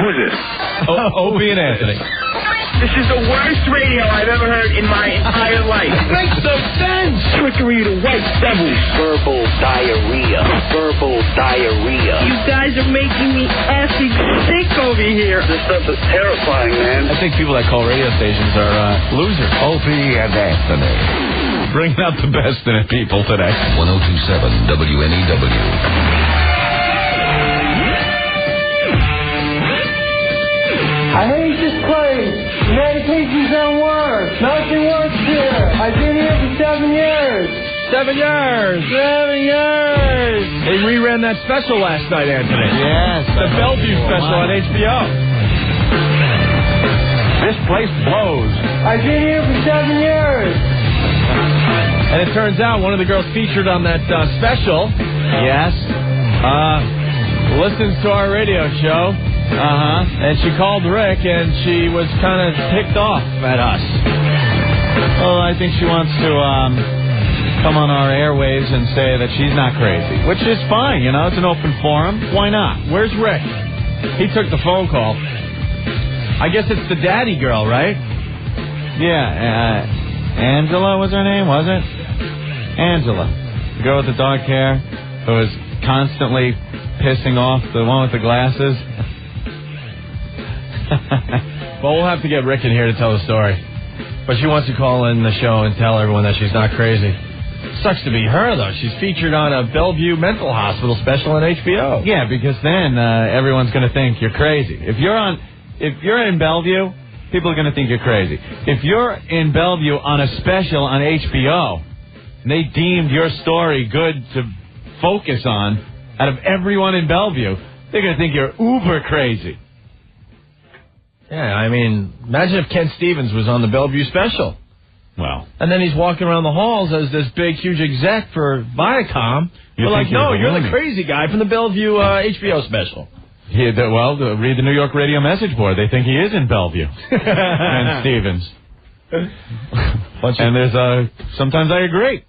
Who's this? Opie and Anthony. This is the worst radio I've ever heard in my entire life. It makes no sense. Trickery to white devils. Verbal diarrhea. Verbal diarrhea. You guys are making me effing sick over here. This stuff is terrifying, man. I think people that call radio stations are losers. Opie and Anthony. Bringing out the best in people today. 102.7 WNEW. I hate this place. Medications don't work. Nothing works here. I've been here for 7 years. 7 years. 7 years. They reran that special last night, Anthony. Yes. The Bellevue special on HBO. This place blows. I've been here for 7 years. And it turns out one of the girls featured on that special, listens to our radio show. And she called Rick, and she was kind of ticked off at us. Well, I think she wants to come on our airwaves and say that she's not crazy, which is fine, you know. It's an open forum. Why not? Where's Rick? He took the phone call. I guess it's the daddy girl, right? Yeah, Angela was her name, was it? Angela. The girl with the dark hair who was constantly pissing off the one with the glasses. Well, we'll have to get Rick in here to tell the story. But she wants to call in the show and tell everyone that she's not crazy. Sucks to be her, though. She's featured on a Bellevue Mental Hospital special on HBO. Yeah, because then everyone's going to think you're crazy. If you're in Bellevue, people are going to think you're crazy. If you're in Bellevue on a special on HBO, and they deemed your story good to focus on, out of everyone in Bellevue, they're going to think you're uber crazy. Yeah, I mean, imagine if Ken Stevens was on the Bellevue special. Well. And then he's walking around the halls as this big, huge exec for Viacom. We're like, no, you're the crazy guy from the Bellevue HBO special. Yeah, well, read the New York radio message board. They think he is in Bellevue. Ken Stevens. And there's sometimes I agree.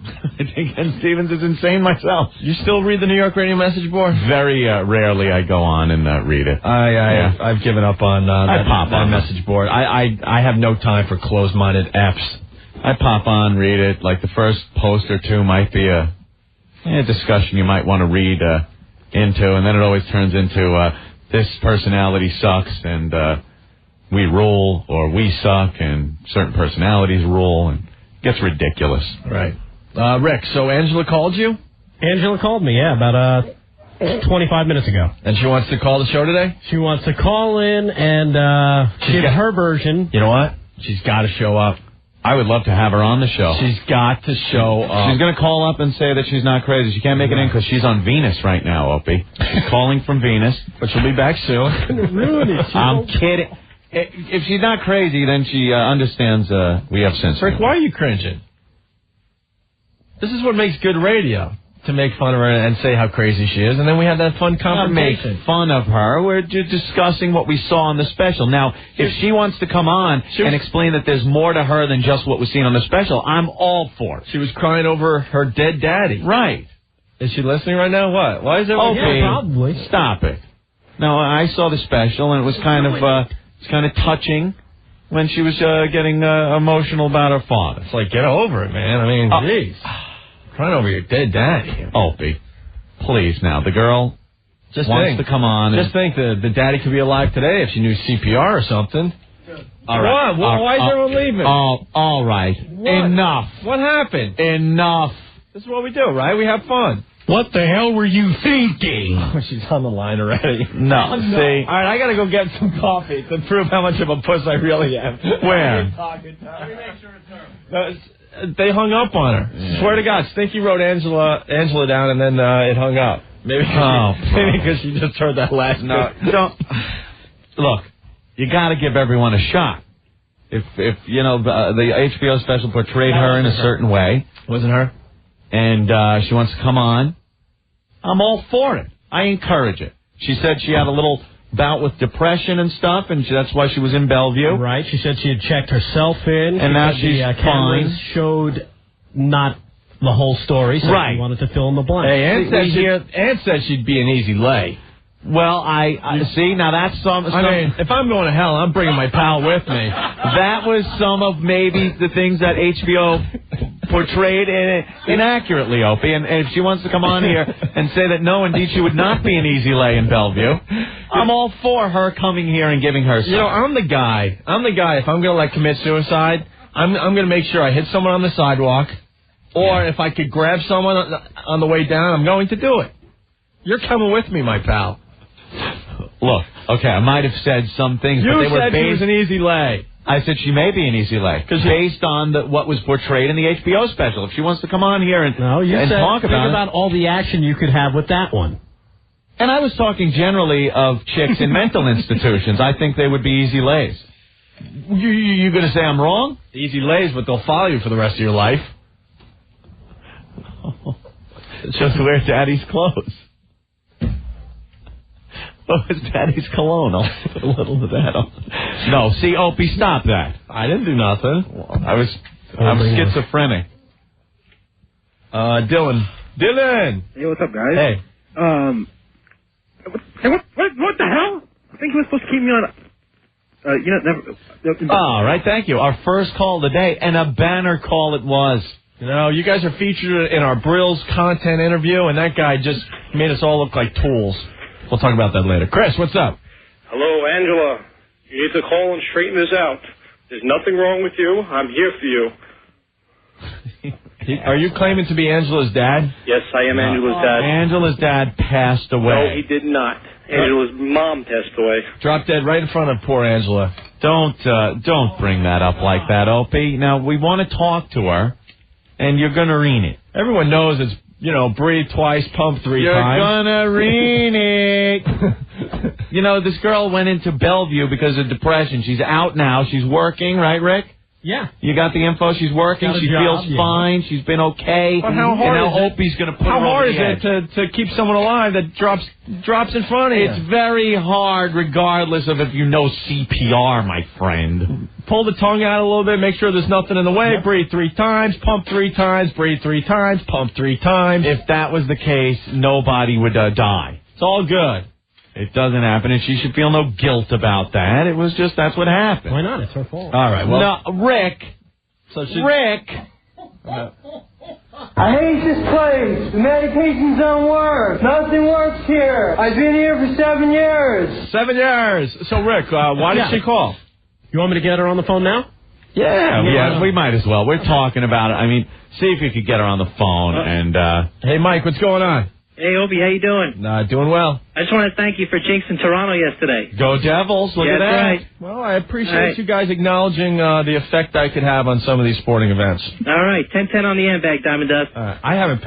I think Ken Stevens is insane myself. You still read the New York radio message board? Very rarely I go on and read it. I've given up on that message board. I have no time for closed-minded apps. I pop on, read it. Like the first post or two might be a discussion you might want to read into, and then it always turns into this personality sucks and we rule, or we suck and certain personalities rule, and it gets ridiculous. Right. Rick, so Angela called you? Angela called me, yeah, about 25 minutes ago. And she wants to call the show today? She wants to call in and give her version. You know what? She's got to show up. I would love to have her on the show. She's got to show up. She's going to call up and say that she's not crazy. She can't make it in because she's on Venus right now, Opie. She's calling from Venus, but she'll be back soon. Ruin it. I'm kidding. If she's not crazy, then she understands we have sense. Rick, why are you cringing? This is what makes good radio, to make fun of her and say how crazy she is, and then we have that fun conversation. Not make fun of her. We're just discussing what we saw on the special. Now, if she wants to come on and explain that there's more to her than just what was seen on the special, I'm all for it. She was crying over her dead daddy. Right. Is she listening right now? What? Why is it? Okay, yeah, probably. Stop it. No, I saw the special, and it was kind of touching. When she was getting emotional about her father. It's like, get over it, man. I mean, jeez. Crying over your dead daddy. Opie, please now. The girl wants to come on. Just think the daddy could be alive today if she knew CPR or something. All right. What? Why is everyone leaving? All right. What? Enough. What happened? Enough. This is what we do, right? We have fun. What the hell were you thinking? She's on the line already. No. See? All right, I got to go get some coffee to prove how much of a puss I really am. Where? Let me make sure it's her. They hung up on her. Yeah. Swear to God, Stinky wrote Angela down, and then it hung up. Maybe because she just heard that last note. Don't. Look, you got to give everyone a shot. If you know, the HBO special portrayed her in a certain way. Wasn't her? And she wants to come on. I'm all for it. I encourage it. She said she had a little bout with depression and stuff, and that's why she was in Bellevue. Right. She said she had checked herself in. And now she's fine. Showed not the whole story, so she wanted to fill in the blank. Hey, Ann said she'd be an easy lay. Well, I see, now that's some... I mean, if I'm going to hell, I'm bringing my pal with me. That was some of maybe the things that HBO portrayed inaccurately, Opie. And if she wants to come on here and say that, no, indeed, she would not be an easy lay in Bellevue, I'm all for her coming here and giving her some. You know, I'm the guy. If I'm going to, commit suicide, I'm going to make sure I hit someone on the sidewalk. Or if I could grab someone on the way down, I'm going to do it. You're coming with me, my pal. Look, okay, I might have said some things, but they were said she was an easy lay. I said she may be an easy lay, based on what was portrayed in the HBO special. If she wants to come on here and talk think about all the action you could have with that one. And I was talking generally of chicks in mental institutions. I think they would be easy lays. You going to say I'm wrong? Easy lays, but they'll follow you for the rest of your life. Just wear Daddy's clothes. Oh, it's Daddy's cologne. I'll put a little of that on. No, see, Opie, stop that. I didn't do nothing. I'm schizophrenic. Dylan. Hey, what's up, guys? Hey. What the hell? I think you were supposed to keep me on. Never. All right, thank you. Our first call of the day, and a banner call it was. You know, you guys are featured in our Brill's content interview, and that guy just made us all look like tools. We'll talk about that later. Chris, what's up? Hello, Angela. You need to call and straighten this out. There's nothing wrong with you. I'm here for you. Are you claiming to be Angela's dad? Yes, I am Angela's dad. Angela's dad passed away. No, he did not. Angela's mom passed away. Drop dead right in front of poor Angela. Don't bring that up like that, Opie. Now, we want to talk to her, and you're going to read it. Everyone knows it's, breathe twice, pump 3 times. You're gonna read it. This girl went into Bellevue because of depression. She's out now. She's working, right, Rick? Yeah. You got the info? She's working. She feels fine. She's been okay. But how hard and now Opie's going to put her How hard over the is it to keep someone alive that drops in front of you? It's very hard, regardless of if you know CPR, my friend. Pull the tongue out a little bit. Make sure there's nothing in the way. Yep. Breathe 3 times. Pump 3 times. Breathe 3 times. Pump 3 times. If that was the case, nobody would die. It's all good. It doesn't happen, and she should feel no guilt about that. It was just, that's what happened. Why not? It's her fault. All right, well. No, Rick. Rick. I hate this place. The medications don't work. Nothing works here. I've been here for 7 years. 7 years. So, Rick, why did she call? You want me to get her on the phone now? Yeah, we might as well. We're talking about it. I mean, see if you could get her on the phone. And hey, Mike, what's going on? Hey, Opie, how you doing? Doing well. I just want to thank you for jinxing Toronto yesterday. Go Devils. Look at that. Right. Well, I appreciate you guys acknowledging the effect I could have on some of these sporting events. All right, 10-10 on the end bag, Diamond Dust. I haven't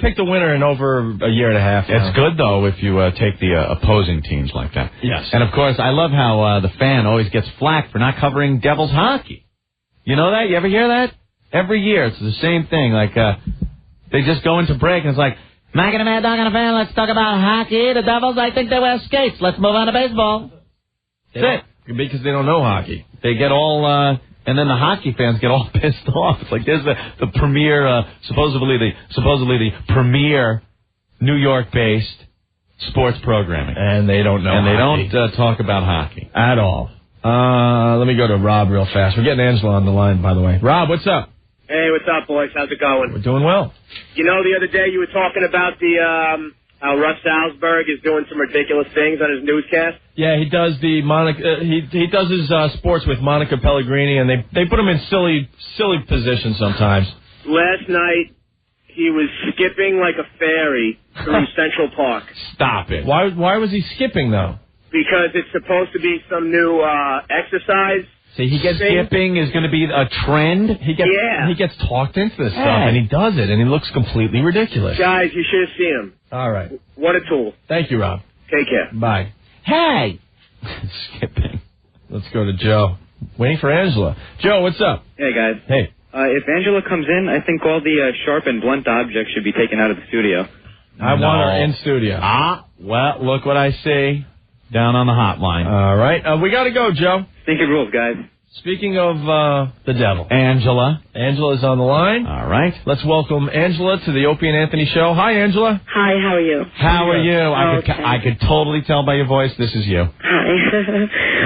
picked a winner in over a year and a half now. It's good, though, if you take the opposing teams like that. Yes. And, of course, I love how the fan always gets flack for not covering Devils hockey. You know that? You ever hear that? Every year, it's the same thing. Like, they just go into break, and it's like, Mac and a Mad Dog and a fan, let's talk about hockey. The Devils, I think they wear skates. Let's move on to baseball. That's it. Because they don't know hockey. They get all, and then the hockey fans get all pissed off. It's like, there's the premier, supposedly the premier New York-based sports programming. And they don't know and hockey. They don't talk about hockey. At all. Let me go to Rob real fast. We're getting Angela on the line, by the way. Rob, what's up? Hey, what's up, boys? How's it going? We're doing well. You know, the other day you were talking about how Russ Salzberg is doing some ridiculous things on his newscast. Yeah, he does he does his sports with Monica Pellegrini, and they put him in silly positions sometimes. Last night he was skipping like a fairy through Central Park. Stop it! Why was he skipping though? Because it's supposed to be some new exercise. See, skipping is going to be a trend. He gets talked into this stuff, and he does it, and he looks completely ridiculous. Guys, you should have seen him. All right. What a tool. Thank you, Rob. Take care. Bye. Hey! Skipping. Let's go to Joe. Waiting for Angela. Joe, what's up? Hey, guys. Hey. If Angela comes in, I think all the sharp and blunt objects should be taken out of the studio. I want her in studio. Well, look what I see down on the hotline. All right. We got to go, Joe. Think it rules, guys. Speaking of the devil, Angela. Angela's on the line. All right. Let's welcome Angela to the Opie and Anthony show. Hi, Angela. Hi, how are you? How are you? Okay. I could totally tell by your voice this is you. Hi.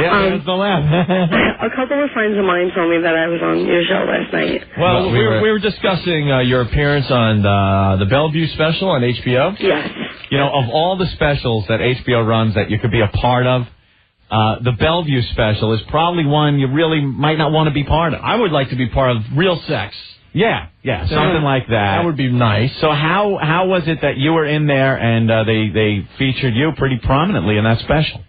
Yeah, there's the laugh. A couple of friends of mine told me that I was on your show last night. Well, we were discussing your appearance on the Bellevue special on HBO. Yes. You know, of all the specials that HBO runs that you could be a part of, the Bellevue special is probably one you really might not want to be part of. I would like to be part of Real Sex. Yeah, something like that. That would be nice. So how was it that you were in there and they featured you pretty prominently in that special?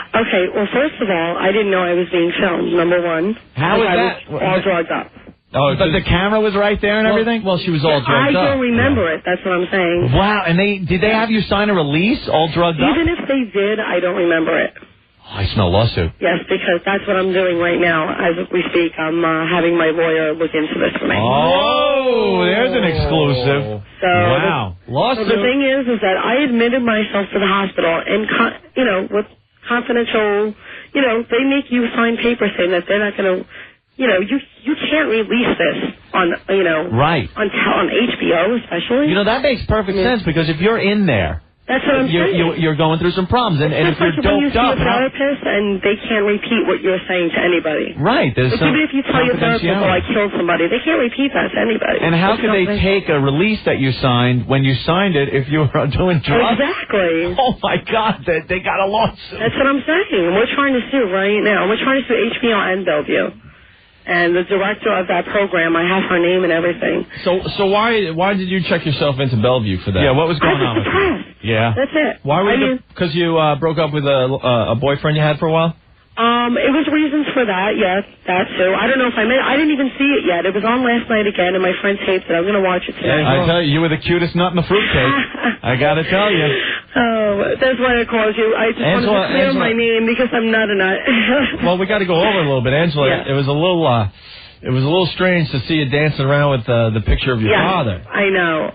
Okay, well, first of all, I didn't know I was being filmed, number one. How was that? I was all drugged up. Oh, but the camera was right there and everything? Well, she was all drugged up. I don't remember it, that's what I'm saying. Wow, and did they have you sign a release all drugged up? Even if they did, I don't remember it. I smell lawsuit. Yes, because that's what I'm doing right now. As we speak, I'm having my lawyer look into this for me. Oh, there's an exclusive. So wow. Lawsuit. So the thing is that I admitted myself to the hospital, and, with confidential, they make you sign papers saying that they're not going to, you can't release this on, right. on HBO especially. That makes perfect sense, because if you're in there, that's what I'm saying. You're going through some problems, and if you're like when you doped see up, a therapist and they can't repeat what you're saying to anybody. Right. There's some even if you tell your therapist, I killed somebody, they can't repeat that to anybody. And how could they take a release that you signed when you signed it if you were doing drugs? Exactly. Oh my God, they got a lawsuit. That's what I'm saying. We're trying to sue right now. We're trying to sue HBO and Bellevue. And the director of that program, I have her name and everything. So why did you check yourself into Bellevue for that? Yeah, what was going on? I was depressed. Yeah. That's it. Why were you? Because you broke up with a boyfriend you had for a while? It was reasons for that, yes, that too. I don't know if I didn't even see it yet. It was on last night again, and my friend taped it. I'm going to watch it today. I tell you, you were the cutest nut in the fruitcake. I got to tell you. Oh, that's why I called you. I just wanted to clear my name because I'm not a nut. Well, we got to go over it a little bit, Angela. Yeah. It was a little strange to see you dancing around with the picture of your father. I know.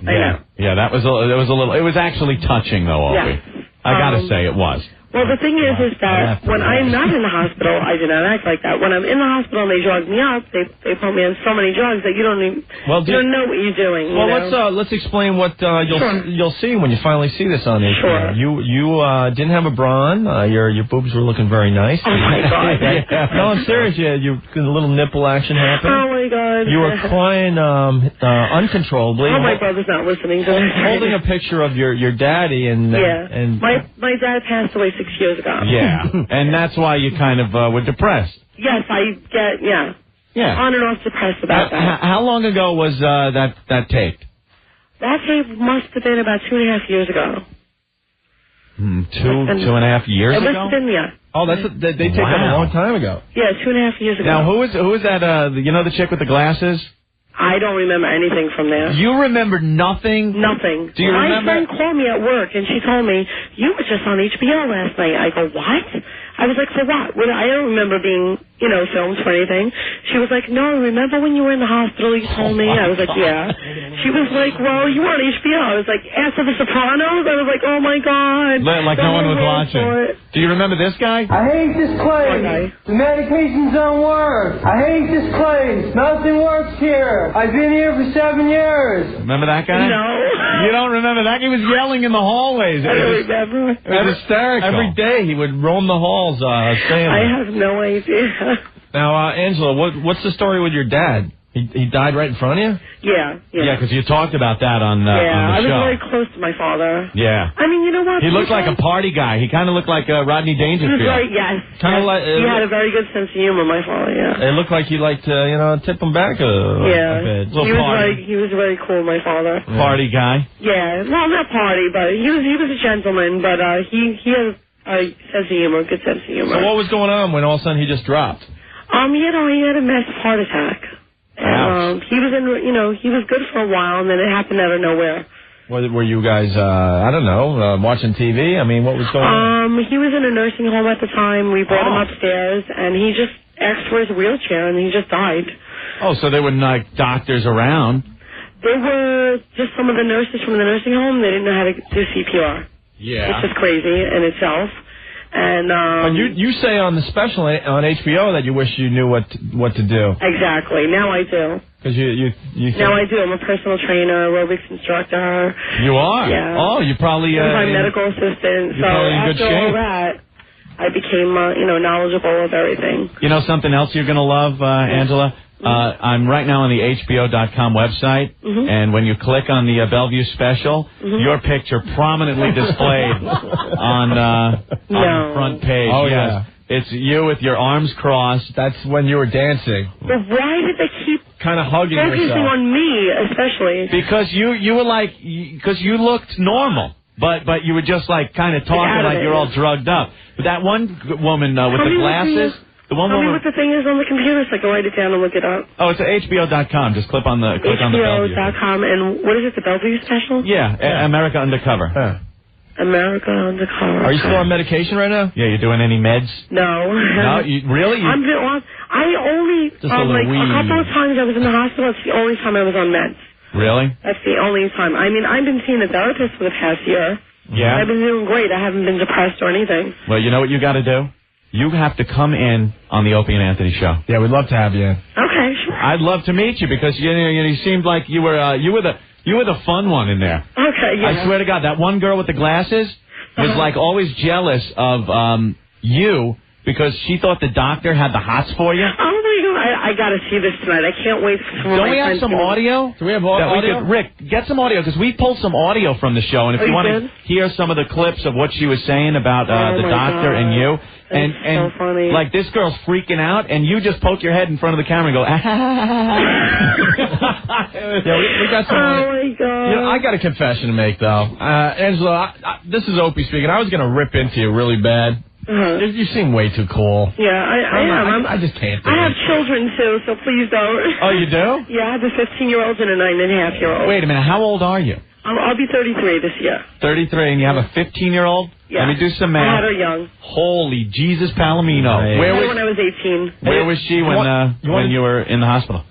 Yeah, that was a little. It was actually touching, though, Opie. I got to say, it was. Well, the thing is that when I'm not in the hospital, I do not act like that. When I'm in the hospital and they drug me up, they put me on so many drugs that you don't know what you're doing. Well, let's explain what you'll see when you finally see this on HBO. Sure. You didn't have a bra on. Your boobs were looking very nice. Oh my God. No, I'm serious. Yeah, a little nipple action happened. Oh my God. You were crying uncontrollably. Oh, my brother's not listening to this. Holding a picture of your daddy and my dad passed away 6 years ago. Yeah, and that's why you kind of were depressed. Yes, I get, on and off depressed about that. How long ago was that taped? That tape must have been about 2.5 years ago. 2.5 years ago? It must have been, Oh, they taped that a long time ago. Yeah, 2.5 years ago. Now, who is that, the chick with the glasses? I don't remember anything from there. You remember nothing? Nothing. Do you remember? My friend called me at work, and she told me, you were just on HBO last night. I go, what? I was like, for what? Well, I don't remember being, filmed for anything. She was like, no, remember when you were in the hospital, you told me? I was like, yeah. She was like, well, you were on HBO. I was like, after The Sopranos? I was like, oh, my God. Like no one was watching. Do you remember this guy? I hate this place. The medications don't work. I hate this place. Nothing works here. I've been here for 7 years. Remember that guy? No. You don't remember that? He was yelling in the hallways. I don't remember. It was hysterical. Every day he would roam the halls saying I have no idea. Now, Angela, what's the story with your dad? He died right in front of you? Yeah. Yeah, because you talked about that on the I was show. very close to my father. Yeah. I mean, you know what? He looked like a party guy. He kind of looked like Rodney Dangerfield. Right, yes. Kind of like he had a very good sense of humor, my father, It looked like he liked to, tip him back a bit. He was very cool, my father. Yeah. Party guy? Yeah. Well, not party, but he was a gentleman, but he has a sense of humor, good sense of humor. So what was going on when all of a sudden he just dropped? He had a massive heart attack. He was he was good for a while, and then it happened out of nowhere. Were you guys, watching TV? I mean, what was going on? He was in a nursing home at the time. We brought him upstairs, and he just asked for his wheelchair, and he just died. Oh, so there were like doctors around? There were just some of the nurses from the nursing home. They didn't know how to do CPR. Yeah. Which is crazy in itself. And but you say on the special on HBO that you wish you knew what to do. Exactly. Now I do. Because you now I do. I'm a personal trainer, aerobics instructor. You are? Yeah. Oh, you probably... I'm my medical assistant. You're probably in good after all shape. that, I became, knowledgeable of everything. You know something else you're going to love, Angela? I'm right now on the HBO.com website, and when you click on the Bellevue special, your picture prominently displayed on the front page. Oh, yes. yeah. It's you with your arms crossed. That's when you were dancing. But why did they keep kind of hugging focusing yourself? on me, especially? Because you were like, because you looked normal, but you were just like kind of talking like you're all drugged up. But that one woman with the glasses, the one Tell me woman. what the thing is on the computer so I can write it down and look it up. Oh, it's at HBO.com. Just click on the Bellevue. HBO.com, and what is it, the Bellevue special? Yeah, America Undercover. Huh. America Undercover. Are you still on medication right now? Yeah, you doing any meds? No. No, really? I only, Just a little weed. a couple of times I was in the hospital. It's the only time I was on meds. Really? That's the only time. I mean, I've been seeing a therapist for the past year. Yeah? I've been doing great. I haven't been depressed or anything. Well, you know what you got to do? You have to come in on the Opie and Anthony show. Yeah, we'd love to have you in. Okay, sure. I'd love to meet you because you seemed like you were the fun one in there. Okay, yeah. I swear to God, that one girl with the glasses was like always jealous of you because she thought the doctor had the hots for you. Oh my God, I got to see this tonight. I can't wait for Don't we have some audio? Do we have audio? Rick, get some audio because we pulled some audio from the show, and if you want to hear some of the clips of what she was saying about the doctor and you, and so funny. Like this girl's freaking out, and you just poke your head in front of the camera and go, Yeah, we got some. Oh my God. You know, I got a confession to make though, Angela. This is Opie speaking. I was gonna rip into you really bad. You seem way too cool. Yeah, I am. I just can't do I it. have children too, so please don't. Oh, you do? Yeah, I have a 15-year-old and a 9.5-year-old. Wait a minute, how old are you? I'll be 33 this year. 33, and you have a 15-year-old? Yeah. Let me do some math. I had her young. Holy Jesus Palomino. Right. When I was 18. Where was she when you were in the hospital?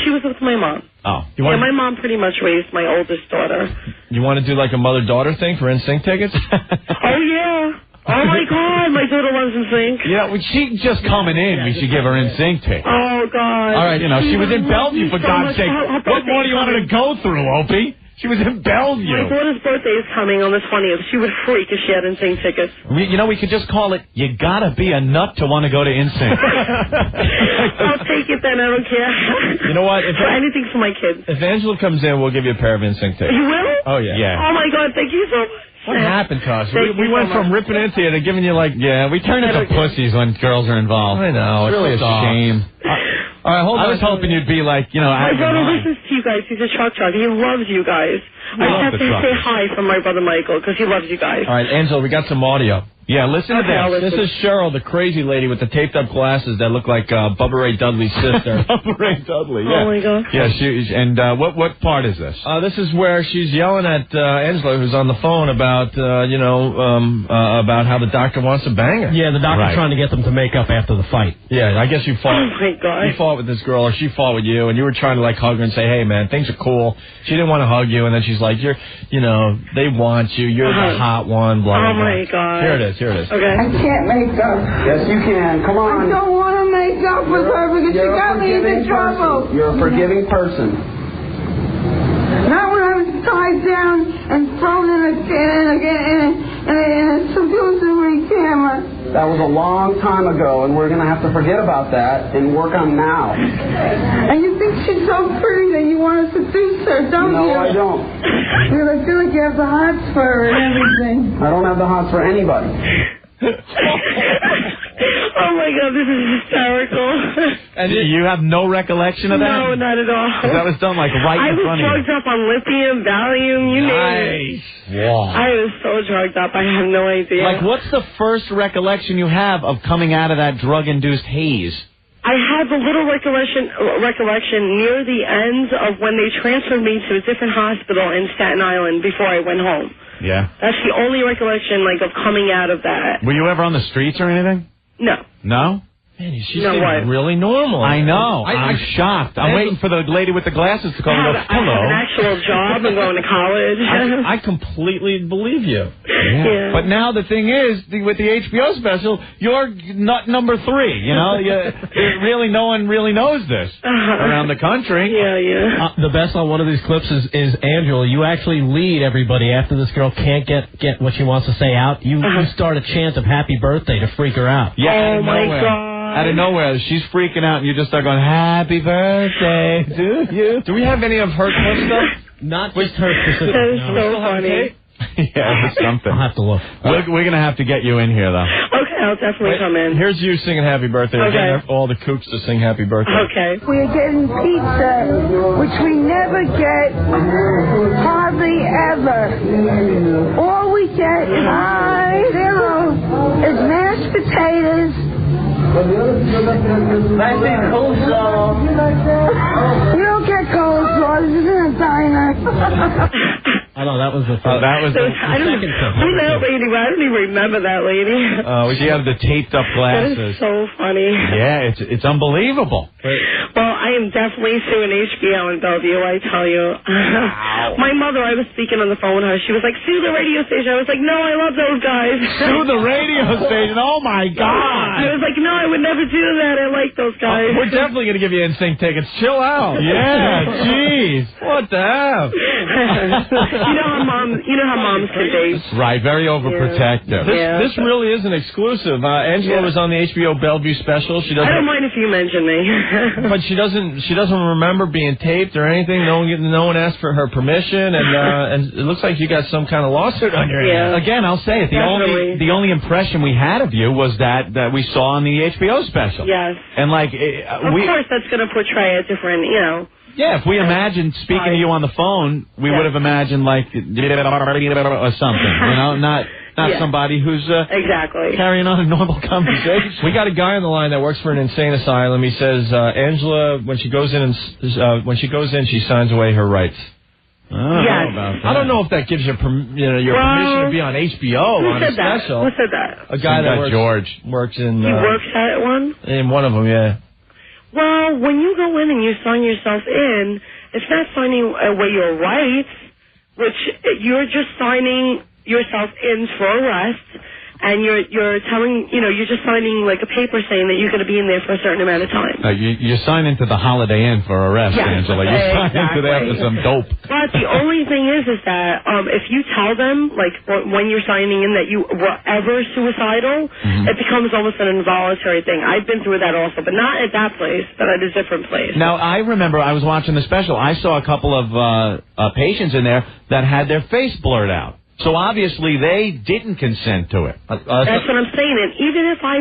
She was with my mom. Oh. My mom pretty much raised my oldest daughter. You want to do like a mother-daughter thing for NSYNC tickets? Oh, yeah. Oh, my God. My daughter loves NSYNC. Yeah, she's just coming in. We should give her NSYNC tickets. Oh, God. All right, she was in Bellevue, for God's sake. What more do you want her to go through, Opie? She was in Bellevue. My daughter's birthday is coming on the 20th. She would freak if she had NSYNC tickets. We could just call it, you gotta be a nut to want to go to NSYNC. I'll take it then. I don't care. You know what? For anything for my kids. If Angela comes in, we'll give you a pair of NSYNC tickets. You will? Oh, yeah. Oh, my God. Thank you so much. What happened to us? Thank We you went so from much. ripping into you to giving you like... Yeah, we turn into pussies when girls are involved. I know. It's really a sucks. shame. All right, hold on. I was hoping you'd be like, My out of your brother mind. listens to you guys. He's a truck driver. He loves you guys. I love just have the to say truckers. hi from my brother Michael because he loves you guys. All right, Angela, we got some audio. Yeah, listen to Okay, I'll this. listen. This is Cheryl, the crazy lady with the taped-up glasses that look like Bubba Ray Dudley's sister. Bubba Ray Dudley, Oh, my God. Yeah, what part is this? This is where she's yelling at Angela, who's on the phone, about about how the doctor wants to bang her. Yeah, the doctor's trying to get them to make up after the fight. Yeah, I guess you fought. Oh, my God. You fought with this girl, or she fought with you, and you were trying to like hug her and say, "Hey, man, things are cool." She didn't want to hug you, and then she's like, they want you. You're the hot one." Blah blah. Oh, my blah. God. Here it is. Here it is. Okay. I can't make up. Yes, you can. Come on. I don't want to make up with her because she got me into trouble. You're a forgiving person. Not when I was tied down and thrown in a subdusory camera. That was a long time ago, and we're going to have to forget about that and work on now. And you think she's so pretty that you want to seduce her, don't you? No, I don't. Because I feel like you have the hots for her and everything. I don't have the hots for anybody. Oh, my God. This is hysterical. And you have no recollection of that? No, not at all. 'Cause that was done like right in front of I was drugged up on lithium, Valium, you name it. Wow. I was so drugged up. I have no idea. Like, what's the first recollection you have of coming out of that drug-induced haze? I had the little recollection near the end of when they transferred me to a different hospital in Staten Island before I went home. Yeah. That's the only recollection, of coming out of that. Were you ever on the streets or anything? No. No? Man, she seems really normal. I know. I'm shocked. I'm waiting for the lady with the glasses to call and go, hello. I have an actual job and going to college. I completely believe you. Yeah. But now the thing is, with the HBO special, you're nut number 3. You know, really, no one really knows this around the country. Yeah. The best on one of these clips is Angela. You actually lead everybody after this girl can't get what she wants to say out. You start a chant of happy birthday to freak her out. Yeah. Oh my God. Out of nowhere, she's freaking out, and you just start going, happy birthday to you. Do we have any of her clips, though? Not just her specific. That is so funny. Yeah, it's something. I'll have to look. We're going to have to get you in here, though. Okay, I'll definitely come in. Here's you singing happy birthday. Okay. Getting all the kooks to sing happy birthday. Okay. We're getting pizza, which we never get, hardly ever. All we get is is mashed potatoes. Coleslaw. You don't get coleslaw. This isn't a diner. I know, that was the first. That was the second Who's that lady? I don't even remember that lady. she had the taped up glasses. That is so funny. Yeah, it's unbelievable. Well, I am definitely suing HBO in Bellevue, I tell you. My mother, I was speaking on the phone with her. She was like, sue the radio station. I was like, no, I love those guys. Sue the radio station? Oh, my God. I was like, no, I would never do that. I like those guys. We're definitely going to give you NSYNC tickets. Chill out. Yeah, jeez. What the hell? You know how moms can be. Right, very overprotective. This really is an exclusive. Angela was on the HBO Bellevue special. She doesn't. I don't mind if you mention me. But she doesn't remember being taped or anything. No one asked for her permission, and it looks like you got some kind of lawsuit on your hands. Again, I'll say it. The only impression we had of you was that we saw on the HBO special. Yes. And of course, that's going to portray a different, Yeah, if we imagined speaking to you on the phone, we would have imagined like or something, not somebody who's exactly carrying on a normal conversation. We got a guy on the line that works for an insane asylum. He says Angela, when she goes in, she signs away her rights. I don't know if that gives you your permission to be on HBO on a special. Who said that? A guy that works in. He works at one. In one of them, yeah. Well, when you go in and you sign yourself in, it's not signing away your rights, which you're just signing yourself in for arrest, and you're telling, you're just signing like a paper saying that you're going to be in there for a certain amount of time. You sign into the Holiday Inn for arrest, Angela. You sign into there for some dope. But the only thing is that if you tell them, like when you're signing in, that you were ever suicidal, it becomes almost an involuntary thing. I've been through that also, but not at that place, but at a different place. Now, I remember I was watching the special. I saw a couple of patients in there that had their face blurred out. So obviously they didn't consent to it. That's what I'm saying. And even if I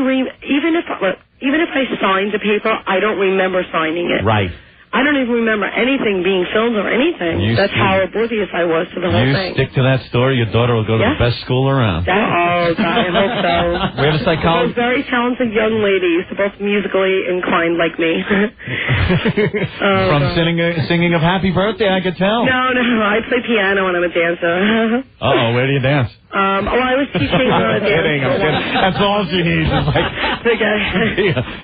signed the paper, I don't remember signing it. Right. I don't even remember anything being filmed or anything. That's how oblivious I was to the whole thing. You stick to that story, your daughter will go to the best school around. Oh, God, I hope so. We have a psychologist. Those very talented young ladies, both musically inclined like me. From singing of Happy Birthday, I could tell. No, I play piano and I'm a dancer. Uh-oh, where do you dance? I was teaching I'm kidding. That's all she needs is like...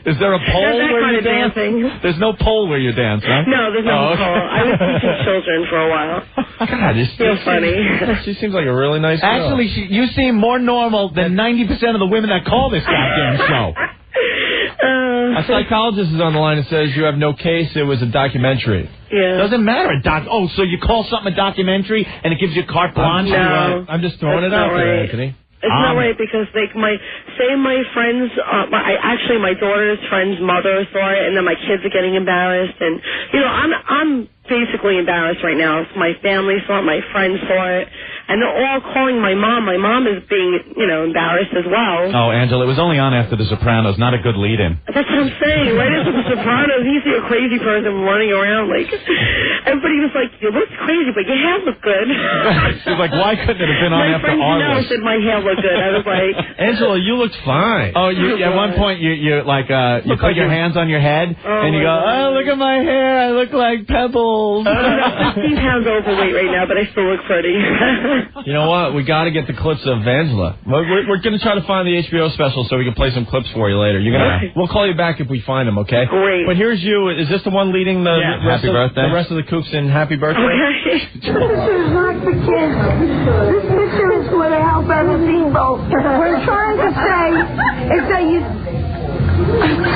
Is there a pole where you dance? There's no pole where you dance, right? No, there's no pole. I was teaching children for a while. God, so funny. She seems like a really nice girl. Actually, you seem more normal than 90% of the women that call this goddamn show. A psychologist is on the line and says you have no case. It was a documentary. Yeah. Doesn't matter. So you call something a documentary and it gives you carte blanche? No. I'm just throwing it out there, Anthony. It's not right because my friends, my daughter's friend's mother saw it, and then my kids are getting embarrassed, and I'm basically embarrassed right now. My family saw it, my friends saw it, and they're all calling my mom. My mom is being embarrassed as well. Oh, Angela, it was only on after The Sopranos, not a good lead-in. That's what I'm saying. Right after The Sopranos, you see a crazy person running around like everybody was like, "You look crazy, but your hair looked good." She's like, "Why couldn't it have been on after Arliss?" Said my hair looked good. I was like, Angela, you looked fine. Oh, at one point you put your hands on your head and you go, "Oh, look at my hair. I look like pebbles." I'm 15 pounds overweight right now, but I still look pretty. You know what? We got to get the clips of Angela. We're going to try to find the HBO special so we can play some clips for you later. We'll call you back if we find them, okay? Great. But here's you. Is this the one leading the rest of the Kooks in Happy Birthday? This picture is not for kids. This picture is for the help everything both. What I'm trying to say is that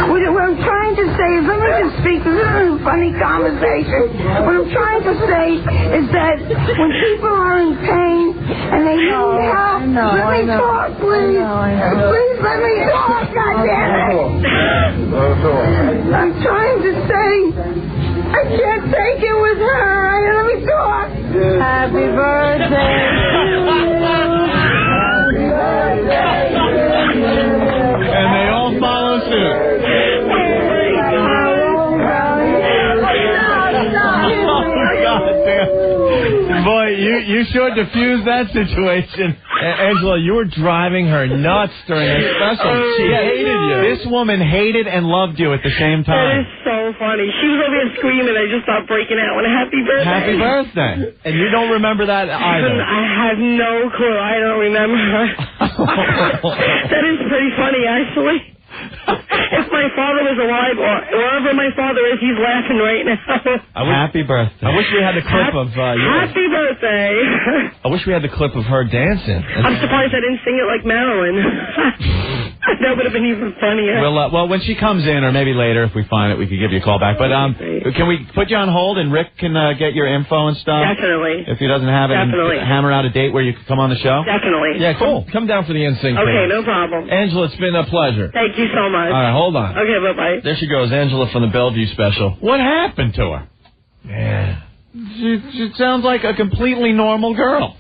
what I'm trying to say is, let me just speak. This is a funny conversation. What I'm trying to say is that when people are in pain and they need help, let me talk, please. Please let me talk, goddammit. I'm trying to say I can't take it with her. Let me talk. Happy birthday. And they all follow suit. Boy, you sure diffused that situation. Angela, you were driving her nuts during the special. She hated you. This woman hated and loved you at the same That time. is so funny. She was over here screaming. I just stopped breaking out when happy birthday. Happy birthday. And you don't remember that either. I have no clue. I don't remember her. That is pretty funny, actually. If my father was alive, or wherever my father is, he's laughing right now. Happy birthday. I wish we had the clip of you. Happy birthday. I wish we had the clip of her dancing. I'm surprised I didn't sing it like Marilyn. That would have been even funnier. Well, when she comes in, or maybe later if we find it, we could give you a call back. But can we put you on hold and Rick can get your info and stuff? Definitely. If he doesn't have it, Definitely. and hammer out a date where you could come on the show? Definitely. Yeah, cool. Come down for the NSYNC. Okay, thing. no problem. Angela, it's been a pleasure. Thank you so much. All right, hold on. Okay, bye-bye. There she goes, Angela from the Bellevue special. What happened to her? Man. She sounds like a completely normal girl.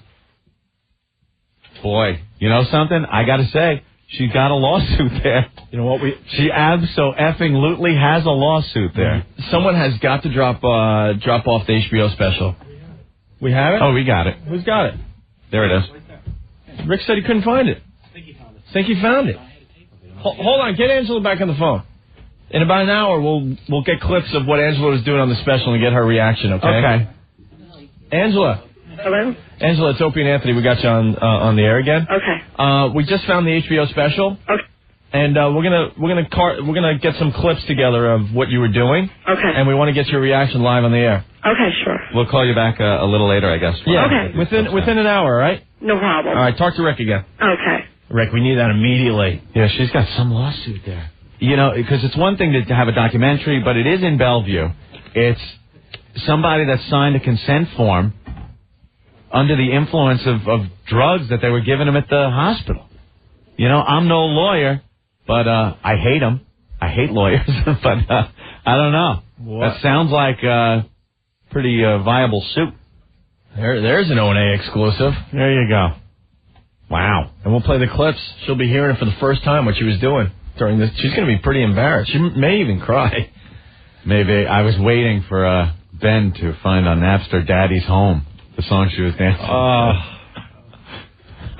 Boy, you know something? I got to say, she got a lawsuit there. You know what? She abso-effing-lutely has a lawsuit there. Someone has got to drop off the HBO special. We have it? Oh, we got it. Who's got it? There it is. Rick said he couldn't find it. Think he found it. Hold on, get Angela back on the phone. In about an hour, we'll get clips of what Angela was doing on the special and get her reaction, okay? Okay. Angela. Hello? Angela, it's Opie and Anthony. We got you on the air again. Okay. We just found the HBO special. Okay. And we're gonna get some clips together of what you were doing. Okay. And we want to get your reaction live on the air. Okay, sure. We'll call you back a little later, I guess. Yeah. Okay. Within an hour, all right? No problem. All right, talk to Rick again. Okay. Rick, we need that immediately. Yeah, she's got some lawsuit there. You know, because it's one thing to have a documentary, but it is in Bellevue. It's somebody that signed a consent form under the influence of drugs that they were giving him at the hospital. You know, I'm no lawyer, but I hate them. I hate lawyers, but I don't know. What? That sounds like a pretty viable suit. There's an O&A exclusive. There you go. Wow. And we'll play the clips. She'll be hearing it for the first time, what she was doing during this. She's going to be pretty embarrassed. She may even cry. Maybe. I was waiting for Ben to find on Napster Daddy's Home, the song she was dancing.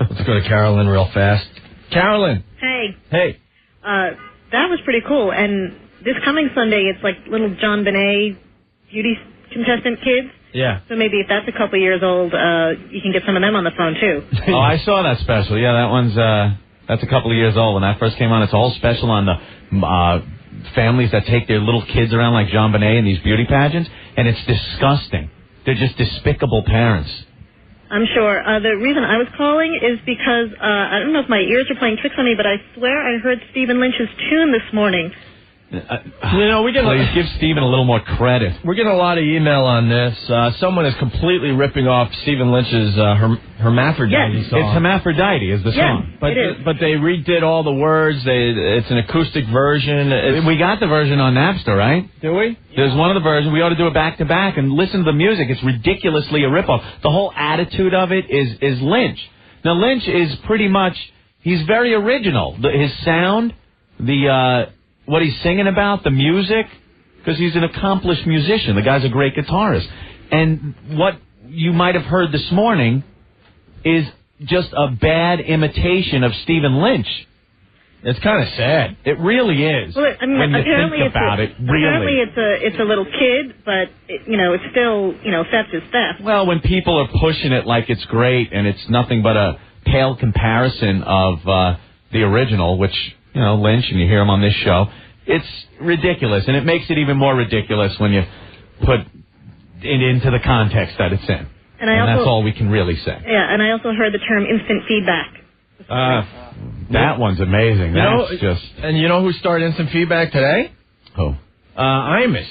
Let's go to Carolyn real fast. Carolyn. Hey. Hey. That was pretty cool. And this coming Sunday, it's like little John Bonet beauty contestant kids. Yeah. So maybe if that's a couple years old, you can get some of them on the phone, too. Oh, I saw that special. Yeah, that one's, that's a couple of years old. When that first came on, it's all special on the families that take their little kids around like John Bonet in these beauty pageants. And it's disgusting. They're just despicable parents. I'm sure. The reason I was calling is because, I don't know if my ears are playing tricks on me, but I swear I heard Stephen Lynch's tune this morning. Please give Stephen a little more credit. We're getting a lot of email on this. Someone is completely ripping off Stephen Lynch's Hermaphrodite song. It's Hermaphrodite is the song. But they redid all the words. It's an acoustic version. We got the version on Napster, right? Do we? There's one of the versions. We ought to do it back to back and listen to the music. It's ridiculously a ripoff. The whole attitude of it is Lynch. Now, Lynch is pretty much, he's very original. His sound, what he's singing about, the music, because he's an accomplished musician. The guy's a great guitarist. And what you might have heard this morning is just a bad imitation of Stephen Lynch. It's kind of sad. It really is. Well, I mean, when you apparently think about it, really. Apparently it's a little kid, but it's still theft is theft. Well, when people are pushing it like it's great and it's nothing but a pale comparison of the original, which Lynch, and you hear him on this show, it's ridiculous, and it makes it even more ridiculous when you put it into the context that it's in. And that's all we can really say. Yeah, and I also heard the term instant feedback. That one's amazing. And you know who started instant feedback today? Who? Imus.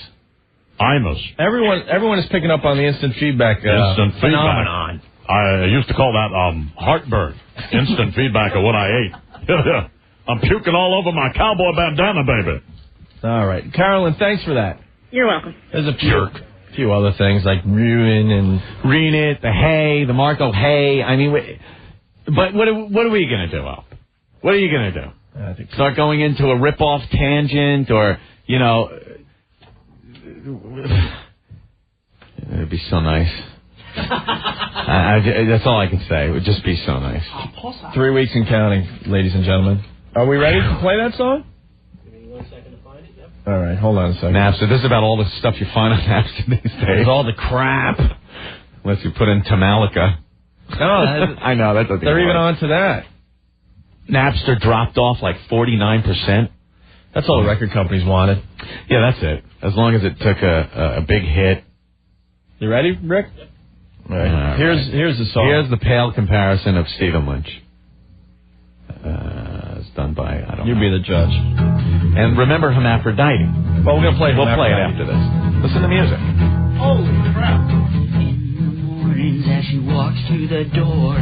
Everyone is picking up on the instant feedback phenomenon. I used to call that heartburn. Instant feedback of what I ate. I'm puking all over my cowboy bandana, baby. All right. Carolyn, thanks for that. You're welcome. There's a few other things like ruin it, the hay, the Marco hay. I mean, but what are we going to do, Al? What are you going to do? Start going into a rip-off tangent or, it'd be so nice. That's all I can say. It would just be so nice. 3 weeks and counting, ladies and gentlemen. Are we ready to play that song? Give me 1 second to find it. Yep. All right, hold on a second. Napster. This is about all the stuff you find on Napster these days. All the crap. Unless you put in Tamalica. No, I know. That doesn't they're even on to that. Napster dropped off like 49%. That's all the record companies wanted. Yeah, that's it. As long as it took a big hit. You ready, Rick? Yep. All right. Here's the song. Here's the pale comparison of Stephen Lynch. It's done by, I don't know. You be the judge. And remember Hermaphrodite. Well, we'll play it after this. Listen to music. Holy crap. As she walks through the door,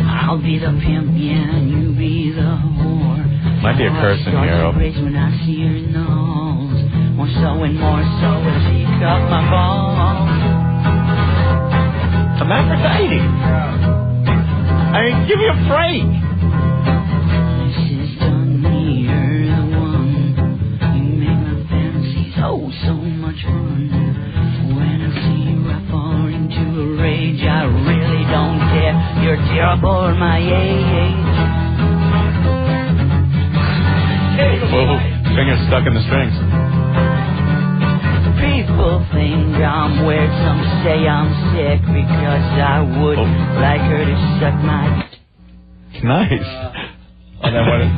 I'll be the pimp, yeah, and you be the whore. Might be a curse in here. When I see her nose, more so and more so as she cut my balls. Hermaphrodite. I mean, give me a break. This is done, you're the one. You make my fantasies so much fun. When I see you, I fall into a rage. I really don't care. You're terrible at my age. Whoa, finger stuck in the strings. People think I'm weird. Some say I'm sick because I would like her to suck my. Nice. And then what? It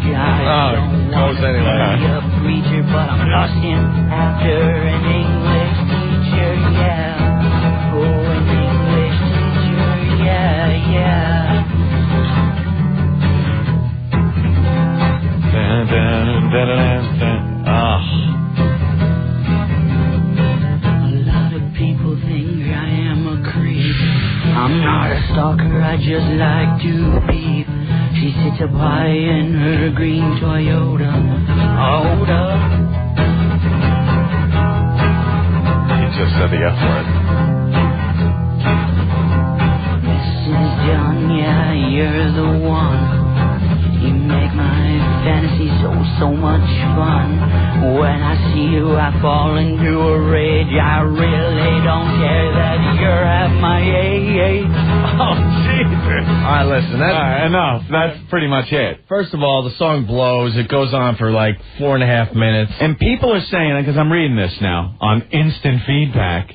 goes anyway. Be a preacher, but I'm lusting after an English teacher. Yeah. Oh, an English teacher. Yeah, yeah. Dun, dun, dun, dun, dun. Oh. A lot of people think I am a creep. I'm not a stalker, I just like to peep. She sits up high in her green Toyota. Hold up. You just said the F word. Mrs. John, yeah, you're the one. You make my fantasy so much fun. When I see you, I fall into a rage. I really don't care that you're at my age. Oh, Jesus. All right, listen. All right, enough. That's pretty much it. First of all, the song blows. It goes on for like 4.5 minutes. And people are saying, because I'm reading this now on instant feedback,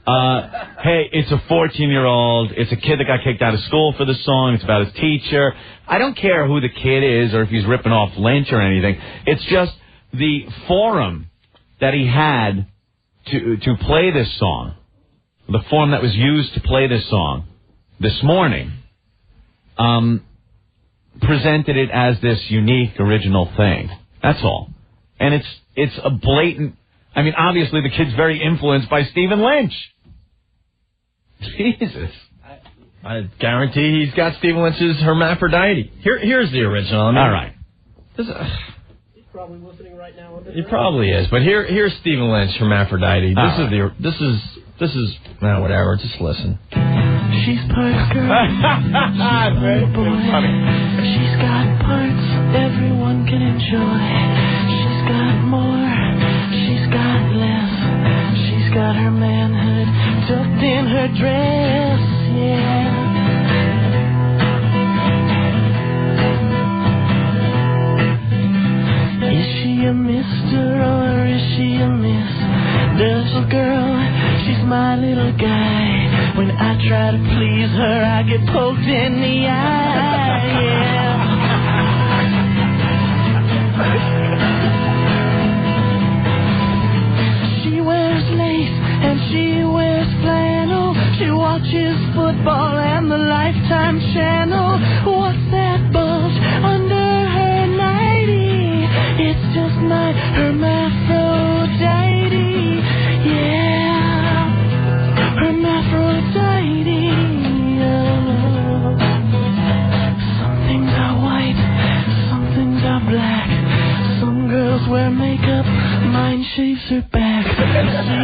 hey, it's a 14-year-old. It's a kid that got kicked out of school for the song. It's about his teacher. I don't care who the kid is or if he's ripping off Lynch or anything. It's just the forum that he had to play this song, the forum that was used to play this song this morning, presented it as this unique, original thing. That's all. And it's a blatant... I mean, obviously, the kid's very influenced by Stephen Lynch. Jesus. I guarantee he's got Stephen Lynch's Hermaphrodite. Here's the original. I mean, all right. He's probably listening right now. He probably is. But here's Stephen Lynch, Hermaphrodite. This is whatever. Just listen. She's part girl. Very funny. She's got parts everyone can enjoy. She's got more. She's got less. She's got her manhood tucked in her dress. Yeah. try to please her, I get poked in the eye, yeah. She wears lace and she wears flannel. She watches football and the Lifetime channel. What's that bulge under her nightie? It's just my hermaphrodite, yeah. Hermaphrodite, oh. Some things are white, some things are black. Some girls wear makeup, mine shaves her back. She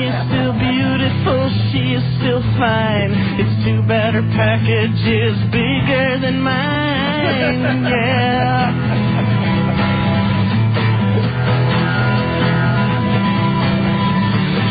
is still beautiful, she is still fine. It's too bad her package is bigger than mine, yeah.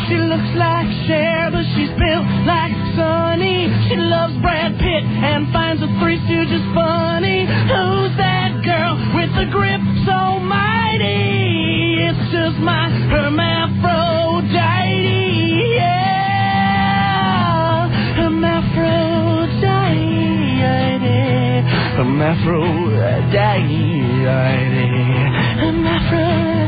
She looks like Cher, but she's built like Sonny. She loves Brad Pitt and finds the Three Stooges funny. Who's that girl with the grip so mighty? It's just my hermaphrodite, yeah. Hermaphrodite, hermaphrodite, hermaphrodite.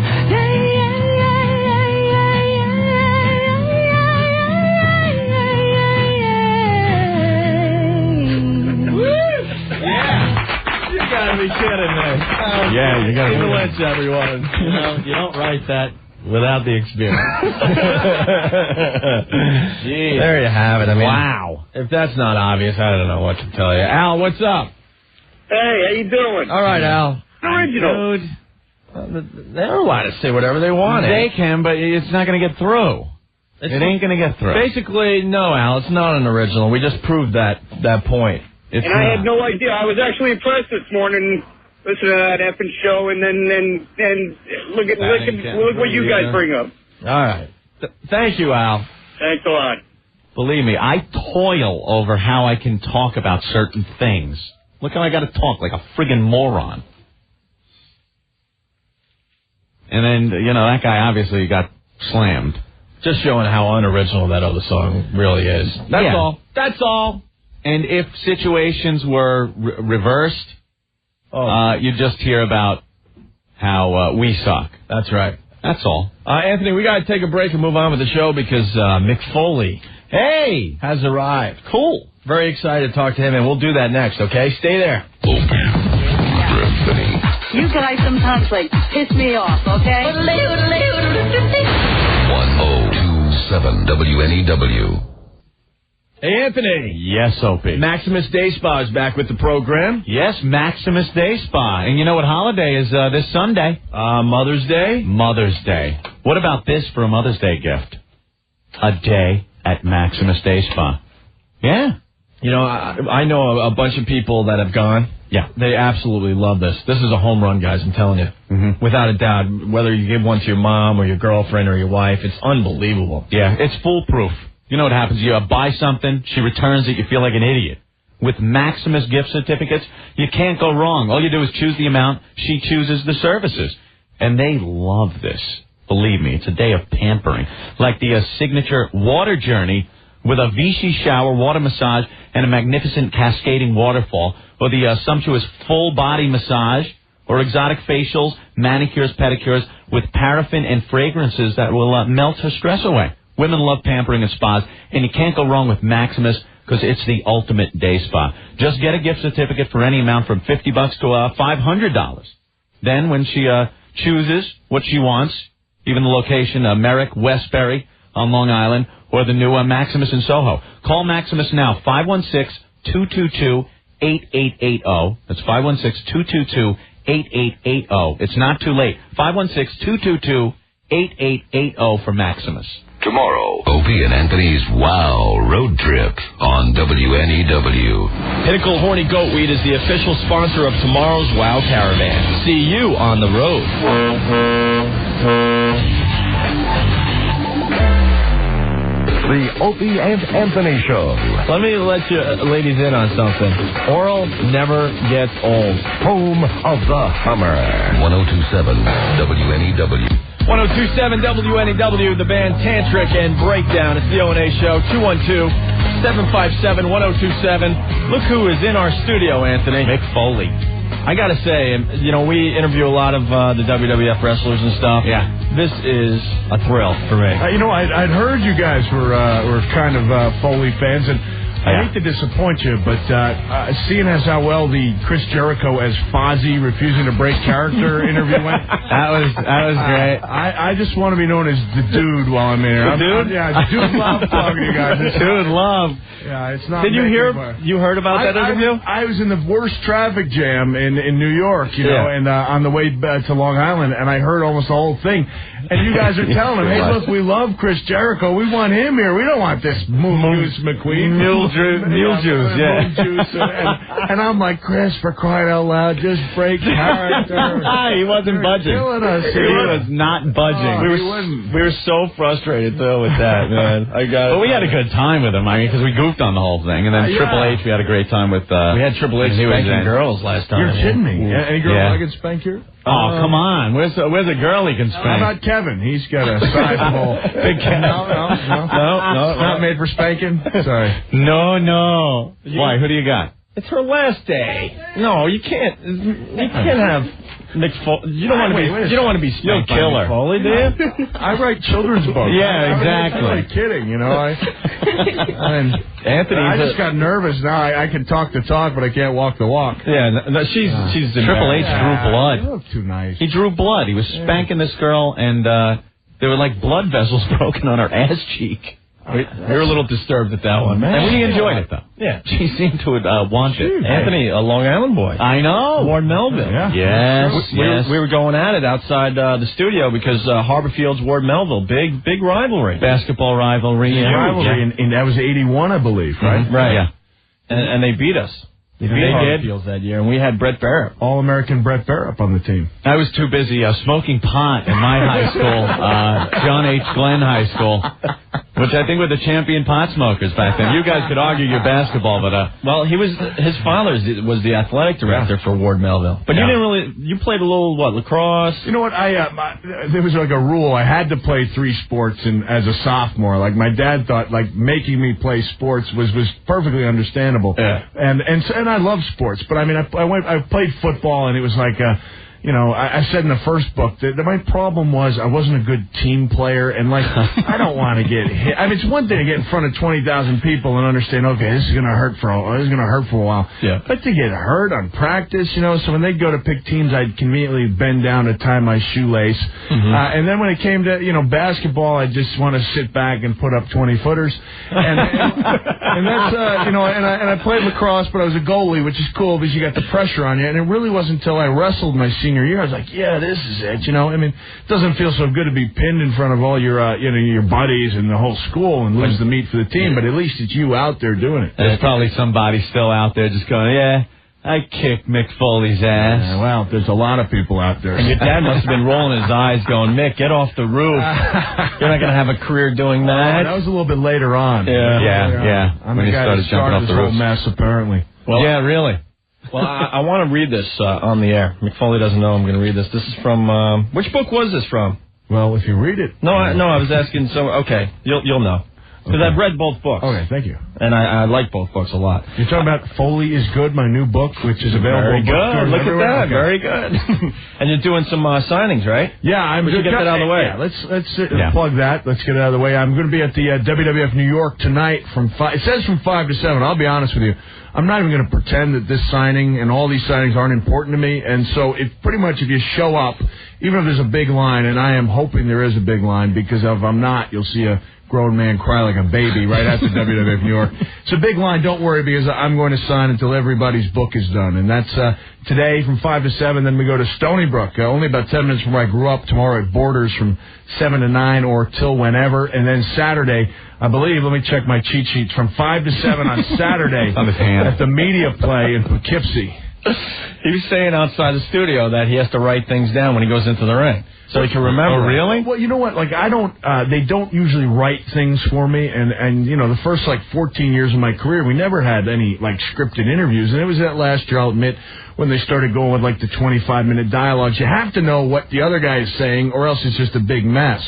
You gotta be kidding me. Yeah, you gotta Stephen be. Lynch, everyone. You don't write that without the experience. Jeez. There you have it. I mean, Wow. If that's not obvious, I don't know what to tell you. Al, what's up? Hey, how you doing? All right, Al. Original. Dude, they're allowed to say whatever they want. They can, but it's not going to get through. It ain't going to get through. Basically, no, Al, it's not an original. We just proved that point. It's and I had no idea. I was actually impressed this morning listening to that effing show, and then look what you guys bring up. All right. Thank you, Al. Thanks a lot. Believe me, I toil over how I can talk about certain things. Look how I got to talk like a friggin' moron. And then, that guy obviously got slammed. Just showing how unoriginal that other song really is. That's all. That's all. And if situations were reversed, you'd just hear about how we suck. That's right. That's all. Anthony, we got to take a break and move on with the show because Mick Foley has arrived. Cool. Very excited to talk to him, and we'll do that next, okay? Stay there. You guys sometimes, piss me off, okay? 1027 WNEW. Hey, Anthony. Yes, Opie. Maximus Day Spa is back with the program. Yes, Maximus Day Spa. And you know what holiday is this Sunday? Mother's Day? Mother's Day. What about this for a Mother's Day gift? A day at Maximus Day Spa. Yeah. I know a bunch of people that have gone. Yeah. They absolutely love this. This is a home run, guys, I'm telling you. Mm-hmm. Without a doubt. Whether you give one to your mom or your girlfriend or your wife, it's unbelievable. Yeah, it's foolproof. You know what happens? You buy something, she returns it, you feel like an idiot. With Maximus gift certificates, you can't go wrong. All you do is choose the amount, she chooses the services. And they love this. Believe me, it's a day of pampering. Like the signature water journey with a Vichy shower, water massage, and a magnificent cascading waterfall, or the sumptuous full-body massage, or exotic facials, manicures, pedicures, with paraffin and fragrances that will melt her stress away. Women love pampering and spas, and you can't go wrong with Maximus because it's the ultimate day spa. Just get a gift certificate for any amount from $50 to $500. Then when she chooses what she wants, even the location, Merrick, Westbury on Long Island, or the new Maximus in Soho. Call Maximus now, 516-222-8880. That's 516-222-8880. It's not too late. 516-222-8880 for Maximus. Tomorrow, Opie and Anthony's Wow Road Trip on WNEW. Pinnacle Horny Goatweed is the official sponsor of tomorrow's Wow Caravan. See you on the road. The Opie and Anthony Show. Let me let you ladies in on something. Oral never gets old. Home of the Hummer. 1027 WNEW. 1027 WNEW, the band Tantric and Breakdown. It's the O&A Show, 757-1027. Look who is in our studio, Anthony. Mick Foley. I gotta say, we interview a lot of the WWF wrestlers and stuff. Yeah. This is a thrill for me. I'd heard you guys were kind of Foley fans, and I hate to disappoint you, but seeing as how well the Chris Jericho as Fozzie refusing to break character interview went, that was great. I just want to be known as the dude while I'm here. The dude? The dude love talking to you guys. Dude love. Yeah, it's not. Did you hear? You heard about that interview? I was in the worst traffic jam in New York, and on the way to Long Island, and I heard almost the whole thing. And you guys are telling him, hey, look, we love Chris Jericho. We want him here. We don't want this Moose McQueen. Mule juice, And I'm like, Chris, for crying out loud, just break character. He wasn't budging. Killing us. He was not budging. We were so frustrated, though, with that, man. But we had a good time with him, because we goofed on the whole thing. And then Triple H, we had a great time with... we had Triple H spanking girls last time. You're kidding me. Any girl I can spank here? Oh, come on. Where's a girl he can spank? How about Kevin? He's got a sizable... Big Kevin. No. Not made for spanking? Sorry. No. Why? Who do you got? It's her last day. No, you can't. You can't have Mick Foley. You don't want to be spanked by Mick Foley, do you? I write children's books. Yeah, exactly. I'm not kidding, Anthony, I just got nervous now. I can talk the talk, but I can't walk the walk. Yeah, she's Triple H drew blood. You look too nice. He drew blood. He was spanking this girl, and there were like blood vessels broken on her ass cheek. We were a little disturbed at that one, man. And we enjoyed it, though. Yeah. She seemed to want it. Anthony, a Long Island boy. I know. Ward Melville. Yeah. Yes. We were going at it outside the studio because Harbor Field's Ward Melville. Big rivalry. Basketball rivalry. And that was 81, I believe, right? Mm-hmm. Right. Yeah. And they beat us. They did Fields that year, and we had Brett Barrett, All-American Brett Barrett on the team. I was too busy smoking pot in my high school, John H. Glenn High School, which I think were the champion pot smokers back then. You guys could argue your basketball, but well, his father was the athletic director for Ward Melville. But you didn't really. You played a little lacrosse. You know what? There was like a rule. I had to play 3 sports as a sophomore. Like my dad thought, making me play sports was perfectly understandable. Yeah. And I love sports, but I mean, I played football, and it was like, I said in the first book that my problem was I wasn't a good team player, and I don't want to get hit. I mean, it's one thing to get in front of 20,000 people and understand, okay, this is going to hurt for a while. Yeah. But to get hurt on practice, so when they'd go to pick teams, I'd conveniently bend down to tie my shoelace. Mm-hmm. And then when it came to, basketball, I just want to sit back and put up 20-footers. And that's, and I played lacrosse, but I was a goalie, which is cool because you got the pressure on you. And it really wasn't until I wrestled my senior year, I was like, yeah, this is it. I mean, it doesn't feel so good to be pinned in front of all your, your buddies and the whole school and lose the meat for the team, but at least it's you out there doing it. There's probably somebody still out there just going, yeah, I kicked Mick Foley's ass. Yeah, well, there's a lot of people out there. And your dad must have been rolling his eyes going, Mick, get off the roof. You're not going to have a career doing that. That was a little bit later on. Yeah. I'm the guy that started this whole mess, apparently. Well, yeah, really. Well, I want to read this on the air. Mick Foley doesn't know I'm going to read this. This is from, which book was this from? Well, if you read it. No, I was asking okay, you'll know. Because I've read both books. Okay, thank you. And I like both books a lot. You're talking about Foley is Good, my new book, which is available. Very good. Look at that. Okay. Very good. And you're doing some signings, right? Yeah, I'm going to get that out of the way. Yeah, let's plug that. Let's get it out of the way. I'm going to be at the WWF New York tonight from 5. It says from 5 to 7. I'll be honest with you. I'm not even going to pretend that this signing and all these signings aren't important to me. And so if you show up, even if there's a big line, and I am hoping there is a big line, because if I'm not, you'll see a grown man cry like a baby right after WWF New York. It's a big line. Don't worry, because I'm going to sign until everybody's book is done. And that's today from 5 to 7. Then we go to Stony Brook, only about 10 minutes from where I grew up. Tomorrow at Borders from 7 to 9 or till whenever. And then Saturday, I believe, let me check my cheat sheets, from 5 to 7 on Saturday at the Media Play in Poughkeepsie. He was saying outside the studio that he has to write things down when he goes into the ring, so he can remember. Oh, really? Well, you know what? I don't. They don't usually write things for me, and the first 14 years of my career, we never had any scripted interviews, and it was that last year, I'll admit, when they started going with the 25-minute dialogues. You have to know what the other guy is saying, or else it's just a big mess.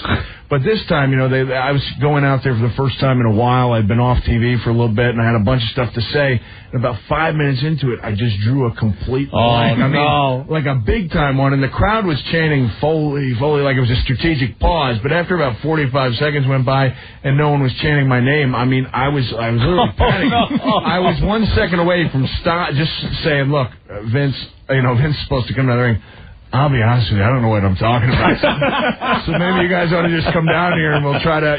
But this time, you know, I was going out there for the first time in a while. I'd been off TV for a little bit, and I had a bunch of stuff to say. And about 5 minutes into it, I just drew a complete blank. I mean, like a big-time one. And the crowd was chanting Foley, Foley, like it was a strategic pause. But after about 45 seconds went by and no one was chanting my name, I mean, I was literally panicking. I was 1 second away from just saying, look, Vince is supposed to come down the ring. I'll be honest with you, I don't know what I'm talking about. So maybe you guys ought to just come down here and we'll try to,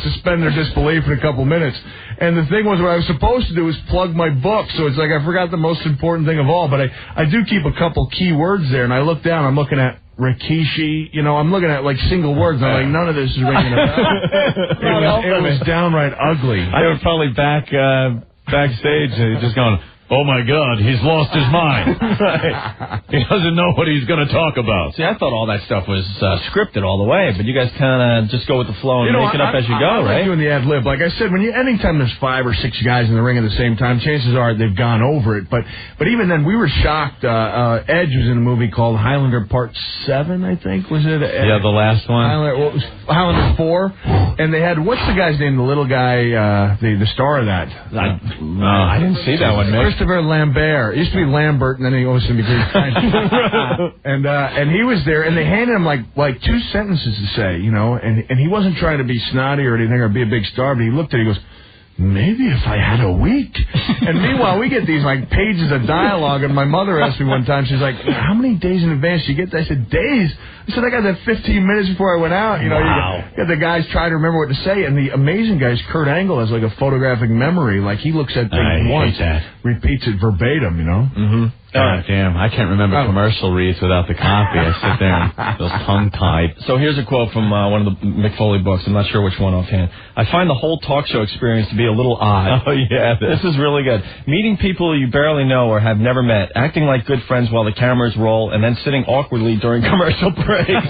suspend their disbelief in a couple minutes. And the thing was, what I was supposed to do was plug my book. So it's like I forgot the most important thing of all. But I do keep a couple key words there. And I look down, I'm looking at Rikishi, I'm looking at like single words. I'm like, none of this is ringing a bell. It was downright ugly. I was probably backstage just going, oh, my God, he's lost his mind. Right. He doesn't know what he's going to talk about. See, I thought all that stuff was scripted all the way, but you guys kind of just go with the flow and make it up as you go, right? I like doing the ad-lib. Like I said, anytime there's 5 or 6 guys in the ring at the same time, chances are they've gone over it. But even then, we were shocked. Edge was in a movie called Highlander Part 7, I think, was it? Yeah, the last one. Highlander 4. And they had, what's the guy's name, the little guy, the star of that? I didn't see that one, Mick. Christopher Lambert. It used to be Lambert, and then he always became French. And he was there, and they handed him like 2 sentences to say, and he wasn't trying to be snotty or anything or be a big star, but he looked at it, he goes, maybe if I had a week. And meanwhile, we get these like pages of dialogue, and my mother asked me one time, she's like, how many days in advance do you get that? I said, days? I said, I got that 15 minutes before I went out. You got the guys trying to remember what to say, and the amazing guy is Kurt Angle has like a photographic memory. Like he looks at things once, repeats it verbatim, Mm-hmm. God damn, I can't remember commercial reads without the copy. I sit there and feels tongue-tied. So here's a quote from one of the Mick Foley books. I'm not sure which one offhand. I find the whole talk show experience to be a little odd. Oh, yeah. This is really good. Meeting people you barely know or have never met, acting like good friends while the cameras roll, and then sitting awkwardly during commercial breaks.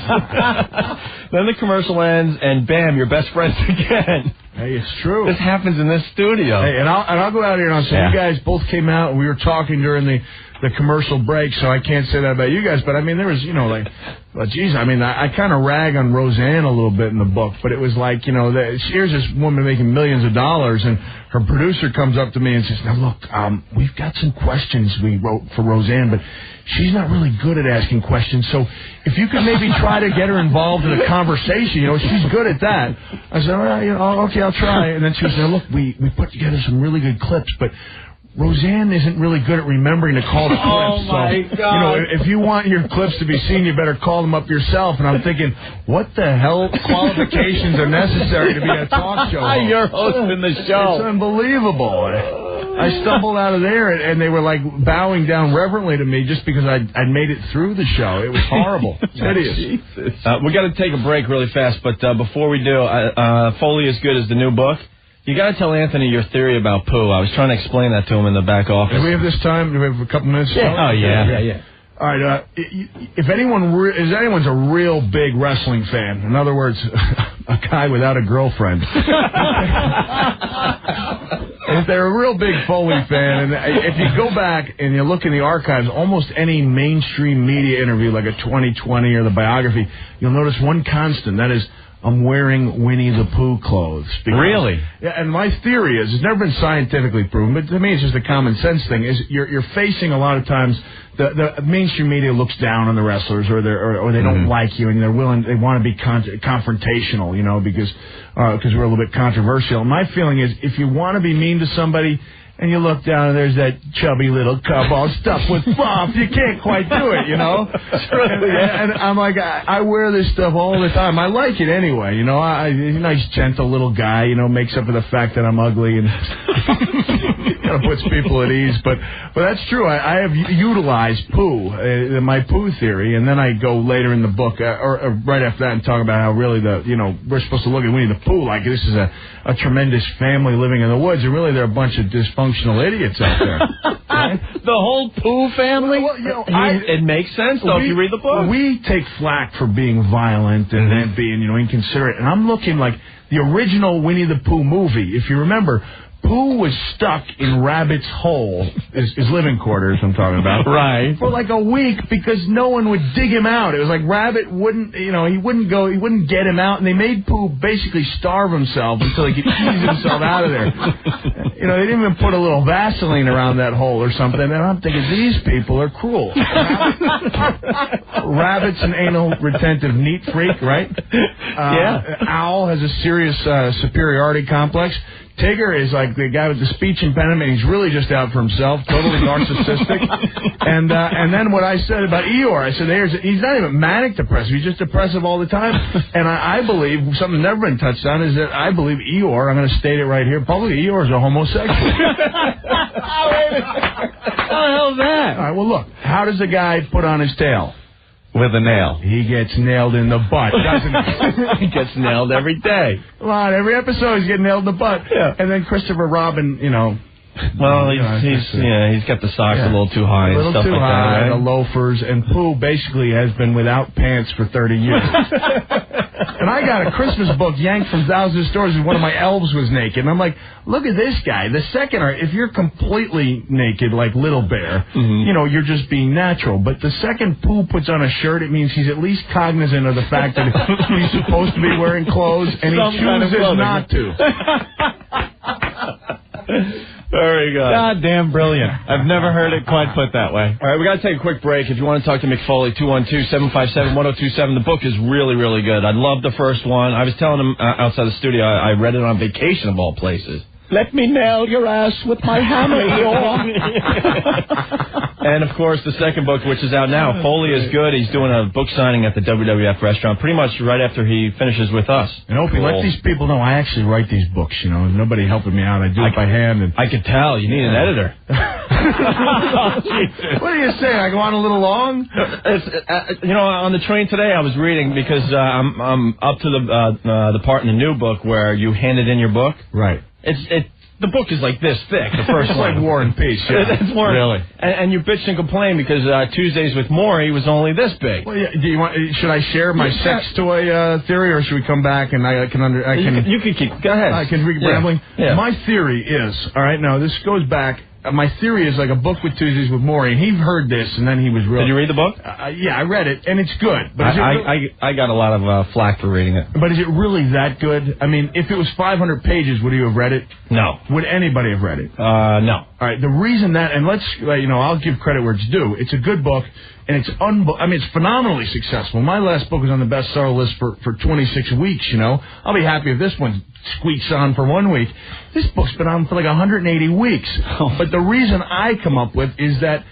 Then the commercial ends, and bam, you're best friends again. Hey, it's true. This happens in this studio. Hey, and I'll go out here and I'll say, you guys both came out and we were talking during the commercial break, so I can't say that about you guys. But I mean, there was, I kind of rag on Roseanne a little bit in the book, but it was like, here's this woman making millions of dollars, and her producer comes up to me and says, now look, we've got some questions we wrote for Roseanne, but she's not really good at asking questions, so if you could maybe try to get her involved in a conversation, she's good at that. I said, okay, I'll try. And then she was like, look, we put together some really good clips, but Roseanne isn't really good at remembering to call the clips. Oh, my God. If you want your clips to be seen, you better call them up yourself. And I'm thinking, what the hell qualifications are necessary to be a talk show host? You're hosting the show. It's unbelievable. I stumbled out of there, and they were like bowing down reverently to me just because I'd made it through the show. It was horrible. Hideous. We got to take a break really fast, but before we do, Foley is Good is the new book. You got to tell Anthony your theory about Pooh. I was trying to explain that to him in the back office. Do we have this time? Do we have a couple minutes? Yeah. Oh, yeah. All right. If anyone's a real big wrestling fan, in other words, a guy without a girlfriend, if they're a real big Foley fan, and if you go back and you look in the archives, almost any mainstream media interview, like a 2020 or the biography, you'll notice one constant. That is, I'm wearing Winnie the Pooh clothes. Really? Yeah, and my theory is, it's never been scientifically proven, but to me it's just a common sense thing, is you're facing a lot of times, the mainstream media looks down on the wrestlers, or they don't like you, and they want to be confrontational, because we're a little bit controversial. And my feeling is, if you want to be mean to somebody, and you look down and there's that chubby little cub all stuffed with fluff, you can't quite do it, And I'm like, I wear this stuff all the time. I like it anyway, he's a nice, gentle little guy, makes up for the fact that I'm ugly and kind of puts people at ease. But that's true. I have utilized Pooh, my Pooh theory, and then I go later in the book, or right after that, and talk about how really we're supposed to look at Winnie the Pooh like this is a tremendous family living in the woods, and really they're a bunch of dysfunctional idiots out there. Right? The whole Pooh family? Well, it makes sense, though, if you read the book. We take flack for being violent and then being, inconsiderate. And I'm looking like the original Winnie the Pooh movie. If you remember, Pooh was stuck in Rabbit's hole, his living quarters I'm talking about, right, for like a week because no one would dig him out. It was like Rabbit wouldn't, he wouldn't get him out, and they made Pooh basically starve himself until he could ease himself out of there. They didn't even put a little Vaseline around that hole or something, and I'm thinking, these people are cruel. Rabbit's an anal retentive neat freak, right? Owl has a serious superiority complex. Tigger is like the guy with the speech impediment. He's really just out for himself, totally narcissistic. And then what I said about Eeyore, I said he's not even manic depressive. He's just depressive all the time. And I believe something never been touched on is that I believe Eeyore. I'm going to state it right here publicly. Eeyore is a homosexual. How the hell's that? All right. Well, look. How does a guy put on his tail? With a nail. He gets nailed in the butt, doesn't he? He gets nailed every day. Come on, every episode he's getting nailed in the butt. Yeah. And then Christopher Robin, Well, he's got the socks a little too high and stuff like that, right? The loafers, and Pooh basically has been without pants for 30 years. And I got a Christmas book yanked from thousands of stores, and one of my elves was naked. And I'm like, look at this guy. The second, if you're completely naked like Little Bear, you're just being natural. But the second Pooh puts on a shirt, it means he's at least cognizant of the fact that he's supposed to be wearing clothes, and he chooses not to. Very good. Goddamn brilliant. I've never heard it quite put that way. All right, we got to take a quick break. If you want to talk to Mick Foley, 212-757-1027. The book is really, really good. I love the first one. I was telling him outside the studio, I read it on vacation of all places. Let me nail your ass with my hammer, And, of course, the second book, which is out now, Foley is good. He's doing a book signing at the WWF restaurant pretty much right after he finishes with us. And Opie, let these people know I actually write these books, Nobody helping me out. I do it by hand. And I could tell. You need an editor. What are you saying? I go on a little long? On the train today, I was reading because I'm up to the part in the new book where you handed in your book. Right. The book is like this thick, the first one. It's like War and Peace, yeah. It's more, really. And you bitched and complained because Tuesdays with Maury was only this big. Well, should I share my sex toy theory, or should we come back and I can... You can keep... Go ahead. I can keep rambling? Yeah. My theory is... All right, now, this goes back... My theory is like a book with Tuesdays with Maury, and he heard this, and then he was real... Did you read the book? Yeah, I read it, and it's good. But I got a lot of flack for reading it. But is it really that good? I mean, if it was 500 pages, would you have read it? No. Would anybody have read it? No. All right, the reason that, and let's, I'll give credit where it's due. It's a good book, and it's it's phenomenally successful. My last book was on the bestseller list for 26 weeks, I'll be happy if this one squeaks on for 1 week. This book's been on for like 180 weeks. But the reason I come up with is that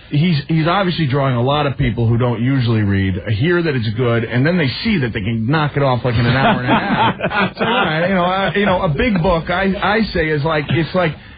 he's obviously drawing a lot of people who don't usually read, hear that it's good, and then they see that they can knock it off like in an hour and a half. So, a big book, I say,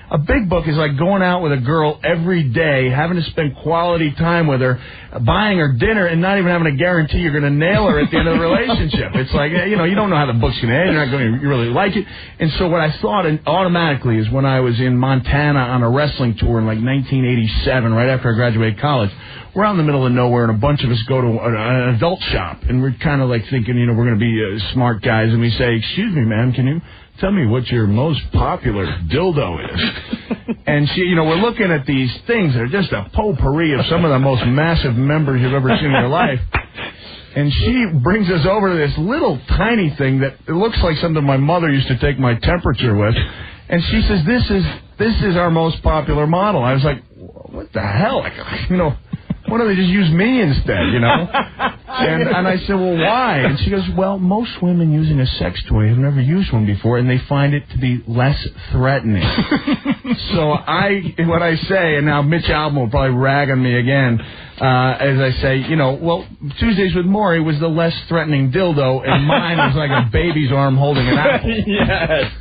a big book is like going out with a girl every day, having to spend quality time with her, buying her dinner, and not even having a guarantee you're going to nail her at the end of the relationship. It's like, you don't know how the book's going to end. You're not going to really like it. And so what I thought automatically is when I was in Montana on a wrestling tour in like 1987, right after I graduated college, we're out in the middle of nowhere, and a bunch of us go to an adult shop, and we're kind of like thinking, we're going to be smart guys, and we say, excuse me, ma'am, can you tell me what your most popular dildo is? And we're looking at these things that are just a potpourri of some of the most massive members you've ever seen in your life. And she brings us over to this little tiny thing that it looks like something my mother used to take my temperature with. And she says, this is our most popular model. I was like, what the hell? Why don't they just use me instead, And I said, well, why? And she goes, well, most women using a sex toy have never used one before, and they find it to be less threatening. So what I say, and now Mitch Albom will probably rag on me again, as I say, Tuesdays with Maury was the less threatening dildo, and mine was like a baby's arm holding an apple. Yes.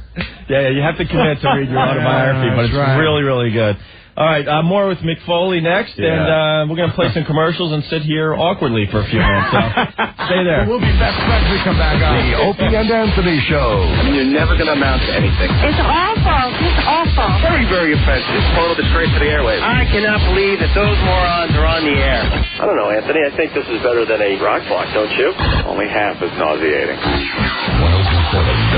Yeah, you have to commit to read your autobiography, but it's really, really good. All right, more with Mick Foley next, and we're going to play some commercials and sit here awkwardly for a few minutes. So stay there. We'll be best friends when we come back on. The Opie and Anthony Show. You're never going to amount to anything. It's awful. It's awful. Very, very offensive. Total disgrace to the airwaves. I cannot believe that those morons are on the air. I don't know, Anthony. I think this is better than a rock block, don't you? Only half as nauseating. 1027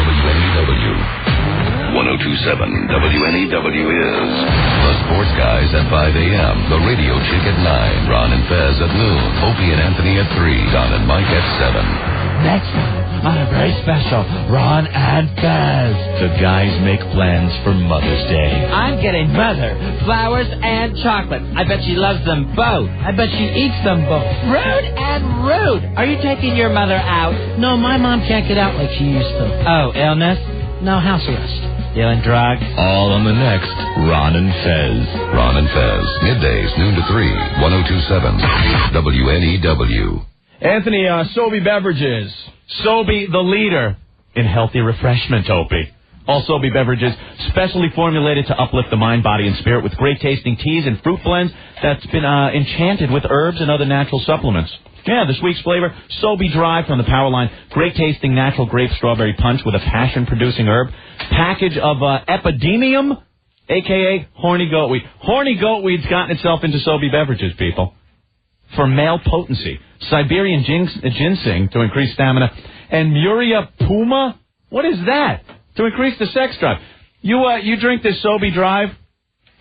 WNEW. 102.7 WNEW is The Sports Guys at 5 a.m., The Radio Chick at 9, Ron and Fez at noon, Opie and Anthony at 3, Don and Mike at 7. Next on a very special Ron and Fez. The guys make plans for Mother's Day. I'm getting Mother flowers and chocolate. I bet she loves them both. I bet she eats them both. Rude and rude. Are you taking your mother out? No, my mom can't get out like she used to. Oh, illness? No, house arrest. Dealing drugs? All on the next Ron and Fez. Ron and Fez, middays, noon to 3, 102.7 WNEW. Anthony, Sobe Beverages. Sobe, the leader in healthy refreshment, Opie. All Sobe beverages specially formulated to uplift the mind, body, and spirit with great tasting teas and fruit blends that's been enchanted with herbs and other natural supplements. Yeah, this week's flavor, Sobe Dry from the Powerline. Great tasting natural grape strawberry punch with a passion-producing herb. Package of Epidemium, a.k.a. horny goatweed. Horny goatweed's gotten itself into Sobe beverages, people. For male potency. Siberian ginseng to increase stamina. And Muria Puma? What is that? To increase the sex drive. You drink this Sobe Drive,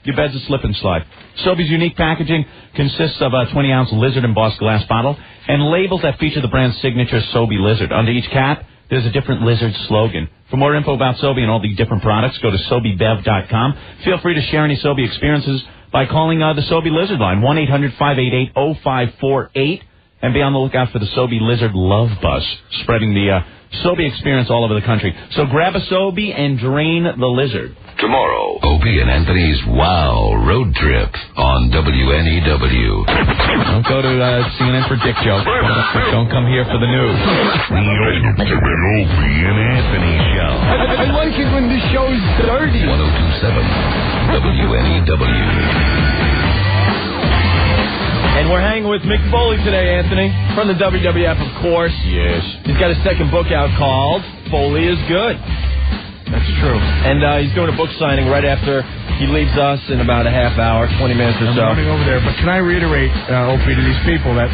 your bed's a slip and slide. Sobe's unique packaging consists of a 20-ounce lizard embossed glass bottle and labels that feature the brand's signature Sobe lizard. Under each cap, there's a different lizard slogan. For more info about Sobe and all the different products, go to SobeBev.com. Feel free to share any Sobe experiences by calling the Sobe Lizard line, 1-800-588-0548, and be on the lookout for the Sobe Lizard Love Bus, spreading the Sobe experience all over the country. So grab a Sobe and drain the lizard. Tomorrow, Opie and Anthony's Wow Road Trip on WNEW. Don't go to CNN for dick jokes. Don't come here for the news. The Opie and Anthony Show. I like it when this show is dirty. 102.7 WNEW. And we're hanging with Mick Foley today, Anthony, from the WWF, of course. Yes. He's got a second book out called Foley is Good. That's true. And he's doing a book signing right after he leaves us in about a half hour, 20 minutes or so. I'm running over there, but can I reiterate, Opie, to these people that,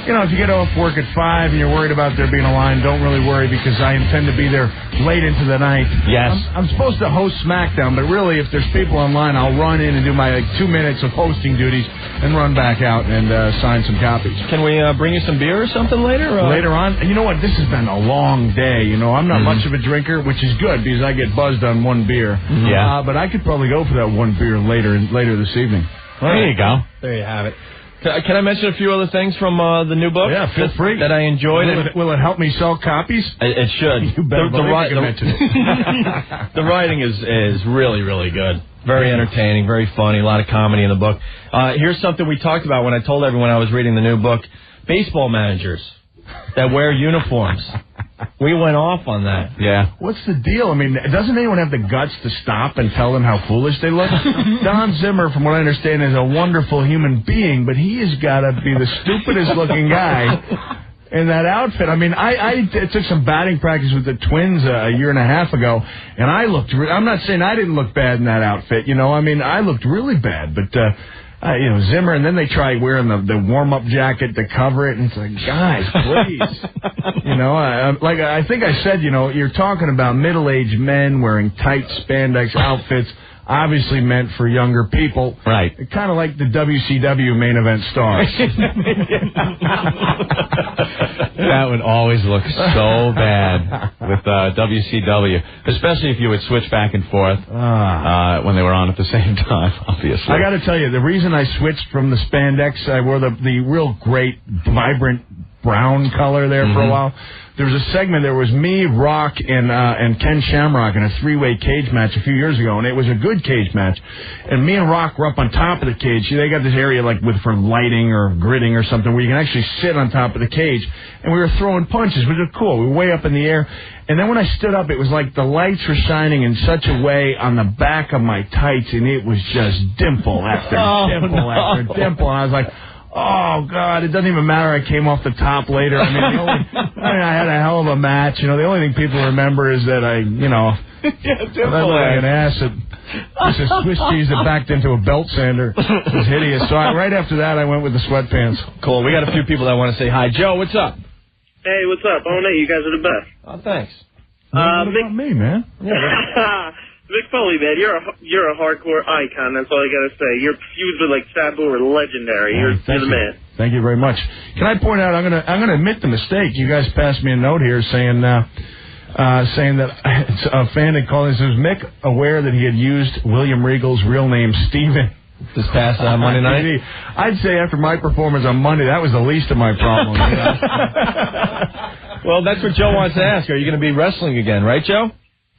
you know, if you get off work at 5 and you're worried about there being a line, don't really worry because I intend to be there late into the night. Yes. I'm supposed to host SmackDown, but really if there's people online, I'll run in and do my 2 minutes of hosting duties and run back out and sign some copies. Can we bring you some beer or something later? Later on? You know what? This has been a long day. You know, I'm not much of a drinker, which is good because I get buzzed on one beer. Yeah. But I could probably go for that one beer later this evening. There you go. There you have it. Can I mention a few other things from the new book? Yeah, feel free. That I enjoyed. Will it help me sell copies? It should. You better believe you can mention it. The writing is really, really good. Very entertaining, very funny, a lot of comedy in the book. Here's something we talked about when I told everyone I was reading the new book. Baseball managers that wear uniforms. We went off on that. Yeah. What's the deal? I mean, doesn't anyone have the guts to stop and tell them how foolish they look? Don Zimmer, from what I understand, is a wonderful human being, but he has got to be the stupidest looking guy in that outfit. I mean, I took some batting practice with the Twins a year and a half ago, and I looked... I'm not saying I didn't look bad in that outfit, you know. I mean, I looked really bad, but... you know, Zimmer, and then they try wearing the warm-up jacket to cover it, and it's like, guys, please. You know, like I think I said, you know, you're talking about middle-aged men wearing tight spandex outfits, obviously meant for younger people. Right. Kind of like the WCW main event stars. That would always look so bad with WCW, especially if you would switch back and forth when they were on at the same time, obviously. I got to tell you, the reason I switched from the spandex, I wore the real great, vibrant brown color there for a while. There was a segment, there was me, Rock, and Ken Shamrock in a three-way cage match a few years ago, and it was a good cage match. And me and Rock were up on top of the cage. They got this area like for lighting or gridding or something where you can actually sit on top of the cage. And we were throwing punches, which was cool. We were way up in the air. And then when I stood up, it was like the lights were shining in such a way on the back of my tights, and it was just dimple after dimple after dimple. And I was like... oh, God, it doesn't even matter. I came off the top later. I mean, I had a hell of a match. You know, the only thing people remember is that I, you know, I looked like an ass that piece of Swiss cheese that backed into a belt sander. It was hideous. So right after that, I went with the sweatpants. Cool. We got a few people that want to say hi. Joe, what's up? Hey, what's up? Oh, no, you guys are the best. Oh, thanks. What about me, man? Yeah. Mick Foley, man, you're a hardcore icon. That's all I gotta say. Your feuds with like Sabu are legendary. You're the man. Thank you very much. Can I point out? I'm gonna admit the mistake. You guys passed me a note here saying that a fan had called and says, Mick aware that he had used William Regal's real name, Steven, this past Monday night? I'd say after my performance on Monday, that was the least of my problems. Well, that's what Joe wants to ask. Are you going to be wrestling again, right, Joe?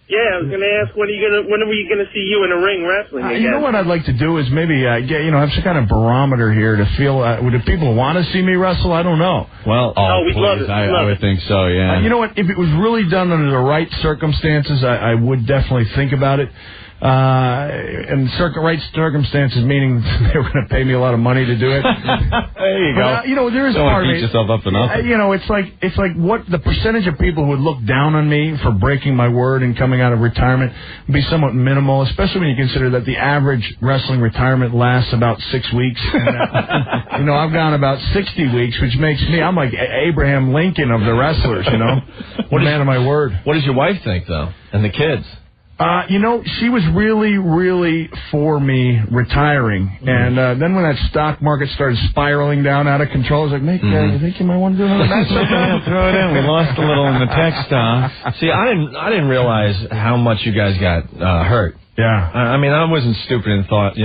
Yeah, I was going to ask when are we going to see you in the ring wrestling again? You know what I'd like to do is maybe have some kind of barometer here to feel. Do people want to see me wrestle? I don't know. Well, we'd love it. I would think so. Yeah. You know what? If it was really done under the right circumstances, I would definitely think about it. And right circumstances, meaning they were going to pay me a lot of money to do it. There you go. There is Don't part of beat yourself up for nothing. It's like what the percentage of people who would look down on me for breaking my word and coming out of retirement would be somewhat minimal, especially when you consider that the average wrestling retirement lasts about 6 weeks. And, I've gone about 60 weeks, which makes me, I'm like Abraham Lincoln of the wrestlers, man of my word. What does your wife think, though, and the kids? She was really, really for me retiring. And then when that stock market started spiraling down out of control, I was like, Mick, you think you might want to do another match? Throw it in. We lost a little in the text, See, I didn't realize how much you guys got hurt. Yeah. I mean, I wasn't stupid and thought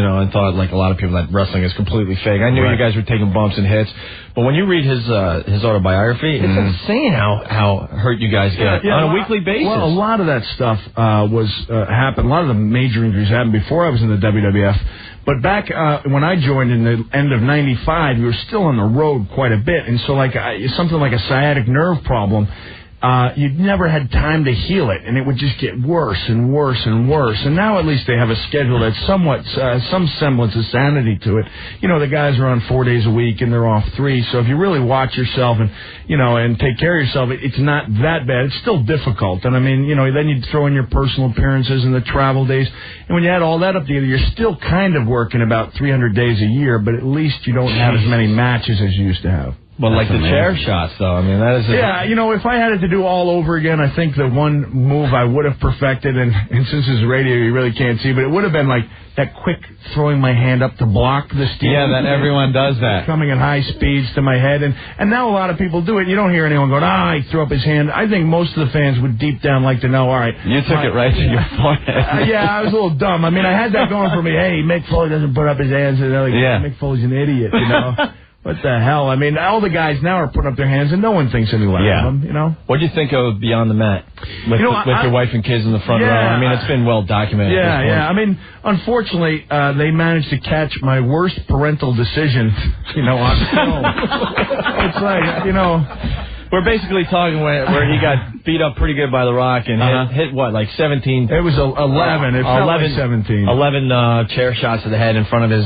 like a lot of people that wrestling is completely fake. I knew you guys were taking bumps and hits. But when you read his autobiography, it's insane how hurt you guys get on a weekly basis. Well, a lot of that stuff happened. A lot of the major injuries happened before I was in the WWF. But back when I joined in the end of '95, we were still on the road quite a bit. And so something like a sciatic nerve problem, you'd never had time to heal it, and it would just get worse and worse and worse. And now at least they have a schedule that's somewhat, some semblance of sanity to it. The guys are on 4 days a week, and they're off 3. So if you really watch yourself and take care of yourself, it's not that bad. It's still difficult. And I mean, then you throw in your personal appearances and the travel days. And when you add all that up together, you're still kind of working about 300 days a year, but at least you don't have as many matches as you used to have. Well, like the chair shots, though. I mean, that is... if I had it to do all over again, I think the one move I would have perfected, and since it's radio, you really can't see, but it would have been like that quick throwing my hand up to block the steel. Yeah, that everyone does that. Coming at high speeds to my head. And now a lot of people do it. You don't hear anyone going, he threw up his hand. I think most of the fans would deep down like to know, all right. You took it right to your forehead. I was a little dumb. I mean, I had that going for me. Hey, Mick Foley doesn't put up his hands. And they're like, Mick Foley's an idiot, What the hell? I mean, all the guys now are putting up their hands, and no one thinks any less of them, What do you think of Beyond the Mat with your wife and kids in the front row? I mean, it's been well documented. Yeah. I mean, unfortunately, they managed to catch my worst parental decision, on film. It's like, we're basically talking where he got beat up pretty good by The Rock and hit what, like 17? It was 11. It felt like 17. 11 chair shots to the head in front of his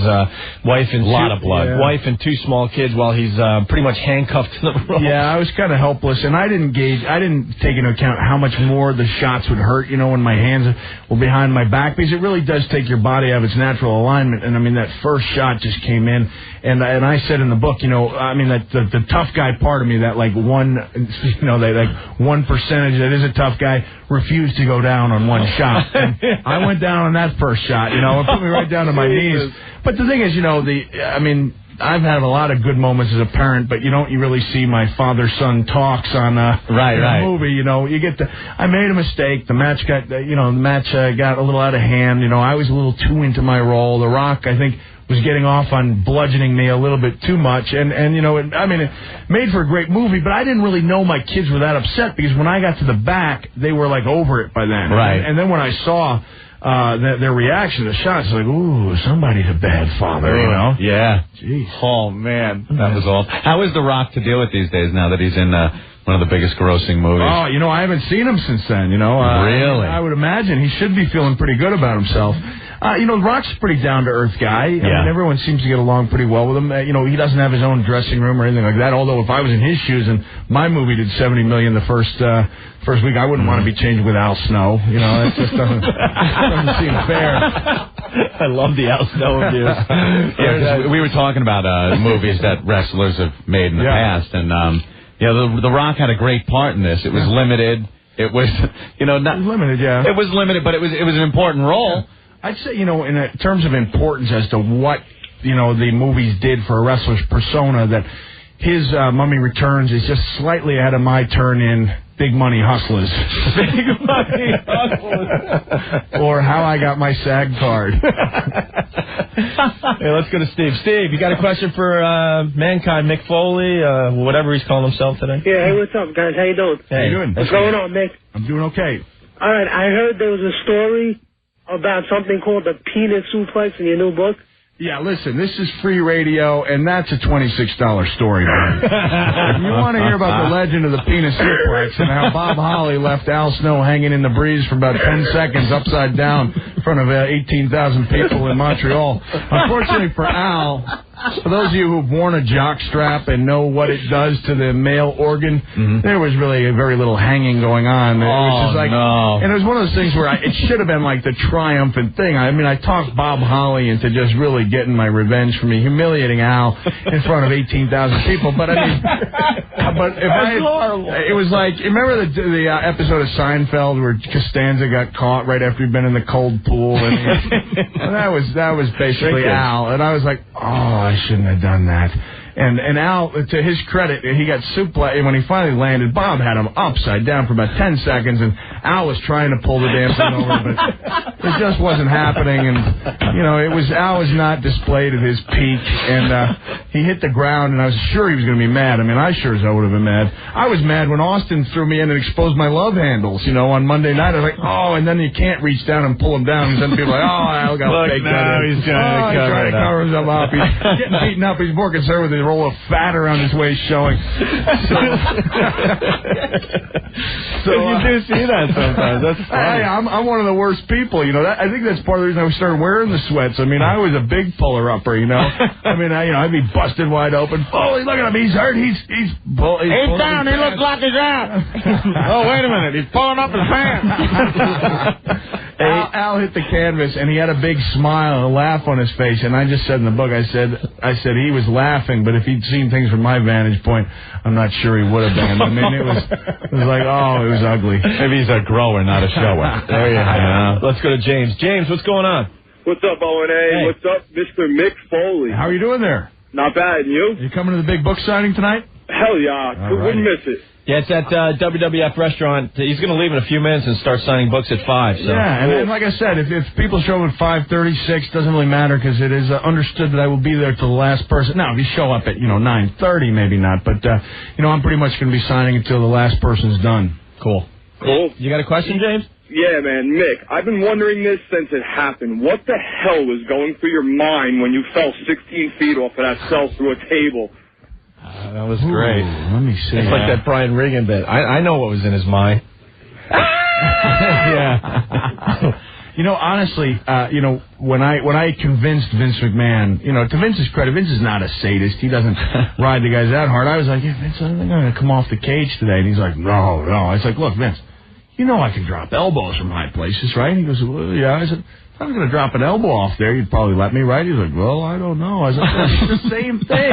wife and lot of blood. Wife and 2 small kids while he's pretty much handcuffed to the rope. Yeah, I was kind of helpless, and I didn't take into account how much more the shots would hurt, when my hands were behind my back, because it really does take your body out of its natural alignment. And I mean, that first shot just came in, and I said in the book, I mean, that the tough guy part of me, that like one 1% that is a tough guy, refused to go down on one shot. And I went down on that first shot, it put me right down to my knees. But the thing is, I've had a lot of good moments as a parent, but you don't really see my father-son talks on a movie. You get I made a mistake. The match got got a little out of hand. I was a little too into my role. The Rock, I think, was getting off on bludgeoning me a little bit too much, and it made for a great movie, but I didn't really know my kids were that upset, because when I got to the back, they were like over it by then. Right. And then when I saw their reaction to the shots, like, ooh, somebody's a bad father, Yeah. Jeez. Oh, man. That was awful. How is The Rock to deal with these days now that he's in one of the biggest grossing movies? Oh, I haven't seen him since then, Really? I would imagine he should be feeling pretty good about himself. The Rock's a pretty down-to-earth guy. I mean, everyone seems to get along pretty well with him. He doesn't have his own dressing room or anything like that, although if I was in his shoes and my movie did $70 million the first week, I wouldn't want to be changed with Al Snow. That just doesn't seem fair. I love the Al Snow abuse. Yeah, 'cause we were talking about movies that wrestlers have made in the past, and The Rock had a great part in this. It was limited. it was, not limited. Yeah, it was limited, but it was an important role. Yeah. I'd say, in terms of importance as to what the movies did for a wrestler's persona, that his Mummy Returns is just slightly ahead of my turn in Big Money Hustlers. Big Money Hustlers. Or How I Got My SAG Card. Hey, let's go to Steve. Steve, you got a question for Mankind, Mick Foley, whatever he's calling himself today? Yeah, hey, what's up, guys? How you doing? How you doing? What's going on, Mick? I'm doing okay. All right, I heard there was a story about something called the penis suplex in your new book. Yeah, listen, this is free radio, and that's a $26 story, man. If you want to hear about the legend of the penis suplex and how Bob Holly left Al Snow hanging in the breeze for about 10 seconds upside down in front of 18,000 people in Montreal. Unfortunately for Al, for those of you who've worn a jock strap and know what it does to the male organ, there was really very little hanging going on. It was just like, and it was one of those things where it should have been like the triumphant thing. I mean, I talked Bob Holly into just really getting my revenge for me humiliating Al in front of 18,000 people. But I mean, it was like, remember the episode of Seinfeld where Costanza got caught right after he'd been in the cold pool, and that was basically Al, and I was like, oh, I shouldn't have done that. And Al, to his credit, he got suplexed. When he finally landed, Bob had him upside down for about 10 seconds, and Al was trying to pull the damn thing over, but it just wasn't happening. And, Al was not displayed at his peak, and he hit the ground, and I was sure he was going to be mad. I mean, I sure as hell would have been mad. I was mad when Austin threw me in and exposed my love handles, on Monday night. I was like, oh, and then you can't reach down and pull him down, and then people are like, oh, Al got fake that. He's trying to cover himself up. He's getting beaten up. He's more concerned with his roll of fat around his waist showing. So you do see that sometimes. That's funny. Hey, I'm one of the worst people. I think that's part of the reason I started wearing the sweats. I mean, I was a big puller upper. I mean, I'd be busted wide open. Foley, look at him. He's hurt. He's down. He looks like he's out. Oh, wait a minute. He's pulling up his pants. Al hit the canvas, and he had a big smile and a laugh on his face. And I just said in the book, I said he was laughing, but if he'd seen things from my vantage point, I'm not sure he would have been. I mean, it was like, oh, it was ugly. Maybe he's a grower, not a shower. There you go. Let's go to James. James, what's going on? What's up, O&A? Hey. What's up, Mr. Mick Foley? How are you doing there? Not bad, and you? You coming to the big book signing tonight? Hell yeah. Wouldn't miss it. Yeah, it's at WWF Restaurant. He's going to leave in a few minutes and start signing books at 5. So. Yeah, and then, like I said, if people show up at 5:36, doesn't really matter because it is understood that I will be there till the last person. Now, if you show up at 9:30, maybe not, but I'm pretty much going to be signing until the last person's done. Cool. You got a question, James? Yeah, man, Mick, I've been wondering this since it happened. What the hell was going through your mind when you fell 16 feet off of that cell through a table? That was great. Let me see. It's like that Brian Regan bit. I know what was in his mind. Yeah. Honestly, when I convinced Vince McMahon, to Vince's credit, Vince is not a sadist. He doesn't ride the guys that hard. I was like, yeah, Vince, I think I'm going to come off the cage today. And he's like, no. I was like, look, Vince, I can drop elbows from high places, right? He goes, well, yeah. I said, if I was going to drop an elbow off there, you'd probably let me, right? He's like, well, I don't know. I was like, it's the same thing.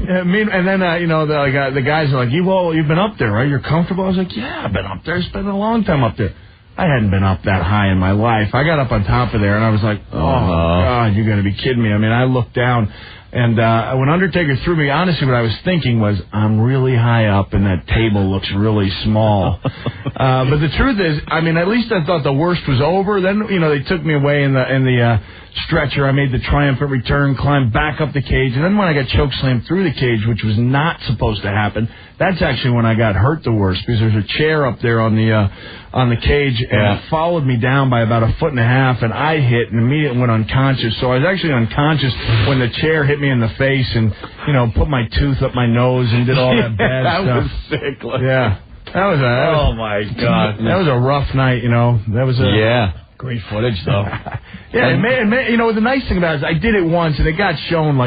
And then, the guys are like, you've been up there, right? You're comfortable? I was like, yeah, I've been up there. It's been a long time up there. I hadn't been up that high in my life. I got up on top of there, and I was like, oh, God, you're going to be kidding me. I mean, I looked down, and when Undertaker threw me, honestly, what I was thinking was, I'm really high up, and that table looks really small. But the truth is, I mean, at least I thought the worst was over. Then, they took me away in the stretcher. I made the triumphant return, climbed back up the cage, and then when I got chokeslammed through the cage, which was not supposed to happen, that's actually when I got hurt the worst, because there's a chair up there on the cage, and it followed me down by about 1.5 feet, and I hit and immediately went unconscious. So I was actually unconscious when the chair hit me in the face and, put my tooth up my nose and did all that bad that stuff. Was sick. Yeah. Oh, my God. That was a rough night, That was great footage, though. Yeah, the nice thing about it is I did it once, and it got shown,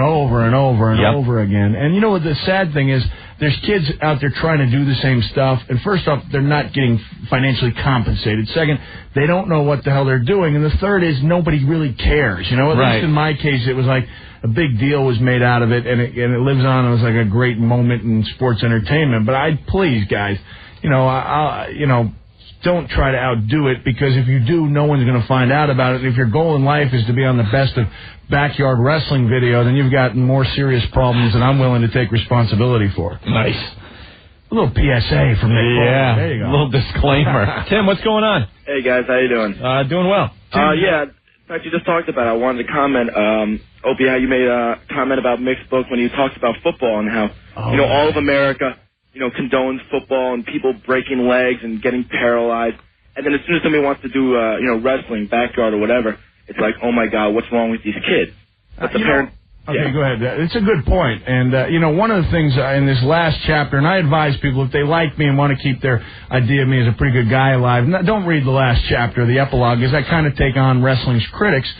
over and over and over again. And what the sad thing is, there's kids out there trying to do the same stuff, and first off, they're not getting financially compensated. Second, they don't know what the hell they're doing. And the third is nobody really cares. At least in my case, it was like a big deal was made out of it, and it lives on as like a great moment in sports entertainment. But please, guys, don't try to outdo it, because if you do, no one's going to find out about it. If your goal in life is to be on the best of backyard wrestling video, then you've got more serious problems than I'm willing to take responsibility for. Nice. A little PSA from Mick Foley. Yeah, There you go. a little disclaimer. Tim, what's going on? Hey, guys, how you doing? Doing well. Yeah, in fact, you just talked about it. I wanted to comment, Opie, how you made a comment about Mick's book when you talked about football and how, all of America, condones football and people breaking legs and getting paralyzed. And then as soon as somebody wants to do, wrestling, backyard or whatever, it's like, oh, my God, what's wrong with these kids? But the parents... Okay, go ahead. It's a good point. And, one of the things in this last chapter, and I advise people, if they like me and want to keep their idea of me as a pretty good guy alive, don't read the last chapter, the epilogue, because I kind of take on wrestling's critics.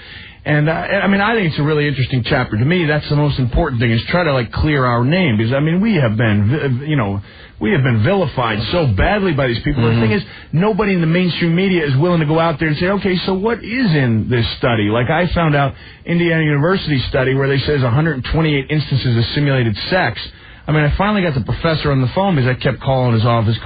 And, I think it's a really interesting chapter. To me, that's the most important thing, is try to, clear our name. Because, we have been, we have been vilified so badly by these people. Mm-hmm. The thing is, nobody in the mainstream media is willing to go out there and say, okay, so what is in this study? Like I found out Indiana University study where they says 128 instances of simulated sex. I finally got the professor on the phone because I kept calling his office,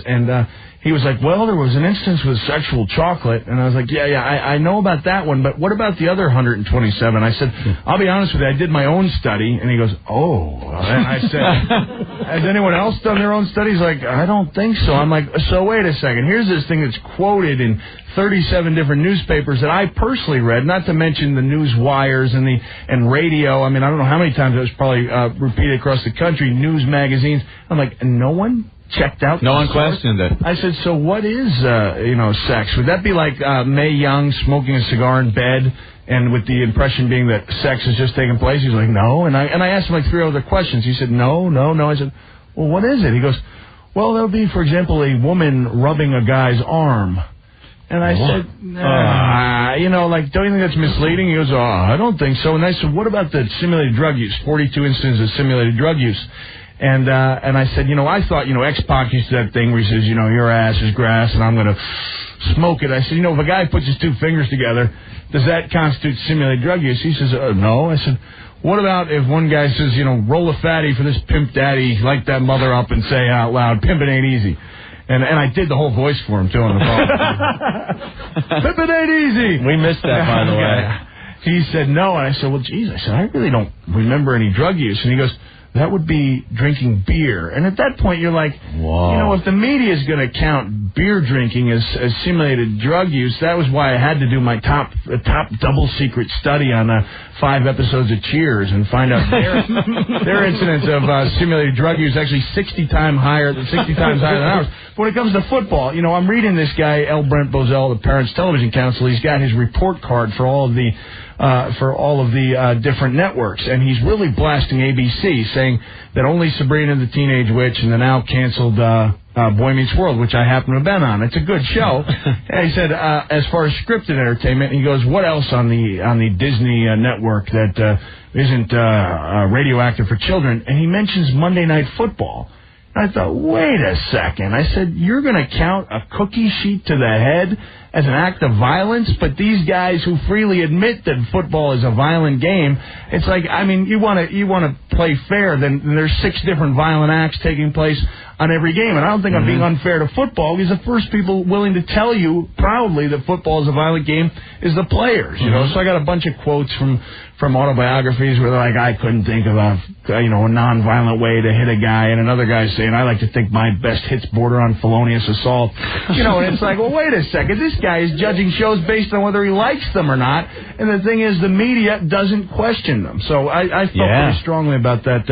and he was like, well, there was an instance with sexual chocolate. And I was like, I know about that one, but what about the other 127? I said, I'll be honest with you, I did my own study. And he goes, oh. And I said, has anyone else done their own studies? Like, I don't think so. I'm like, so wait a second. Here's this thing that's quoted in 37 different newspapers that I personally read, not to mention the news wires and radio. I don't know how many times it was probably repeated across the country, news magazines. I'm like, no one checked out. No one questioned it. I said, so what is, sex? Would that be like Mae Young smoking a cigar in bed and with the impression being that sex is just taking place? He's like, no. And I asked him 3 other questions. He said, no. I said, well, what is it? He goes, well, that would be, for example, a woman rubbing a guy's arm. And I said, don't you think that's misleading? He goes, I don't think so. And I said, what about the simulated drug use? 42 instances of simulated drug use. And I said, I thought, X-Pac used to that thing where he says, your ass is grass and I'm going to smoke it. I said, if a guy puts his 2 fingers together, does that constitute simulated drug use? He says, no. I said, what about if one guy says, roll a fatty for this pimp daddy, light that mother up and say out loud, pimpin' ain't easy. And I did the whole voice for him, too, on the phone. Pimpin' ain't easy. We missed that, by the way. He said no, and I said, well, geez, I really don't remember any drug use. And he goes, that would be drinking beer. And at that point, you're like, whoa. If the media is going to count beer drinking as simulated drug use, that was why I had to do my top double secret study on 5 episodes of Cheers and find out their incidence of simulated drug use actually 60 times higher than ours. But when it comes to football, I'm reading this guy, L. Brent Bozell, the Parents Television Council. He's got his report card for all of the different networks, and he's really blasting ABC, saying that only Sabrina the Teenage Witch and the now canceled Boy Meets World, which I happen to have been on. It's a good show. And he said, as far as scripted entertainment, he goes, what else on the Disney network that isn't radioactive for children? And he mentions Monday Night Football. I thought, wait a second. I said, you're going to count a cookie sheet to the head as an act of violence? But these guys who freely admit that football is a violent game, it's like, you want to play fair, then there's 6 different violent acts taking place on every game. And I don't think I'm being unfair to football, because the first people willing to tell you proudly that football is a violent game is the players, So I got a bunch of quotes from autobiographies where they're like, I couldn't think of a non-violent way to hit a guy, and another guy saying, I like to think my best hits border on felonious assault. And it's like, well, wait a second. This guy is judging shows based on whether he likes them or not. And the thing is, the media doesn't question them. So I felt pretty strongly about that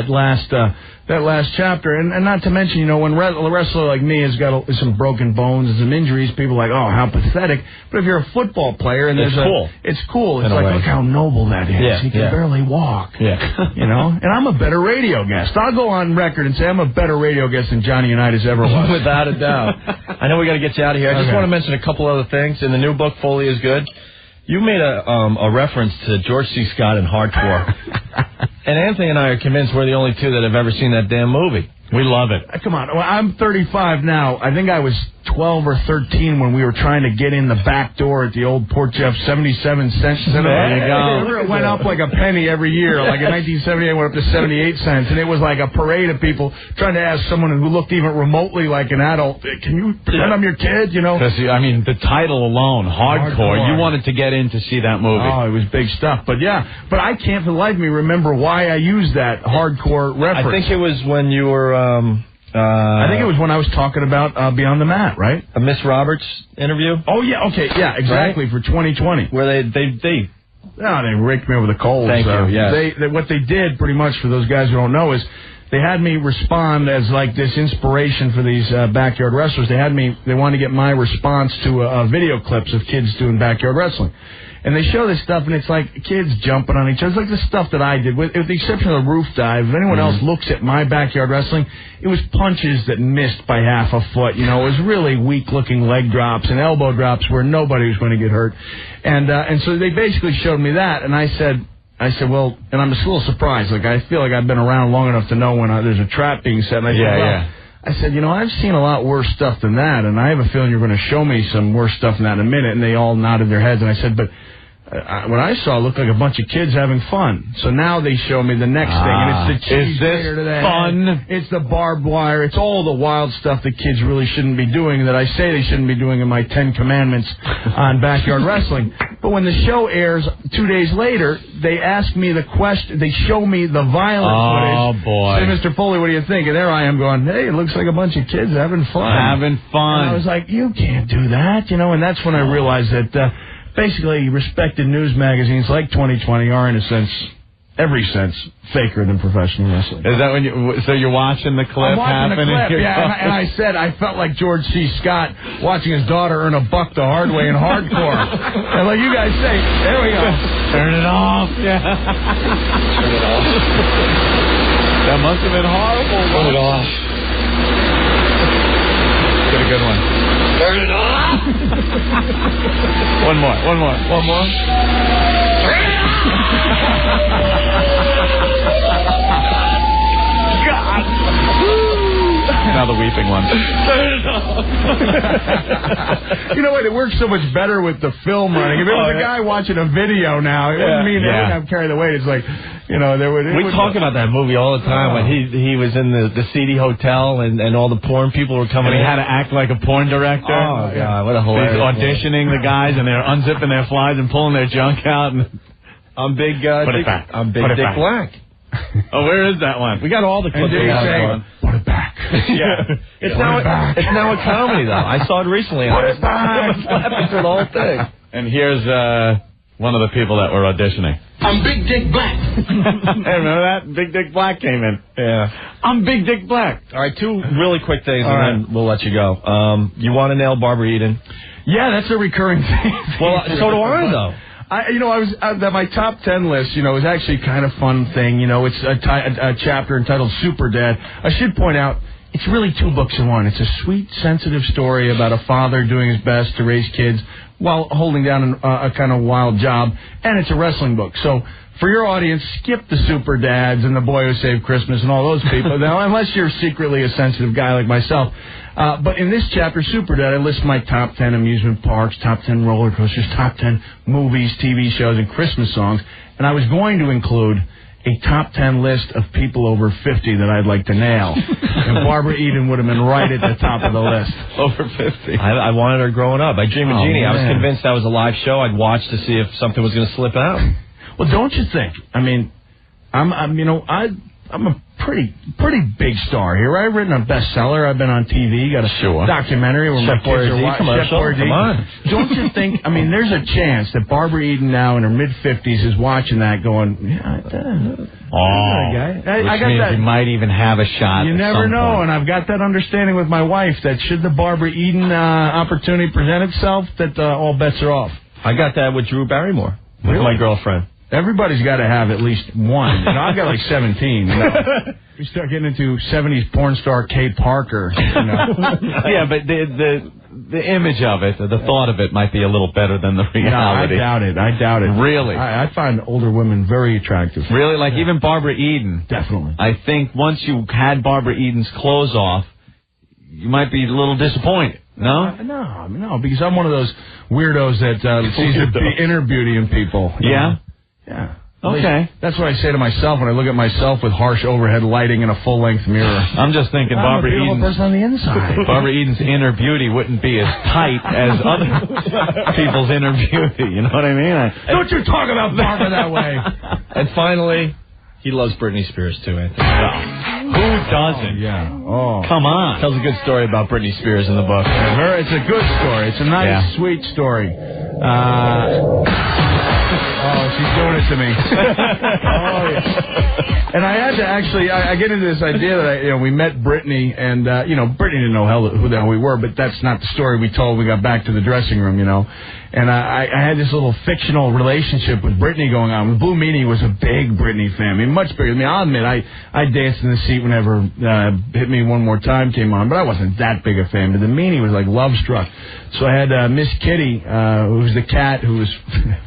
last chapter, and not to mention, when a wrestler like me has got some broken bones and some injuries, people are like, oh, how pathetic. But if you're a football player and it's cool. It's like, look how noble that is. Yeah, he can barely walk. Yeah. And I'm a better radio guest. I'll go on record and say I'm a better radio guest than Johnny Unitas ever was. Without a doubt. I know we got to get you out of here. I just want to mention a couple other things. In the new book, Foley is Good, you made a reference to George C. Scott in Hardcore. And Anthony and I are convinced we're the only 2 that have ever seen that damn movie. We love it. Come on. Well, I'm 35 now. I think I was 12 or 13 when we were trying to get in the back door at the old Port Jeff 77 cents. There you go. It went up like a penny every year. Like in 1978, it went up to 78 cents. And it was like a parade of people trying to ask someone who looked even remotely like an adult, can you pretend I'm your kid, you know? I mean, the title alone, hardcore. You wanted to get in to see that movie. Oh, it was big stuff. But but I can't for the life of me remember why I used that hardcore reference. I think it was when you were... I think it was when I was talking about Beyond the Mat, right? A Miss Roberts interview? Oh, yeah, okay, yeah, exactly, right? For 2020. Where they raked me over the coals. Thank you, yes. What they did, pretty much, for those guys who don't know, is they had me respond as, like, this inspiration for these backyard wrestlers. They wanted to get my response to video clips of kids doing backyard wrestling. And they show this stuff, and it's like kids jumping on each other. It's like the stuff that I did, with the exception of the roof dive. If anyone else looks at my backyard wrestling, it was punches that missed by half a foot. You know, it was really weak-looking leg drops and elbow drops where nobody was going to get hurt. And so they basically showed me that, and I said, well, and I'm just a little surprised. Like, I feel like I've been around long enough to know when there's a trap being set. And I said, you know, I've seen a lot worse stuff than that, and I have a feeling you're going to show me some worse stuff than that in a minute. And they all nodded their heads, and I said, but what I saw looked like a bunch of kids having fun. So now they show me the next thing, and it's the cheese grater to the fun? head. It's the barbed wire. It's all the wild stuff that kids really shouldn't be doing, that I say they shouldn't be doing in my 10 Commandments on backyard wrestling. But when the show airs 2 days later, they ask me the question. They show me the violent footage. Oh, boy. Say, Mr. Foley, what do you think? And there I am going, hey, it looks like a bunch of kids having fun. Having fun. And I was like, you can't do that, you know. And that's when I realized that basically respected news magazines like 2020 are, in a sense, every sense, faker than professional wrestling. Is that when so you're watching the clip happen? I'm watching the clip, and I said I felt like George C. Scott watching his daughter earn a buck the hard way in hardcore. And like you guys say, there we go. Turn it off. Yeah. Turn it off. That must have been horrible. Turn it off. Get a good one. Turn it off. One more. Turn it off. God. Now the weeping one. You know what? It works so much better with the film running. If it was a guy watching a video now, it wouldn't mean they wouldn't have carried the weight. It's like, you know, we talk about that movie all the time when he was in the seedy hotel and all the porn people were coming. And he had to act like a porn director. Oh God, what a hilarious! He's auditioning the guys, and they're unzipping their flies and pulling their junk out. And I'm Big Put it back. I'm Big Dick Black. Oh, where is that one? We got all the clips. Put it back. Yeah, it's now a comedy though. I saw it recently. Put it back. Laughing through the whole thing. And here's one of the people that were auditioning. I'm Big Dick Black. Hey, remember that? Big Dick Black came in. Yeah. I'm Big Dick Black. All right, two really quick things, and then we'll let you go. You want to nail Barbara Eden? Yeah, that's a recurring thing. Well, so do I, though. My top 10 list, you know, is actually kind of fun thing. You know, it's a chapter entitled Super Dad. I should point out, it's really 2 books in one. It's a sweet, sensitive story about a father doing his best to raise kids while holding down a kind of wild job, and it's a wrestling book. So for your audience, skip the Super Dads and the Boy Who Saved Christmas and all those people, now, unless you're secretly a sensitive guy like myself. But in this chapter, Super Dad, I list my top 10 amusement parks, top 10 roller coasters, top 10 movies, TV shows, and Christmas songs. And I was going to include a top 10 list of people over 50 that I'd like to nail. And Barbara Eden would have been right at the top of the list. Over 50. I wanted her growing up. I Dream of Jeannie. I was convinced that was a live show. I'd watch to see if something was going to slip out. Well, don't you think? I mean, I'm a pretty big star here. I've written a bestseller. I've been on TV. Got a documentary where my kids are watching. Come on. Don't you think? I mean, there's a chance that Barbara Eden now in her mid-50s is watching that, going, "Yeah, which means you might even have a shot. You never know, point. And I've got that understanding with my wife that should the Barbara Eden opportunity present itself, that all bets are off. I got that with Drew Barrymore, with my girlfriend. Everybody's got to have at least one. You know, I've got like 17. You know. We start getting into 70s porn star Kay Parker. You know. Yeah, but the image of it, the thought of it might be a little better than the reality. No, I doubt it. Really? I find older women very attractive. Really? Like even Barbara Eden? Definitely. I think once you had Barbara Eden's clothes off, you might be a little disappointed. No? No, because I'm one of those weirdos that sees the inner beauty in people. Yeah? Yeah. Okay. That's what I say to myself when I look at myself with harsh overhead lighting in a full-length mirror. I'm just thinking Barbara Eden's person on the inside. Barbara Eden's inner beauty wouldn't be as tight as other people's inner beauty. You know what I mean? Don't you talk about Barbara that way. And finally, he loves Britney Spears too, Anthony. Who doesn't? Yeah. Oh. Come on. Tells a good story about Britney Spears in the book. It's a good story. It's a nice, sweet story. She's doing it to me. And I had to actually, I get into this idea that we met Britney, and Britney didn't know who the hell we were, but that's not the story we told. We got back to the dressing room, And I had this little fictional relationship with Britney going on. Blue Meanie was a big Britney fan. I mean, much bigger. I mean, I'll admit, I danced in the seat whenever Hit Me One More Time came on, but I wasn't that big a fan. But the Meanie was like love struck. So I had Miss Kitty, who was the cat who was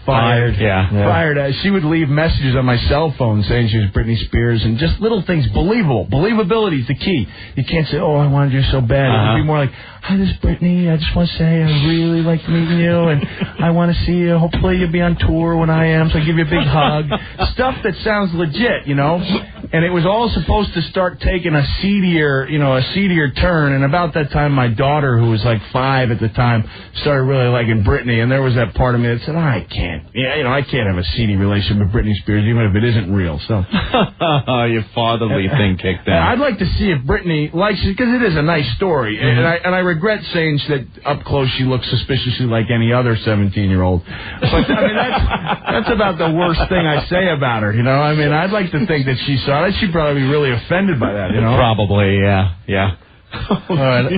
fired. Fired. She would leave messages on my cell phone saying she was Britney Spears, and just little things, believable. Believability is the key. You can't say, "Oh, I wanted you so bad." It would be more like, "Hi, this is Britney. I just want to say I really liked meeting you, and I want to see you. Hopefully you'll be on tour when I am, so I'll give you a big hug." Stuff that sounds legit, And it was all supposed to start taking a seedier turn. And about that time, my daughter, who was like 5 at the time, started really liking Britney. And there was that part of me that said, I can't have a seedy relationship with Britney Spears, even if it isn't real. So, your fatherly thing kicked in. I'd like to see if Britney likes it, because it is a nice story. Mm-hmm. And I regret saying that up close she looks suspiciously like any other 17-year-old. But I mean, that's about the worst thing I say about her. I mean, I'd like to think that she saw it. She'd probably be really offended by that. Probably, yeah. All right, we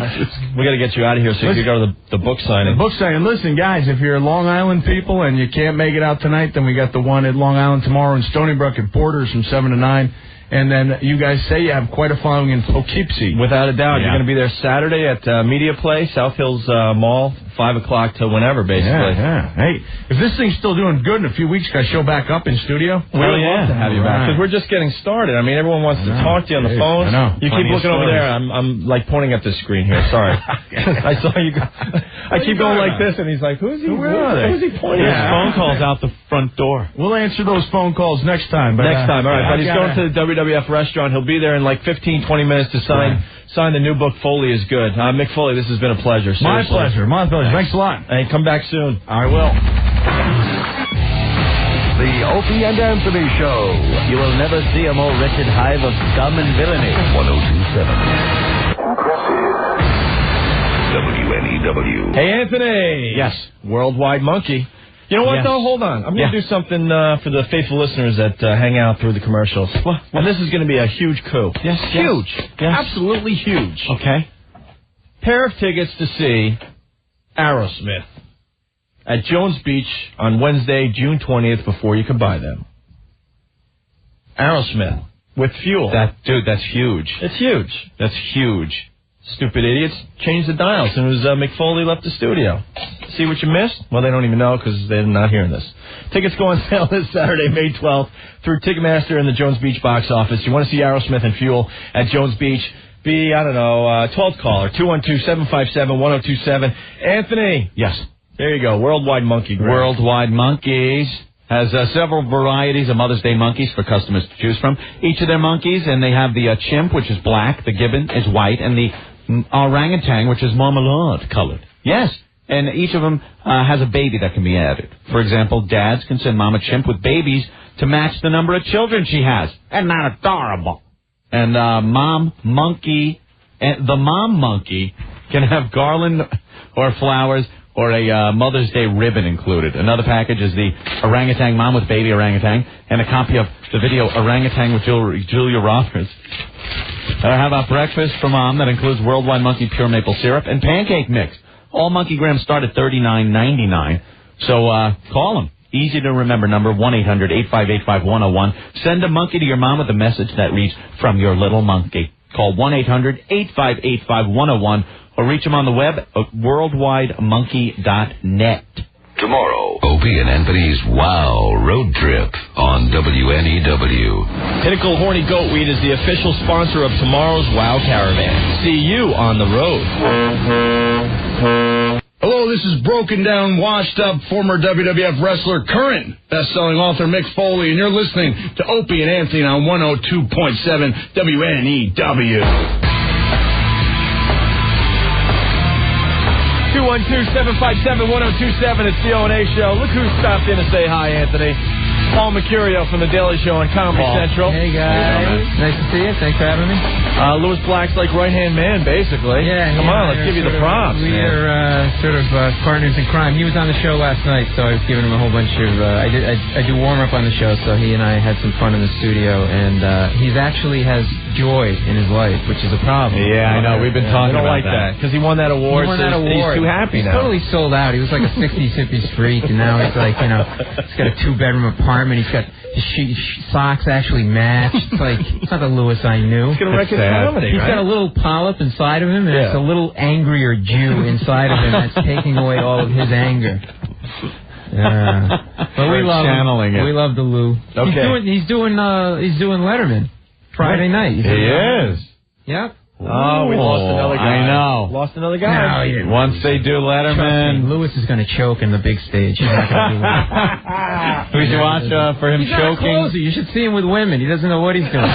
got to get you out of here so you can go to the book signing. The book signing. Listen, guys, if you're Long Island people and you can't make it out tonight, then we got the one at Long Island tomorrow in Stony Brook at Porter's from 7 to 9. And then you guys say you have quite a following in Poughkeepsie. Without a doubt. Yeah. You're going to be there Saturday at Media Play, South Hills Mall, 5 o'clock to whenever, basically. Yeah. Hey, if this thing's still doing good in a few weeks, can I show back up in studio? We'd love to have you back. Because we're just getting started. I mean, everyone wants to talk to you on the phone. I know. You keep looking over there. I'm like pointing at this screen here. Sorry. I saw you. I keep going like this, and he's like, who's he? Who's he pointing at? Phone calls out the front door. We'll answer those phone calls next time. But, next time, all right. But he's going to the WWF restaurant. He'll be there in like 15, 20 minutes to sign the new book, Foley is Good. Mick Foley, this has been a pleasure. Seriously. My pleasure. Thanks a lot. Hey, come back soon. I will. The Opie and Anthony Show. You will never see a more wretched hive of scum and villainy. 102.7. WNEW. Hey, Anthony. Yes. Worldwide Monkey. You know what, though? Hold on. I'm going to do something for the faithful listeners that hang out through the commercials. And this is going to be a huge coup. Yes. Huge. Yes. Absolutely huge. Okay. Pair of tickets to see Aerosmith at Jones Beach on Wednesday, June 20th, before you can buy them. Aerosmith with Fuel. That's huge. It's huge. That's huge. Stupid idiots. Change the dial as soon as Mick Foley left the studio. See what you missed? Well, they don't even know because they're not hearing this. Tickets go on sale this Saturday, May 12th, through Ticketmaster and the Jones Beach box office. You want to see Aerosmith and Fuel at Jones Beach? Be, 12th caller, 212-757-1027. Anthony. Yes. There you go. Worldwide Monkey. Greg. Worldwide Monkeys has several varieties of Mother's Day monkeys for customers to choose from. Each of their monkeys, and they have the chimp, which is black, the gibbon is white, and the orangutan, which is marmalade colored. Yes. And each of them has a baby that can be added. For example, dads can send Mama Chimp with babies to match the number of children she has. Isn't that adorable? And Mom Monkey, the Mom Monkey can have garland or flowers or a Mother's Day ribbon included. Another package is the orangutan mom with baby orangutan and a copy of the video Orangutan with Julia Roberts. How about breakfast for Mom that includes Worldwide Monkey pure maple syrup and pancake mix. All Monkey Grams start at $39.99. So call them. Easy to remember number, 1-800-858-5101. Send a monkey to your mom with a message that reads, from your little monkey. Call 1-800-858-5101 or reach them on the web at worldwidemonkey.net. tomorrow. Opie and Anthony's Wow Road Trip on WNEW. Pinnacle Horny Goatweed is the official sponsor of tomorrow's Wow Caravan. See you on the road. Hello, this is broken down, washed up former WWF wrestler, current best-selling author Mick Foley, and you're listening to Opie and Anthony on 102.7 WNEW. 212-757-1027. It's the O&A show. Look who stopped in to say hi, Anthony. Paul Mecurio from The Daily Show on Comedy Central. Hey, guys. Nice to see you. Thanks for having me. Louis Black's like right-hand man, basically. Yeah. Come on, let's give you the props. We are sort of partners in crime. He was on the show last night, so I was giving him a whole bunch of... I do warm-up on the show, so he and I had some fun in the studio, and he's actually has joy in his life, which is a problem. Yeah, I know. We've been talking about that. Because he won that award. He won that award. He's too happy now. He's totally sold out. He was like a 60s, 50s freak, and now he's like, he's got a 2-bedroom apartment. He's got his socks actually match. It's like, it's not the Lewis I knew. He's going to wreck his comedy, He's got a little polyp inside of him, and it's a little angrier Jew inside of him that's taking away all of his anger. But we love him. We love the Lou. Okay. He's doing Letterman Friday night. He is. Yep. Oh, we lost another guy. I know. Lost another guy. No, he didn't. Once they do Letterman, Lewis is going to choke in the big stage. He's not going to do it. we should watch for him he's choking. Not a closer. You should see him with women. He doesn't know what he's doing.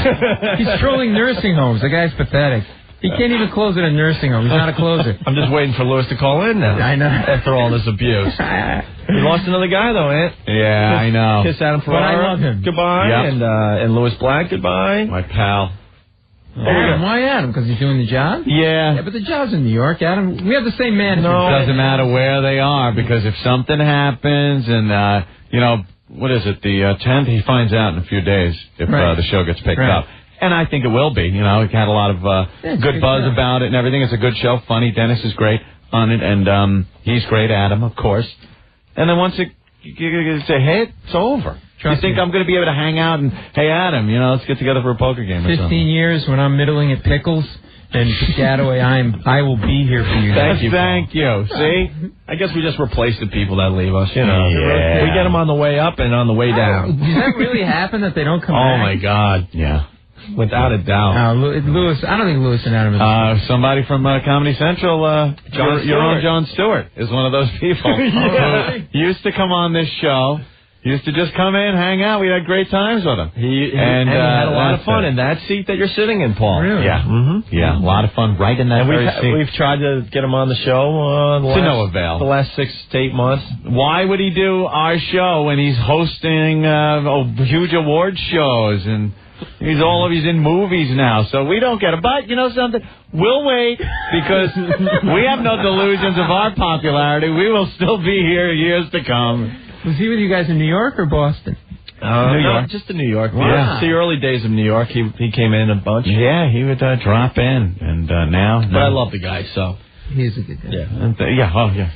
He's trolling nursing homes. The guy's pathetic. He can't even close at a nursing home. He's not a closer. I'm just waiting for Lewis to call in now. I know. After all this abuse. We lost another guy, though, Ant. Yeah, I know. Kiss Adam Ferrara. But I love him. Goodbye. Yep. And Lewis Black, goodbye. My pal. Adam, why Adam? Because he's doing the job? Yeah, but the job's in New York, Adam. We have the same manager. No, it doesn't matter where they are, because if something happens and, what is it, the 10th, he finds out in a few days if the show gets picked up. And I think it will be. We've had a lot of good buzz about it and everything. It's a good show, funny. Dennis is great on it, and he's great, Adam, of course. And then once you say, hey, it's over. You think I'm going to be able to hang out and, hey, Adam, let's get together for a poker game or 15 something. years when I'm middling at Pickles and Piscataway, I will be here for you. Thank you. See? I guess we just replace the people that leave us, Yeah. We get them on the way up and on the way down. Does that really happen that they don't come back? Oh, my God. Yeah. Without a doubt. Lewis, I don't think Lewis and Adam is... somebody from Comedy Central, your own Jon Stewart, is one of those people who used to come on this show. He used to just come in, hang out. We had great times with him. He had a lot of fun in that seat that you're sitting in, Paul. Really? Yeah. Mm-hmm. Yeah, a lot of fun right in that very seat. We've tried to get him on the show to no avail. The last 6 to 8 months. Why would he do our show when he's hosting huge award shows and he's in movies now? So we don't get it. But you know something? We'll wait because we have no delusions of our popularity. We will still be here years to come. Was he with you guys in New York or Boston? New York. Just in New York. Wow. Yeah. It's the early days of New York. He came in a bunch. Yeah, he would drop in, and now... But I love the guy, so... He's a good guy. Yeah.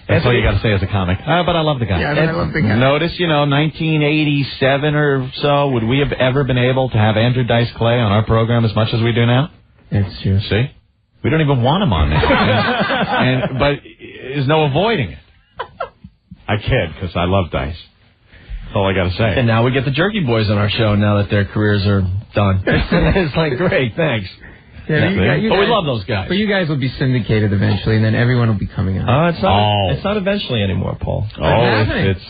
That's all you got to say as a comic. But I love the guy. Yeah, I love the guy. Notice, 1987 or so, would we have ever been able to have Andrew Dice Clay on our program as much as we do now? That's true. See? We don't even want him on there. But there's no avoiding it. I kid, because I love Dice. That's all I got to say. And now we get the Jerky Boys on our show now that their careers are done. It's like, great, thanks. Yeah, but we love those guys. But you guys will be syndicated eventually, and then everyone will be coming out. It's not eventually anymore, Paul. It's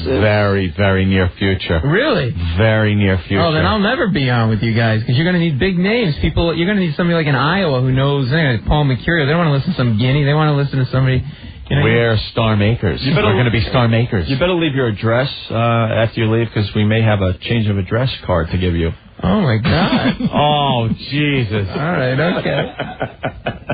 very, very near future. Really? Very near future. Oh, then I'll never be on with you guys, because you're going to need big names. You're going to need somebody like in Iowa who knows Paul Mecurio. They don't want to listen to some Guinea. They want to listen to somebody... We're star makers. We're going to be star makers. You better leave your address after you leave, because we may have a change of address card to give you. Oh, my God. Oh, Jesus. All right, okay.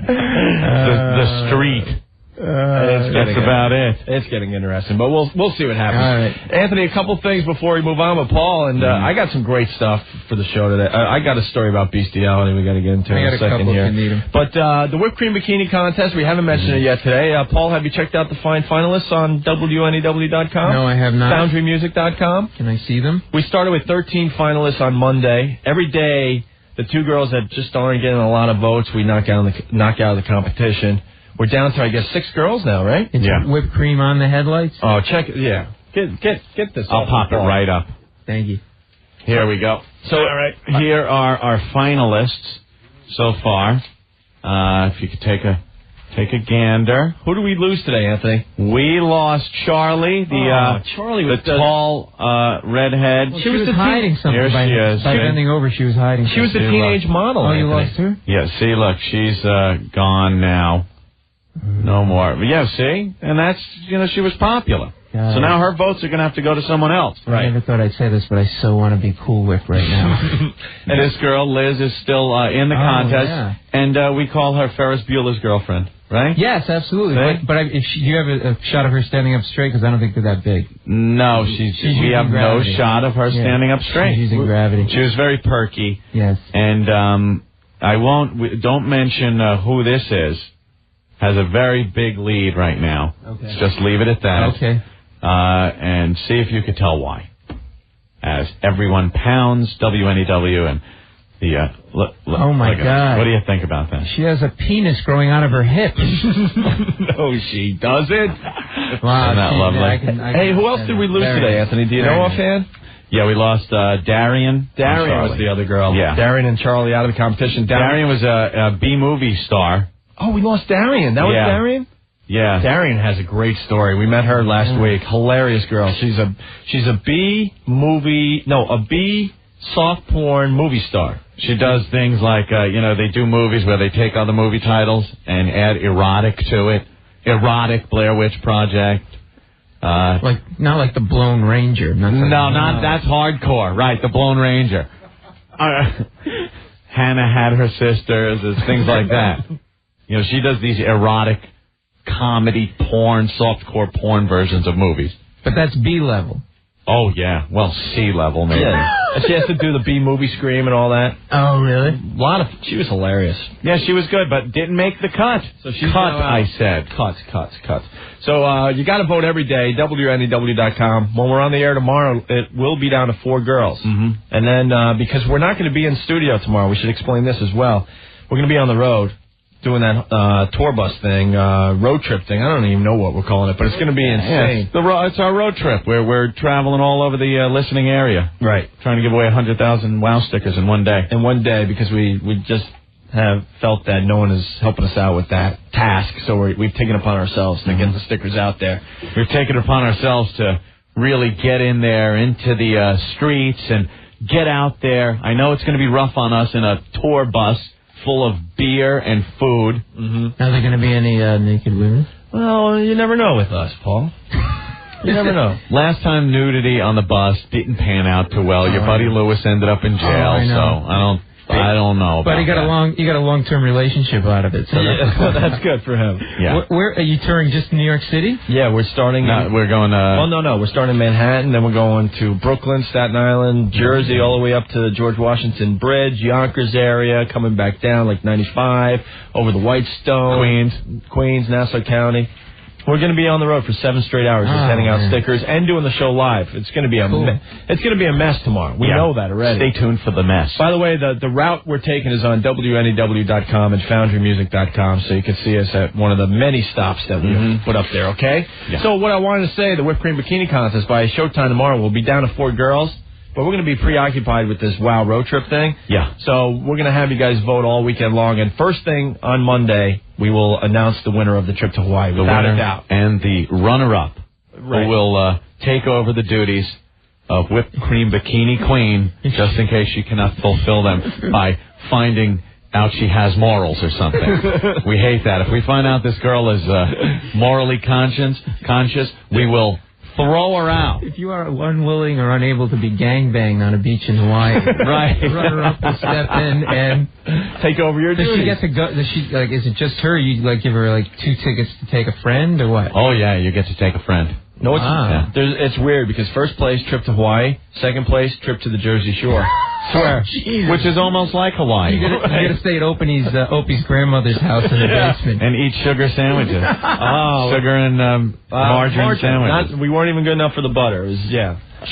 The street. That's about it. It's getting interesting, but we'll see what happens. All right. Anthony, a couple things before we move on with Paul, and I got some great stuff for the show today. I got a story about Beastiality we got to get into in a second here. But the whipped cream bikini contest, we haven't mentioned it yet today. Paul, have you checked out the fine finalists on WNEW.com? No, I have not. FoundryMusic.com? Can I see them? We started with 13 finalists on Monday. Every day, the two girls that just aren't getting a lot of votes, we knock out of the competition. We're down to, I guess, 6 girls now, right? It's whipped cream on the headlights. Oh, check it. Yeah. Get this. I'll pop it right up. Thank you. Here we go. So, all right. Here are our finalists so far. If you could take a gander. Who do we lose today, Anthony? We lost Charlie, Charlie was the tall redhead. Well, she was hiding something. Here she is. By bending over, she was hiding. She was the teenage model. Oh, you Anthony. lost her? Yeah, see, look, she's gone now. No more. But yeah, see? And that's, she was popular. So now her votes are going to have to go to someone else. Right. I never thought I'd say this, but I so want to be Cool Whip right now. And this girl, Liz, is still in the contest. Yeah. And we call her Ferris Bueller's girlfriend, right? Yes, absolutely. But if you have a shot of her standing up straight, because I don't think they're that big. No, we have no shot of her standing up straight. She's using gravity. She was very perky. Yes. And don't mention who this is. Has a very big lead right now. Okay. Just leave it at that. Okay. And see if you could tell why. As everyone pounds WNEW and the oh my God! What do you think about that? She has a penis growing out of her hip. No, she doesn't. Wow, isn't that lovely? Hey, who else did we lose today, Anthony? Do you know offhand? Yeah, we lost Darian. Darian was the other girl. Yeah. Darian and Charlie out of the competition. Darian was a B-movie star. Oh, we lost Darian. That was Darian? Yeah. Darian has a great story. We met her last week. Hilarious girl. She's a B soft porn movie star. She does things like, they do movies where they take other movie titles and add erotic to it. Erotic Blair Witch Project. Not like the Blown Ranger. That's hardcore. Right, the Blown Ranger. Hannah Had Her Sisters, things like that. She does these erotic comedy porn, softcore porn versions of movies. But that's B level. Oh, yeah. Well, C level, maybe. Yeah. And she has to do the B movie scream and all that. Oh, really? She was hilarious. Yeah, she was good, but didn't make the cut. So she's I said. Cuts. So you got to vote every day, WNEW.com. When we're on the air tomorrow, it will be down to 4 girls. Mm-hmm. And then, because we're not going to be in studio tomorrow, we should explain this as well. We're going to be on the road. Doing that tour bus thing, road trip thing. I don't even know what we're calling it, but it's going to be insane. Yeah, it's our road trip where we're traveling all over the listening area. Right. Trying to give away 100,000 WOW stickers in one day. Because we just have felt that no one is helping us out with that task, so we've taken it upon ourselves to get the stickers out there. We've taken it upon ourselves to really get in there into the streets and get out there. I know it's going to be rough on us in a tour bus full of beer and food. Mm-hmm. Are there going to be any naked women? Well, you never know with us, Paul. You never know. Last time nudity on the bus didn't pan out too well. Your buddy Lewis ended up in jail, so I don't know. But you got a long-term relationship out of it. So that's good for him. Yeah. Where are you touring? Just New York City? Yeah, we're starting. We're going. We're starting in Manhattan, then we're going to Brooklyn, Staten Island, Jersey, all the way up to the George Washington Bridge, Yonkers area, coming back down like 95 over the Whitestone, Queens, Nassau County. We're going to be on the road for 7 straight hours, just handing out stickers and doing the show live. It's going to be it's going to be a mess tomorrow. We know that already. Stay tuned for the mess. By the way, the route we're taking is on WNEW.com and FoundryMusic.com, so you can see us at one of the many stops that we put up there. Okay. Yeah. So what I wanted to say, the whipped cream bikini contest by showtime tomorrow will be down to 4 girls. But we're going to be preoccupied with this WOW road trip thing. Yeah. So we're going to have you guys vote all weekend long. And first thing on Monday, we will announce the winner of the trip to Hawaii, without a doubt. And the runner-up, who will take over the duties of whipped cream bikini queen, just in case she cannot fulfill them by finding out she has morals or something. We hate that. If we find out this girl is morally conscious, we will throw her out. If you are unwilling or unable to be gangbanged on a beach in Hawaii, right? Runner up will step in and take over your duties. Does she get to go? Is it just her? You give her 2 tickets to take a friend or what? Oh yeah, you get to take a friend. No, it's weird because first place trip to Hawaii, second place trip to the Jersey Shore. Swear. Which is almost like Hawaii. You gotta stay at Opie's grandmother's house in the basement. And eat sugar sandwiches. Sugar and margarine sandwiches. We weren't even good enough for the butter. It was,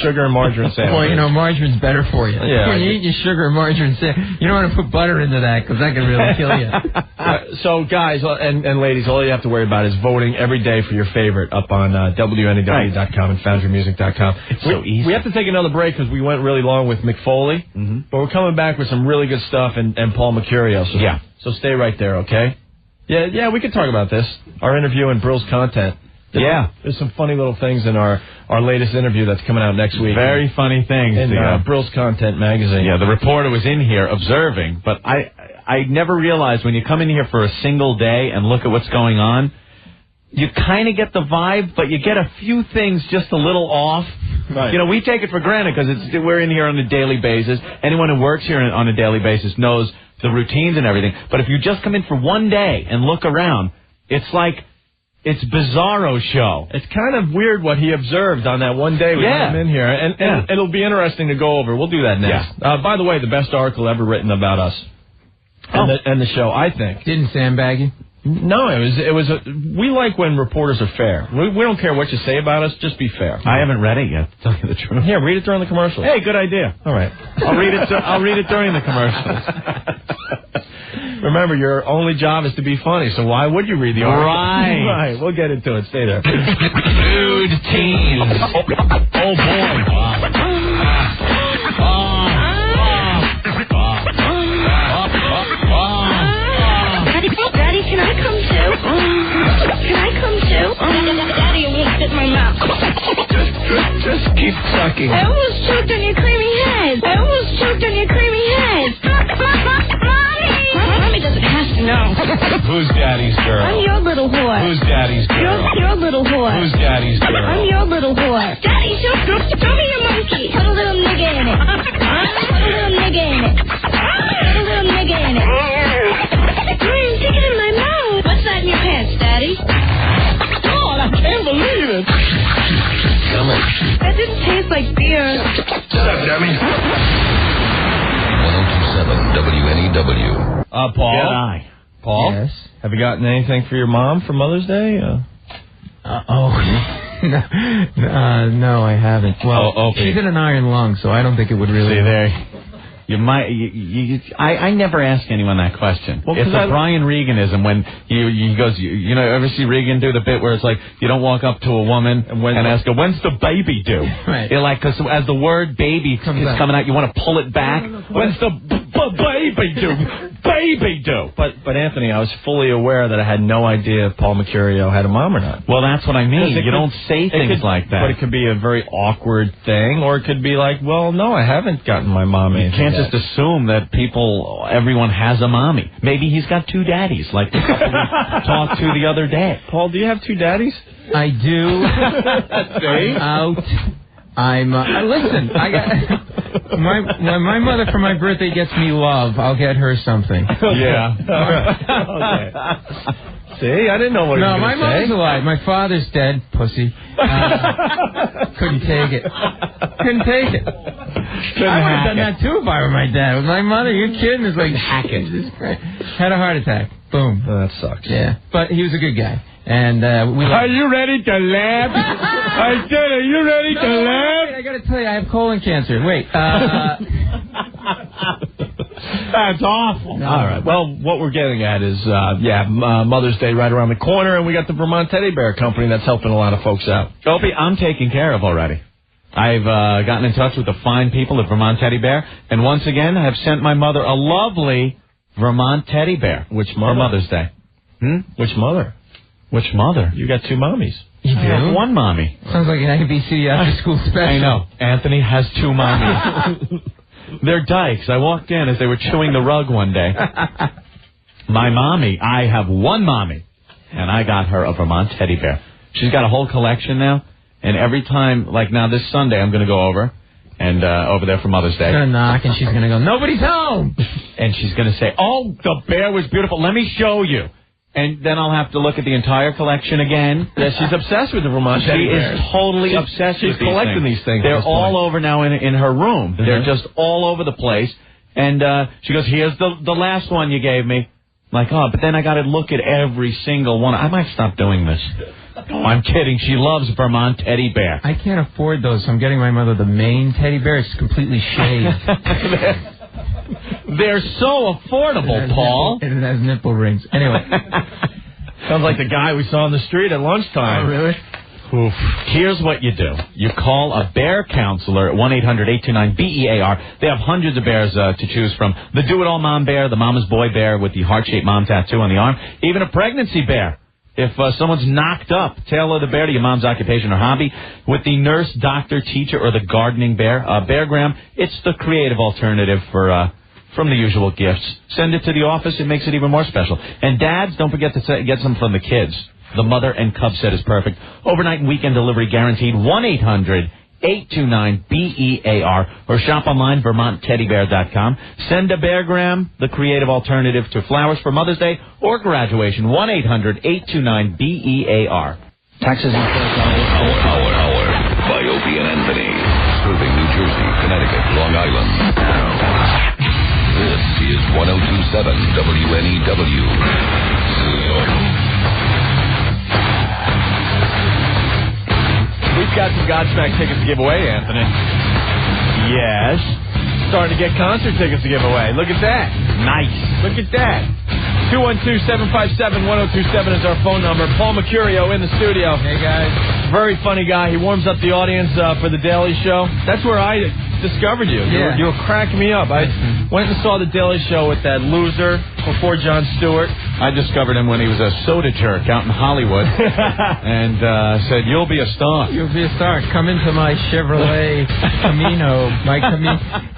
sugar and margarine sandwiches. Well, margarine's better for you. Yeah, when you eat your sugar and margarine sandwich, you don't want to put butter into that because that can really kill you. So, guys and ladies, all you have to worry about is voting every day for your favorite up on WNEW.com and FoundYourMusic.com. It's so easy. We have to take another break because we went really long with Mick Foley, but we're coming back with some really good stuff and Paul Mecurio. So stay right there, okay? Yeah, we can talk about this. Our interview and Brill's content. There's some funny little things in our latest interview that's coming out next week. Very funny things. In Brill's Content magazine. Yeah, the reporter was in here observing, but I never realized when you come in here for a single day and look at what's going on, you kind of get the vibe, but you get a few things just a little off. Right. We take it for granted because we're in here on a daily basis. Anyone who works here on a daily basis knows the routines and everything. But if you just come in for one day and look around, it's like... It's Bizarro show. It's kind of weird what he observed on that one day we had him in here. And it'll be interesting to go over. We'll do that next. By the way, the best article ever written about us and the show, I think. Didn't sandbag you? No, it was. We like when reporters are fair. We don't care what you say about us, just be fair. I haven't read it yet, to tell you the truth. Here, read it during the commercials. Hey, good idea. All right. I'll read it during the commercials. Remember, your only job is to be funny, so why would you read the article? Right. We'll get into it. Stay there. Nude teens. Oh, boy. Daddy, can I come too? Can I come too? Daddy, I'm gonna spit in my mouth. Just keep sucking. I almost choked on your creamy head. Mommy doesn't have to know. Who's daddy's girl? I'm your little whore. Who's daddy's girl? Your little whore. Who's daddy's girl? I'm your little whore. Daddy, show me your monkey. Put a little nigga in it. Stick it in my mouth. What's that in your pants, Daddy? God, I can't believe it. Come on. That didn't taste like beer. Shut up, dummy. 1027 WNEW. Paul? Paul? Yes? Have you gotten anything for your mom for Mother's Day? No, I haven't. Well, she's in an iron lung, so I don't think it would really... See there. You might. I never ask anyone that question. Well, it's a Brian Reganism when he goes. You ever see Regan do the bit where it's like you don't walk up to a woman and ask her when's the baby due? Right. You're like because as the word baby is coming out, you want to pull it back. When's the baby due? Baby due. But Anthony, I was fully aware that I had no idea if Paul Mecurio had a mom or not. Well, that's what I mean. You don't say things like that. But it could be a very awkward thing, or it could be like, well, no, I haven't gotten my mom anything. You can't just assume that everyone has a mommy. Maybe he's got two daddies, like the couple we talked to the other day. Paul, do you have two daddies? I do. See? Listen, I got when my mother for my birthday gets me love, I'll get her something. Yeah. Okay. See, I didn't know what he was going to say. No, my mother's alive. My father's dead, pussy. Couldn't take it. I would have done that too if I were my dad. With my mother, you're kidding? It's like hack it. Had a heart attack. Boom. Oh, that sucks. Yeah, but he was a good guy. And are you ready to laugh? I said, are you ready to laugh? I gotta tell you, I have colon cancer. Wait. That's awful. No. All right. Well, what we're getting at is, Mother's Day right around the corner, and we got the Vermont Teddy Bear Company that's helping a lot of folks out. Opie, I'm taken care of already. I've gotten in touch with the fine people at Vermont Teddy Bear, and once again, have sent my mother a lovely Vermont Teddy Bear. Which mother? For Mother's Day. Which mother? Which mother? You got two mommies. You do? I have one mommy. Sounds like an ABC after-school special. I know. Anthony has two mommies. They're dykes. I walked in as they were chewing the rug one day. My mommy, I have one mommy, and I got her a Vermont Teddy Bear. She's got a whole collection now, and every time, like now this Sunday, I'm going to go over, and over there for Mother's Day. She's going to knock, and she's going to go, nobody's home! And she's going to say, oh, the bear was beautiful. Let me show you. And then I'll have to look at the entire collection again. Yeah, she's obsessed with the Vermont teddy bears. She is totally obsessed with these things. She's collecting these things. They're all over now in her room. Mm-hmm. They're just all over the place. And she goes, here's the last one you gave me. I'm like, oh, but then I got to look at every single one. I might stop doing this. No, I'm kidding. She loves Vermont teddy bear. I can't afford those, so I'm getting my mother the Maine teddy bear. It's completely shaved. They're so affordable, Paul. And it has nipple rings. Anyway. Sounds like the guy we saw on the street at lunchtime. Oh, really? Oof. Here's what you do. You call a bear counselor at 1-800-829-BEAR. They have hundreds of bears to choose from. The do-it-all mom bear, the mama's boy bear with the heart-shaped mom tattoo on the arm, even a pregnancy bear. If someone's knocked up, tailor the bear to your mom's occupation or hobby. With the nurse, doctor, teacher, or the gardening bear, Beargram, it's the creative alternative from the usual gifts. Send it to the office. It makes it even more special. And dads, don't forget to get some from the kids. The mother and cub set is perfect. Overnight and weekend delivery guaranteed. 1-800-829-BEAR or shop online, VermontTeddyBear.com. Send a Beargram, the creative alternative to flowers for Mother's Day or graduation. 1-800-829-BEAR. Taxes and Hour by Opie and Anthony. Serving New Jersey, Connecticut, Long Island. This is 102.7 WNEW. We've got some Godsmack tickets to give away, Anthony. Yes. Starting to get concert tickets to give away. Look at that. Nice. Look at that. 212-757-1027 is our phone number. Paul Mecurio in the studio. Hey, guys. Very funny guy. He warms up the audience for The Daily Show. That's where I discovered you. Yeah. You were cracking me up. I went and saw The Daily Show with that loser before Jon Stewart. I discovered him when he was a soda jerk out in Hollywood and said, you'll be a star. You'll be a star. Come into my Chevrolet Camino.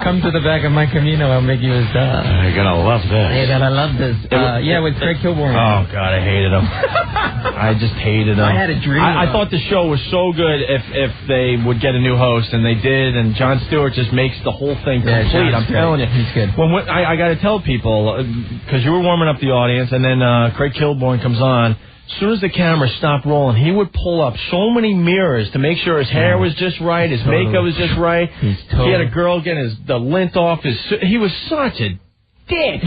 Come to the back of my Camino. I'll make you a star. You're going to love this. You're going to love this. Yeah, with Craig Kilborn. Oh, God, I hated him. I just hated him. I had a dream. I thought the show was so good if they would get a new host, and they did, and Jon Stewart just makes the whole thing complete. I'm telling you. He's good. I got to tell people, because you were warming up the audience, and then Craig Kilborn comes on. As soon as the camera stopped rolling, he would pull up so many mirrors to make sure his hair was just right, his makeup was just right. He had a girl getting the lint off his... He was such a dick.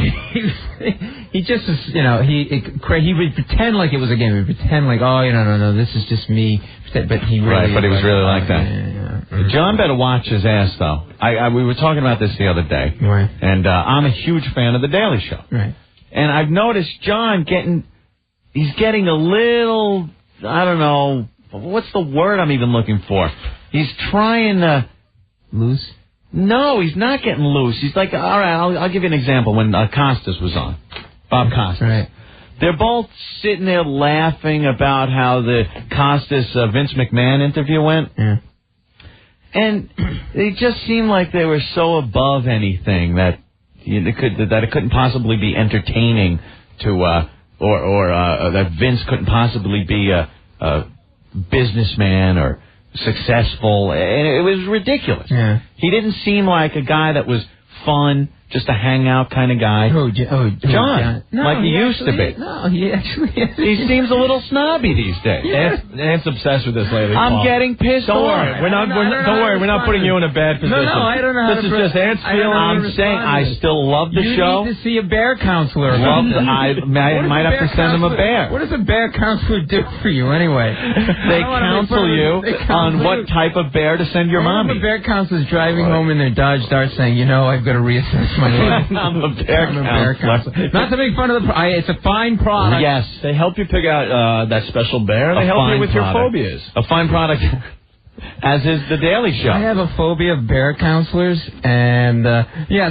He just was, he would pretend like it was a game. He would pretend like, no, this is just me. But he really... Right, but he was really like that. Yeah. John better watch his ass, though. We were talking about this the other day. Right. And I'm a huge fan of The Daily Show. Right. And I've noticed John he's getting a little, I don't know, what's the word I'm even looking for? He's trying to... Loose? No, he's not getting loose. He's like, all right, I'll give you an example. When Costas was on, Bob Costas. Right. They're both sitting there laughing about how the Costas-Vince McMahon interview went. Yeah. And it just seemed like they were so above anything that it couldn't possibly be entertaining to, or that Vince couldn't possibly be a businessman or successful. And it was ridiculous. Yeah. He didn't seem like a guy that was fun, just a hangout kind of guy. John. No, like he used to be. No, he actually is. He seems a little snobby these days. Yeah. Ant's obsessed with this lately, I'm Paul. getting pissed Don't off. worry. We're not putting you in a bad position. No, I don't know how this to... is just Ant's feeling. I'm saying I still love the show. You need to see a bear counselor. I might have to send him a bear. What does a bear counselor do for you anyway? They counsel you on what type of bear to send your mommy. A bear counselor's driving home in their Dodge Dart saying, I've got to reassess my life. I'm a bear counselor. Not to make fun of it's a fine product. Yes, they help you pick out that special bear. They help you with your phobias. A fine product, as is The Daily Show. I have a phobia of bear counselors, and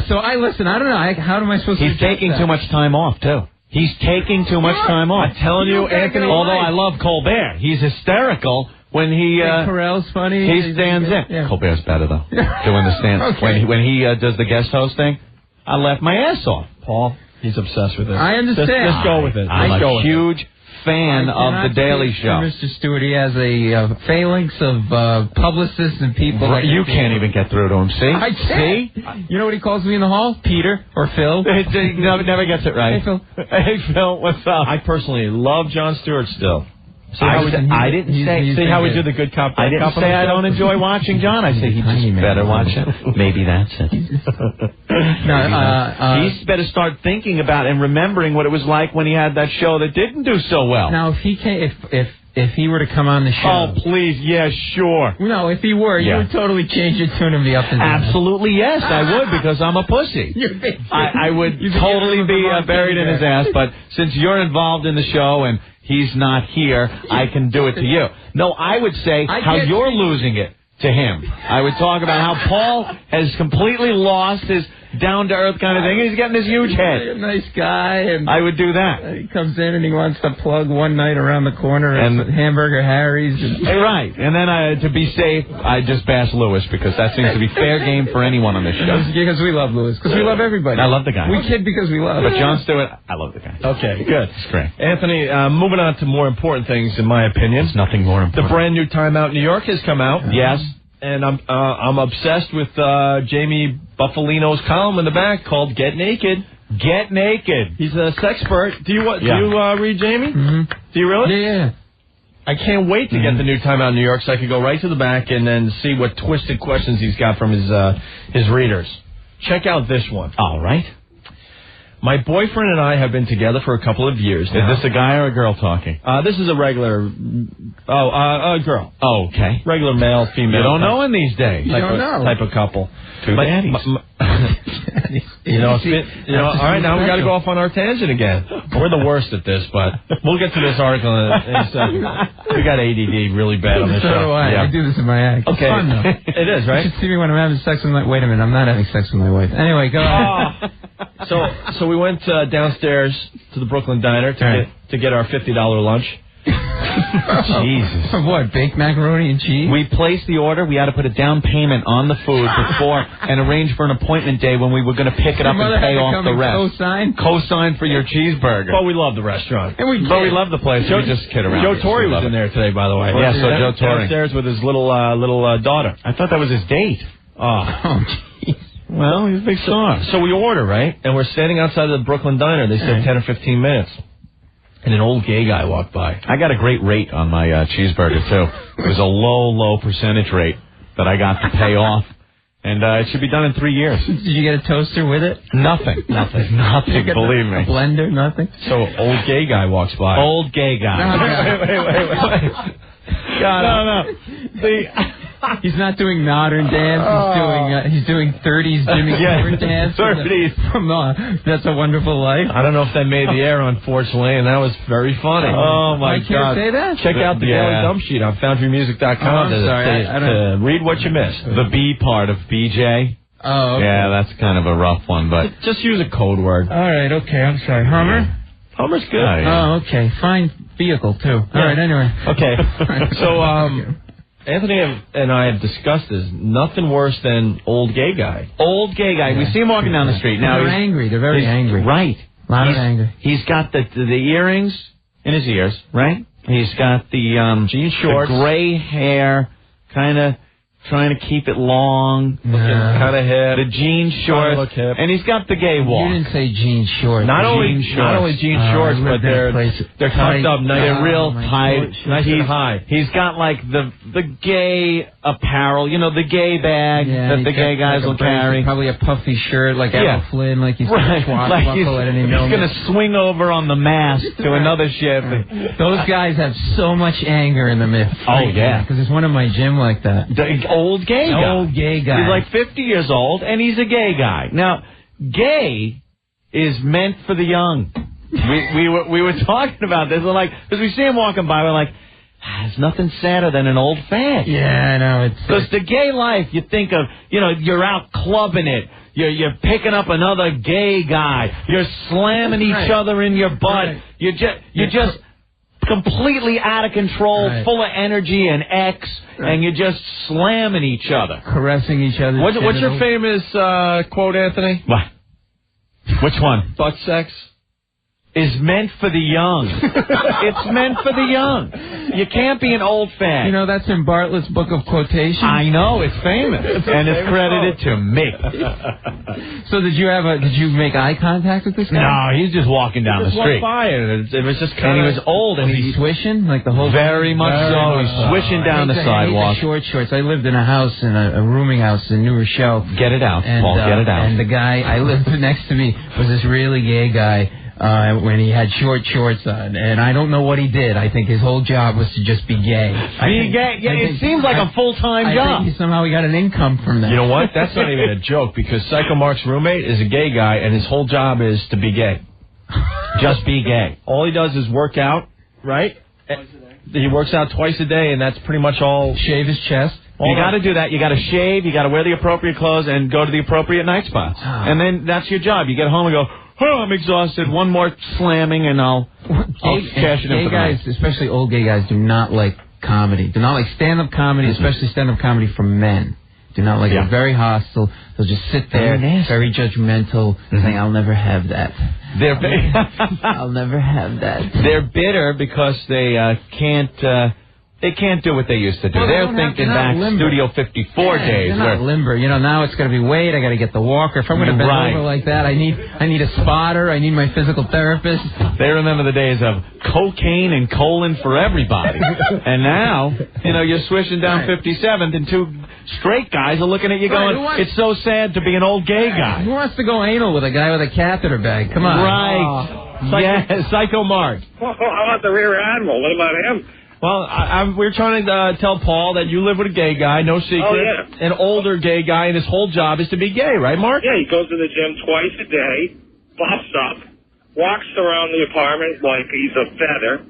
so I listen. I don't know. How am I supposed to? He's taking too much time off too. He's taking too much time off. I'm telling you, Anthony. Although I love Colbert, he's hysterical. When he Carell's funny. He stands in. Yeah. Colbert's better though. Doing the stand. Okay. When he does the guest host thing, I left my ass off. Paul, he's obsessed with this. I understand. Just go with it. I'm a huge fan of The Daily Show. Mr. Stewart, he has a phalanx of publicists and people. Right, you can't even get through to him, see? I can't. See? You know what he calls me in the hall? Peter or Phil. He never gets it right. Hey, Phil. Hey, Phil, what's up? I personally love Jon Stewart still. I didn't say. See how we do the good cop. I didn't say I don't enjoy watching John. I say he just better watch it. Maybe that's it. He better start thinking about and remembering what it was like when he had that show that didn't do so well. Now, if he came, if he were to come on the show. Oh, please, yeah, sure. No, if he were, you would totally change your tune and be up and down. Absolutely, yes, I would, because I'm a pussy. I would totally be buried in his ass, but since you're involved in the show and he's not here, I can do it to you. No, I would say how you're losing it to him. I would talk about how Paul has completely lost his down-to-earth kind of thing. He's getting this huge head. A nice guy. And I would do that. He comes in and he wants to plug one night around the corner at Hamburger Harry's. Right. And then to be safe, I just bash Lewis because that seems to be fair game for anyone on this show. Because we love Lewis. Because we love everybody. I love the guy. We kid because we love. But Jon Stewart, I love the guy. Okay, good. It's great. Anthony, moving on to more important things, in my opinion. There's nothing more important. The brand new Time Out New York has come out. Yes. And I'm obsessed with Jamie Buffalino's column in the back called "Get Naked." Get Naked. He's a sexpert. Do you read Jamie? Mm-hmm. Do you really? Yeah. I can't wait to get the new Time Out New York so I can go right to the back and then see what twisted questions he's got from his readers. Check out this one. All right. My boyfriend and I have been together for a couple of years now. Is this a guy or a girl talking? This is a regular... a girl. Oh, okay. Regular male, female. You don't know in these days. You don't know. Type of couple. Two daddies. all right, now we got to go off on our tangent again. We're the worst at this, but we'll get to this article in a second. We got ADD really bad on this so show. Do I. Yeah. I do this in my act. Okay. It's fun, though. It is, right? You should see me when I'm having sex with my... Wait a minute, I'm not having sex with my wife. Anyway, go ahead. So we went downstairs to the Brooklyn Diner to get our $50 lunch. Jesus. What, baked macaroni and cheese? We placed the order. We had to put a down payment on the food before and arrange for an appointment day when we were going to pick it up and pay off the rest. Co-sign for your cheeseburger. But we love the restaurant. But we love the place. We just kid around. Joe Torre was in there today, by the way. Yeah, so Joe Torre. Downstairs with his little daughter. I thought that was his date. Oh, jeez. Well, he's a big star. So we order, right? And we're standing outside of the Brooklyn Diner. They said 10 or 15 minutes. And an old gay guy walked by. I got a great rate on my cheeseburger, too. It was a low percentage rate that I got to pay off. And it should be done in 3 years. Did you get a toaster with it? Nothing. Believe me. A blender, nothing? So old gay guy walks by. Old gay guy. Wait. No. He's not doing modern dance. He's doing 30s Jimmy Stewart dance. 30s. From That's a Wonderful Life. I don't know if that made the air, unfortunately, and that was very funny. Oh, my God. Can't say that? Check out the Daily Dump Sheet on FoundryMusic.com to read what you missed. The B part of BJ. Oh, okay. Yeah, that's kind of a rough one, but... Just use a code word. All right, okay, I'm sorry. Hummer? Hummer's good. Oh, okay. Fine vehicle, too. All right, anyway. Okay. So, Anthony and I have discussed this. Nothing worse than old gay guy. Old gay guy. We see him walking down the street. Now They're angry. They're very angry. Right. A lot of anger. He's got the earrings in his ears, right? He's got the jean shorts, the gray hair, kind of trying to keep it long, kind of hip, the jean shorts, and he's got the gay walk. You didn't say jean shorts. Not only jean shorts, but they're tucked up nice. They're real tight, nice and high. He's got like the gay apparel, the gay bag that the gay guys will carry. Probably a puffy shirt like Errol Flynn, like he's going to swashbuckle at any moment. He's going to swing over on the mast to another ship. Those guys have so much anger in them. Oh yeah, because there's one in my gym like that. Old gay guy. Old gay guy. He's like 50 years old, and he's a gay guy. Now, gay is meant for the young. We were talking about this. We're like, because we see him walking by, we're like, there's nothing sadder than an old fag. Yeah, I know. Because the gay life, you think of, you're out clubbing it. You're picking up another gay guy. You're slamming each other in your butt. Right. You're just completely out of control, full of energy and and you're just slamming each other. Caressing each other. What's your famous quote, Anthony? What? Which one? Butt sex? is meant for the young. It's meant for the young. You can't be an old fag. You know, that's in Bartlett's book of quotations. I know, it's famous. And it's credited to me. So did you make eye contact with this guy? No, he's just walking down the street. By and it was just And he was old. And was he swishing? Like the whole Very much so. He's swishing down the sidewalk. I hate the short shorts. I lived in a house, in a rooming house in New Rochelle. Get it out, and, Paul, get it out. And the guy I lived next to me was this really gay guy. When he had short shorts on, and I don't know what he did. I think his whole job was to just be gay. It seems like a full-time job. I think somehow he got an income from that. You know what? That's not even a joke, because Psycho Mark's roommate is a gay guy, and his whole job is to be gay. Just be gay. All he does is work out, right? He works out twice a day, and that's pretty much all. Shave his chest. You got to do that. You got to shave. You got to wear the appropriate clothes and go to the appropriate night spots. And then that's your job. You get home and go, oh, I'm exhausted. One more slamming, and I'll cash it in for the guys, night. especially old gay guys, do not like comedy. Do not like stand-up comedy, especially stand-up comedy from men. Do not like it. Very hostile. They'll just sit there, very judgmental, saying, I'll never have that. I'll never have that. They're bitter because they can't do what they used to do. Well, they're thinking back Studio 54 days. They're not limber. You know, now it's going to be, wait, I got to get the walker. If I'm going to bend over like that, I need a spotter. I need my physical therapist. They remember the days of cocaine and colon for everybody. And now, you know, you're swishing down 57th, and two straight guys are looking at you going, it's so sad to be an old gay guy. Who wants to go anal with a guy with a catheter bag? Come on. Right. Psycho Mark. Well, how about the Rear Admiral? What about him? Well, we're trying to tell Paul that you live with a gay guy, no secret. Oh, yeah. An older gay guy, and his whole job is to be gay, right, Mark? Yeah, he goes to the gym twice a day, buffs up, walks around the apartment like he's a feather,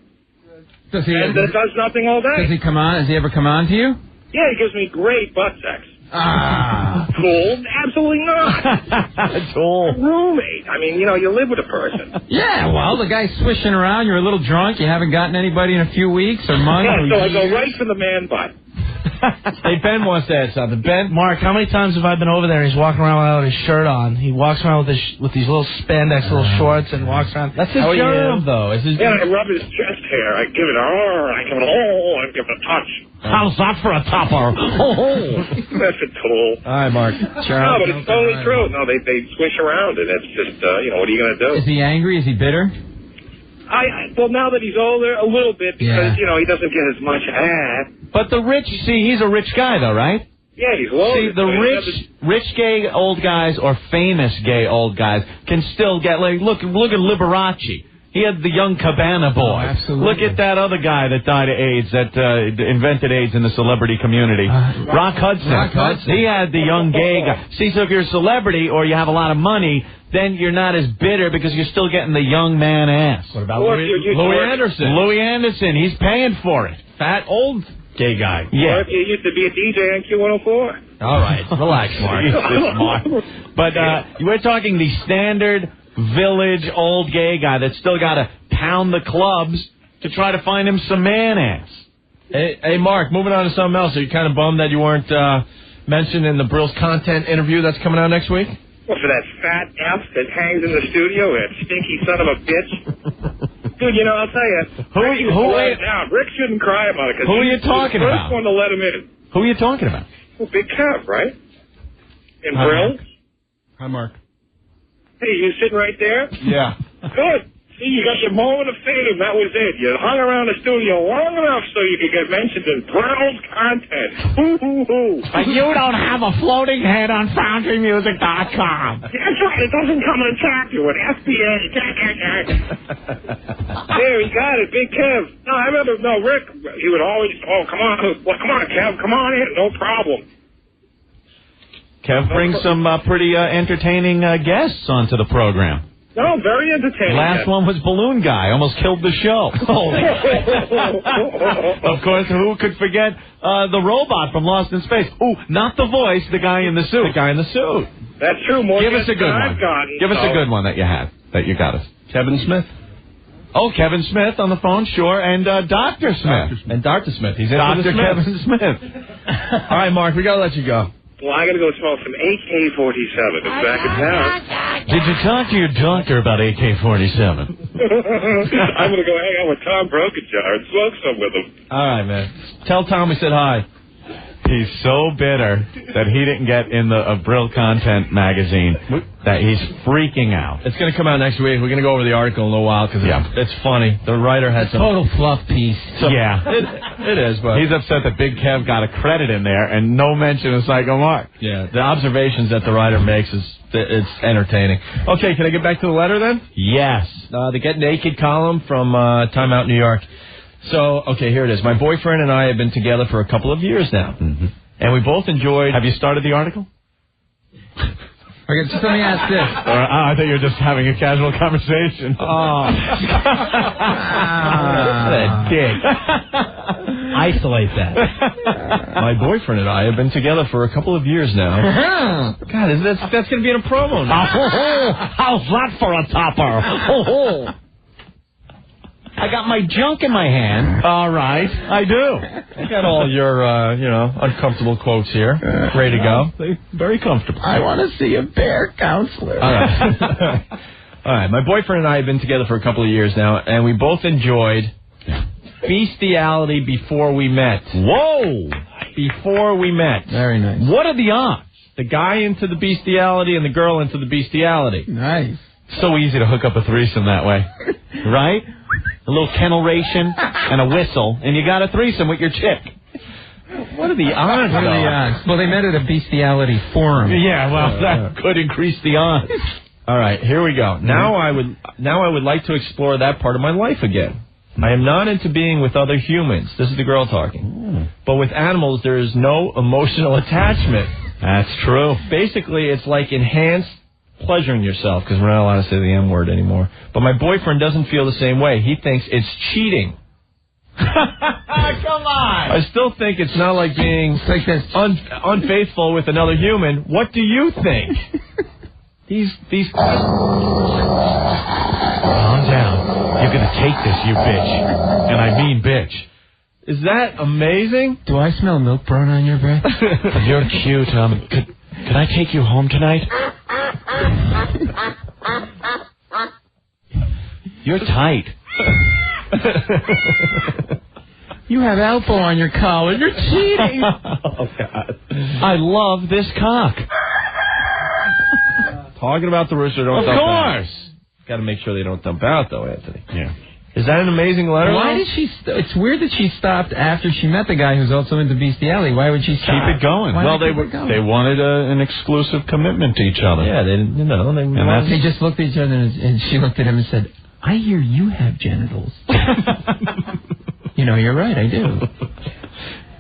and does nothing all day. Does he come on? Has he ever come on to you? Yeah, he gives me great butt sex. Cool? Absolutely not. Cool. Roommate. I mean, you know, you live with a person. Yeah, well, the guy's swishing around. You're a little drunk. You haven't gotten anybody in a few weeks or months. Yeah, so I go right for the man butt. Hey, Ben wants to add something. Ben? Mark, how many times have I been over there and he's walking around without his shirt on? He walks around with these little spandex little shorts and walks around. That's his job, though. Yeah, I rub his chest hair. I give it I give it a touch. How's that for a topper? That's a tool. All right, Mark. No, but it's totally true. No, they swish around, and it's just, what are you going to do? Is he angry? Is he bitter? Well, now that he's older, a little bit, because, he doesn't get as much ass. But the rich, he's a rich guy, though, right? Yeah, he's loaded. See, the rich gay old guys or famous gay old guys can still get, like, look at Liberace. He had the young Cabana boy. Oh, absolutely. Look at that other guy that died of AIDS, that invented AIDS in the celebrity community. Rock Hudson. He had the young gay guy. See, so if you're a celebrity or you have a lot of money, then you're not as bitter because you're still getting the young man ass. What about Louis Anderson? Louis Anderson, he's paying for it. Fat old gay guy. Yeah. Well, you used to be a DJ on Q104. All right, relax, Mark. But we're talking the standard village old gay guy that's still got to pound the clubs to try to find him some man ass. Hey, Mark, moving on to something else. Are you kind of bummed that you weren't mentioned in the Brill's content interview that's coming out next week? Well, for that fat F that hangs in the studio, that stinky son of a bitch. Dude, I'll tell you. Rick shouldn't cry about it. Who are you talking about? First one to let him in. Who are you talking about? Well, Big Kev, right? And Brill. Hi, Mark. Hey, you sitting right there? Yeah. Good. See, you got your moment of fame. That was it. You hung around the studio long enough so you could get mentioned in Brill's content. But you don't have a floating head on FoundryMusic.com. That's right. It doesn't come and attack you with FBA. There, he got it. Big Kev. No, I remember, Rick, he would always, come on, Kev, come on in. No problem. Kev brings some pretty entertaining guests onto the program. No, very entertaining. Last one was Balloon Guy. Almost killed the show. Of course, who could forget the robot from Lost in Space? Ooh, not the voice, the guy in the suit. The guy in the suit. That's true. More Give us a good one. Give us a good one that you had, that you got us. Kevin Smith. Oh, Kevin Smith on the phone, sure. And Dr. Smith. And Dr. Smith. He's in Dr. Kevin Smith. All right, Mark, we got to let you go. Well, I got to go smoke some AK-47. It's back in town. Did you talk to your doctor about AK-47? I'm going to go hang out with Tom Brokajar and smoke some with him. All right, man. Tell Tom we said hi. He's so bitter that he didn't get in the Brill Content magazine that he's freaking out. It's going to come out next week. We're going to go over the article in a little while because it's funny. The writer had some... Total fluff piece. It is, but... He's upset that Big Kev got a credit in there and no mention of Psycho Mark. Yeah, the observations that the writer makes it's entertaining. Okay, can I get back to the letter then? Yes. The Get Naked column from Time Out New York. So, okay, here it is. My boyfriend and I have been together for a couple of years now. Mm-hmm. And we both enjoyed... Have you started the article? Okay, just let me ask this. I thought you were just having a casual conversation. Oh. What a dick. Isolate that. My boyfriend and I have been together for a couple of years now. God, that's going to be in a promo now. How's that for a topper? I got my junk in my hand. All right, I do. I got all your, uncomfortable quotes here, ready to go. Very comfortable. I want to see a bear counselor. All right. All right, my boyfriend and I have been together for a couple of years now, and we both enjoyed Beastiality before we met. Whoa! Before we met. Very nice. What are the odds? The guy into the Beastiality and the girl into the Beastiality. Nice. So easy to hook up a threesome that way, right? A little kennelration and a whistle, and you got a threesome with your chick. What are the odds? What are the odds? Well, they met at a Beastiality forum. Yeah, well, that could increase the odds. All right, here we go. Now I would like to explore that part of my life again. I am not into being with other humans. This is the girl talking. But with animals, there is no emotional attachment. That's true. Basically, it's like enhanced pleasuring yourself, because we're not allowed to say the M word anymore. But my boyfriend doesn't feel the same way. He thinks it's cheating. Come on. I still think it's not like being unfaithful with another human. What do you think? These Calm down. You're gonna take this, you bitch. And I mean bitch. Is that amazing? Do I smell milk brown on your breath? You're cute. Could I take you home tonight? You're tight. You have Alpo on your collar. You're cheating. Oh, God. I love this cock. Talking about the rooster, don't dump out. Of course. Got to make sure they don't dump out, though, Anthony. Yeah. Is that an amazing letter? Why did she... It's weird that she stopped after she met the guy who's also into Beastiality. Why would she stop? Keep it going. Why well, they wanted an exclusive commitment to each other. Yeah, they just looked at each other and she looked at him and said, I hear you have genitals. You're right, I do.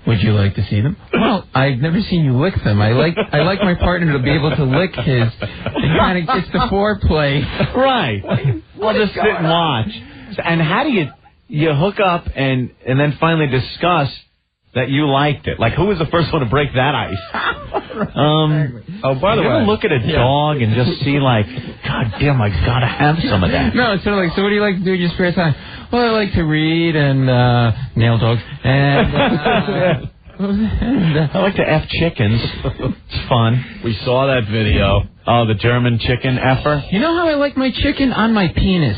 Would you like to see them? Well, I've never seen you lick them. I like my partner to be able to lick his. It kind of gets the foreplay. Right. Well, just sit and watch. And how do you hook up and then finally discuss that you liked it? Like, who was the first one to break that ice? By the way, ever look at a dog and just see like, God damn, I gotta have some of that. No, it's sort of like, so what do you like to do in your spare time? Well, I like to read and nail dogs and. I like to F chickens. It's fun. We saw that video. Oh, the German chicken effer. You know how I like my chicken? On my penis.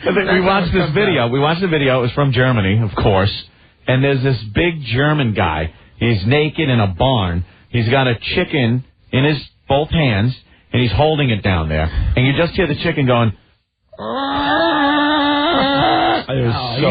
We watched this video. We watched the video. It was from Germany, of course. And there's this big German guy. He's naked in a barn. He's got a chicken in his both hands, and he's holding it down there. And you just hear the chicken going. It was so...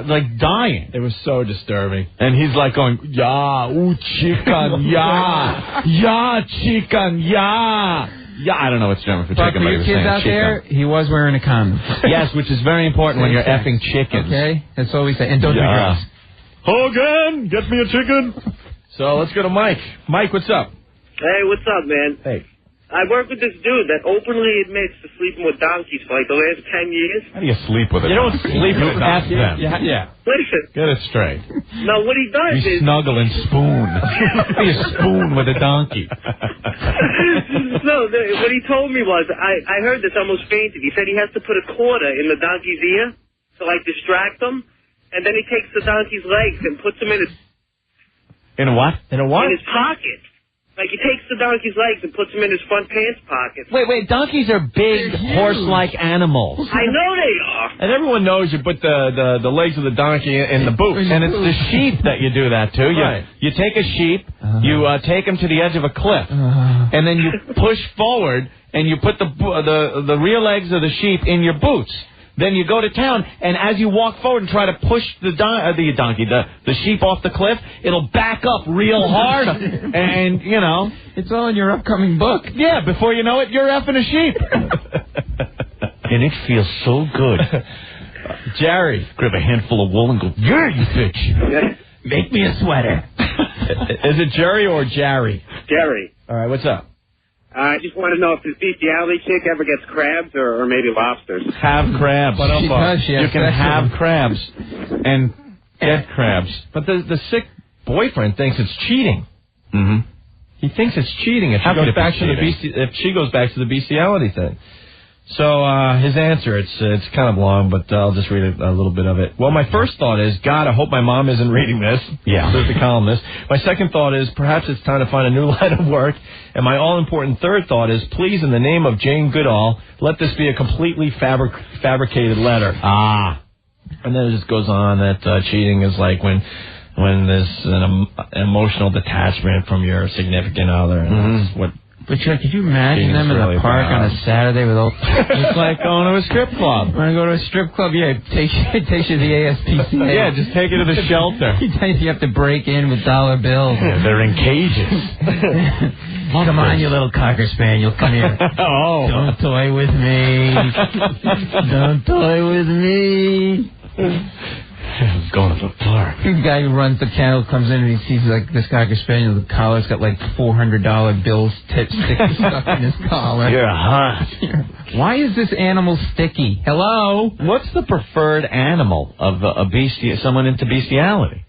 like dying. It was so disturbing. And he's like going, yeah, ooh, chicken, yeah, yeah, chicken, yeah. Yeah, I don't know what's German for but chicken. For your kids out there, he was wearing a condom. Yes, which is very important when you're effing chickens. Okay, that's all we say. And don't do drugs. Hogan, get me a chicken. So let's go to Mike. Mike, what's up? Hey, what's up, man? Hey. I work with this dude that openly admits to sleeping with donkeys for like the last 10 years. How do you sleep with a donkey? You don't sleep with F them. Yeah. Listen. Get it straight. No, what he does you is... snuggle and spoon. You spoon with a donkey. No, what he told me was, I heard this, almost fainted. He said he has to put a quarter in the donkey's ear to, like, distract them. And then he takes the donkey's legs and puts them in his... In a what? In a what? In his pocket. Like, he takes the donkey's legs and puts them in his front pants pocket. Wait, donkeys are big, horse-like animals. I know they are. And everyone knows you put the legs of the donkey in the boot. And it's the sheep that you do that to. Right. You take a sheep, you take him to the edge of a cliff, and then you push forward, and you put the rear legs of the sheep in your boots. Then you go to town, and as you walk forward and try to push the sheep off the cliff, it'll back up real hard, and, you know. It's all in your upcoming book. Yeah, before you know it, you're effing a sheep. And it feels so good. Jerry. Grab a handful of wool and go, yeah, you bitch. Make me a sweater. Is it Jerry or Jerry? Jerry. All right, what's up? I just want to know if this Beastiality chick ever gets crabs or maybe lobsters. Have crabs. She does. You can have crabs and get crabs. But the sick boyfriend thinks it's cheating. Mm-hmm. He thinks it's cheating if How she could goes it be back to cheating? if she goes back to the bestiality thing. So his answer, it's kind of long, but I'll just read a little bit of it. Well, my first thought is, God, I hope my mom isn't reading this. Yeah. Says the columnist. My second thought is, perhaps it's time to find a new line of work. And my all-important third thought is, please, in the name of Jane Goodall, let this be a completely fabricated letter. And then it just goes on that cheating is like when there's an emotional detachment from your significant other. And that's what. But could you imagine them in the park on a Saturday with all... It's like going to a strip club. Want to go to a strip club? Yeah, it takes you to the ASPCA. Yeah, just take it to the shelter. You have to break in with dollar bills. Yeah, they're in cages. Come on, you little Cocker Spaniel. Come here. Oh. Don't toy with me. Don't toy with me. I'm going to the park. The guy who runs the kennel comes in and he sees like this Cocker Spaniel. The collar's got like $400 bills sticking stuck in his collar. You're hot. Why is this animal sticky? Hello? What's the preferred animal of someone into bestiality?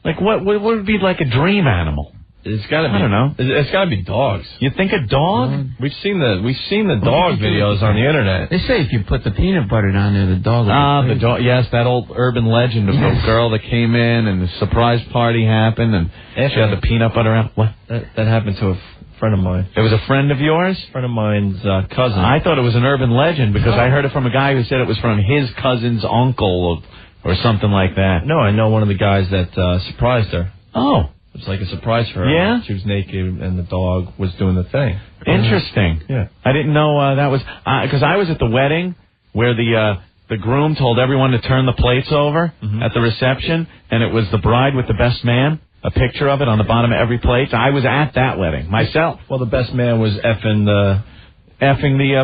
Like what would be like a dream animal? It's got to be. I don't know. It's got to be dogs. You think a dog? We've seen the dog videos on the internet. They say if you put the peanut butter down there, the dog will the dog. Yes, that old urban legend of the girl that came in and the surprise party happened and she had the peanut butter out. What? That happened to a friend of mine. It was a friend of yours? A friend of mine's cousin. I thought it was an urban legend because I heard it from a guy who said it was from his cousin's uncle or something like that. No, I know one of the guys that surprised her. Oh. It was like a surprise for her. Yeah? She was naked and the dog was doing the thing. Interesting. Yeah. I didn't know that was... Because I was at the wedding where the groom told everyone to turn the plates over at the reception, and it was the bride with the best man, a picture of it on the bottom of every plate. I was at that wedding myself. Well, the best man was effing the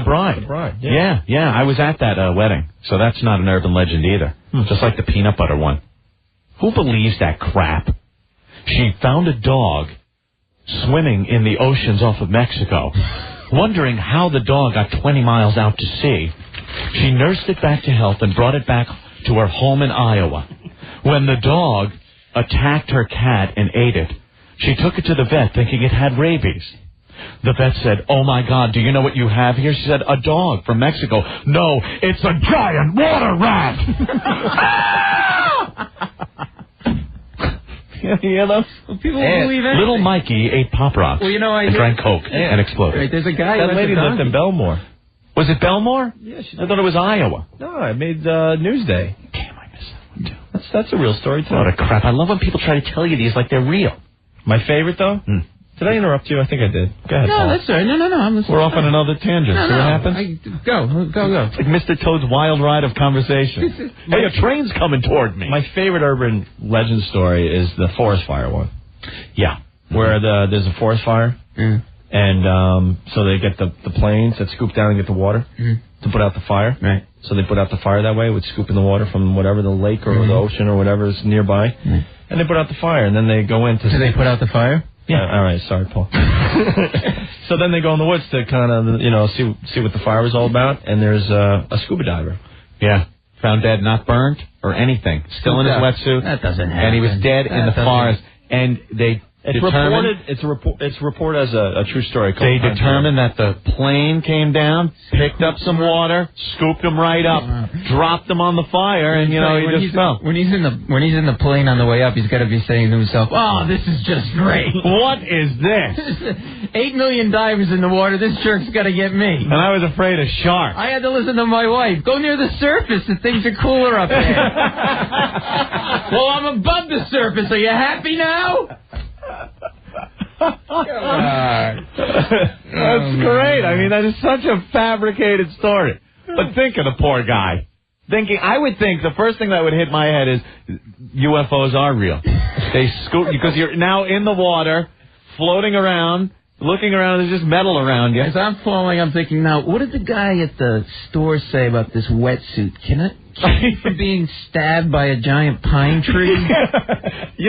bride. The bride, yeah. Yeah, I was at that wedding. So that's not an urban legend either. Just like the peanut butter one. Who believes that crap? She found a dog swimming in the oceans off of Mexico. Wondering how the dog got 20 miles out to sea, she nursed it back to health and brought it back to her home in Iowa. When the dog attacked her cat and ate it, she took it to the vet thinking it had rabies. The vet said, "Oh my God, do you know what you have here?" She said, "A dog from Mexico." "No, it's a giant water rat." You know, people believe anything. Little Mikey ate Pop Rocks and drank Coke and exploded. Right, there's a guy that lady lived in Belmore. Was it Belmore? Yeah, I thought it was Iowa. No, I made Newsday. Damn, I missed that one too. That's a real story too. What a crap! I love when people try to tell you these like they're real. My favorite though. Did I interrupt you? I think I did. Go ahead, No, Paul. that's all right. No, I'm listening. We're off on another tangent. No, See what happens? Go. It's like Mr. Toad's wild ride of conversation. Hey, a train's coming toward me. My favorite urban legend story is the forest fire one. Yeah. Where there's a forest fire, and so they get the planes that scoop down and get the water to put out the fire. Right. So they put out the fire that way with scooping the water from whatever the lake or the ocean or whatever is nearby, and they put out the fire, and then they go in to... Do they put out the fire? Yeah. All right. Sorry, Paul. So then they go in the woods to kind of, see what the fire was all about, and there's a scuba diver. Yeah. Found dead, not burnt or anything. Still in his wetsuit. That doesn't happen. And he was dead in the forest. And they It's reported as a true story. They determined that the plane came down, picked up some water, scooped him right up, dropped him on the fire, and he just fell. When he's in the plane on the way up, he's got to be saying to himself, "Oh, this is just great. What is this? 8 million divers in the water. This jerk's got to get me." And I was afraid of sharks. I had to listen to my wife. Go near the surface. The things are cooler up there. Well, I'm above the surface. Are you happy now? That's great. I mean, that is such a fabricated story. But think of the poor guy. I would think the first thing that would hit my head is UFOs are real. They scoop because you're now in the water, floating around, looking around. There's just metal around you. As I'm falling, I'm thinking, now, what did the guy at the store say about this wetsuit? Can it keep from being stabbed by a giant pine tree?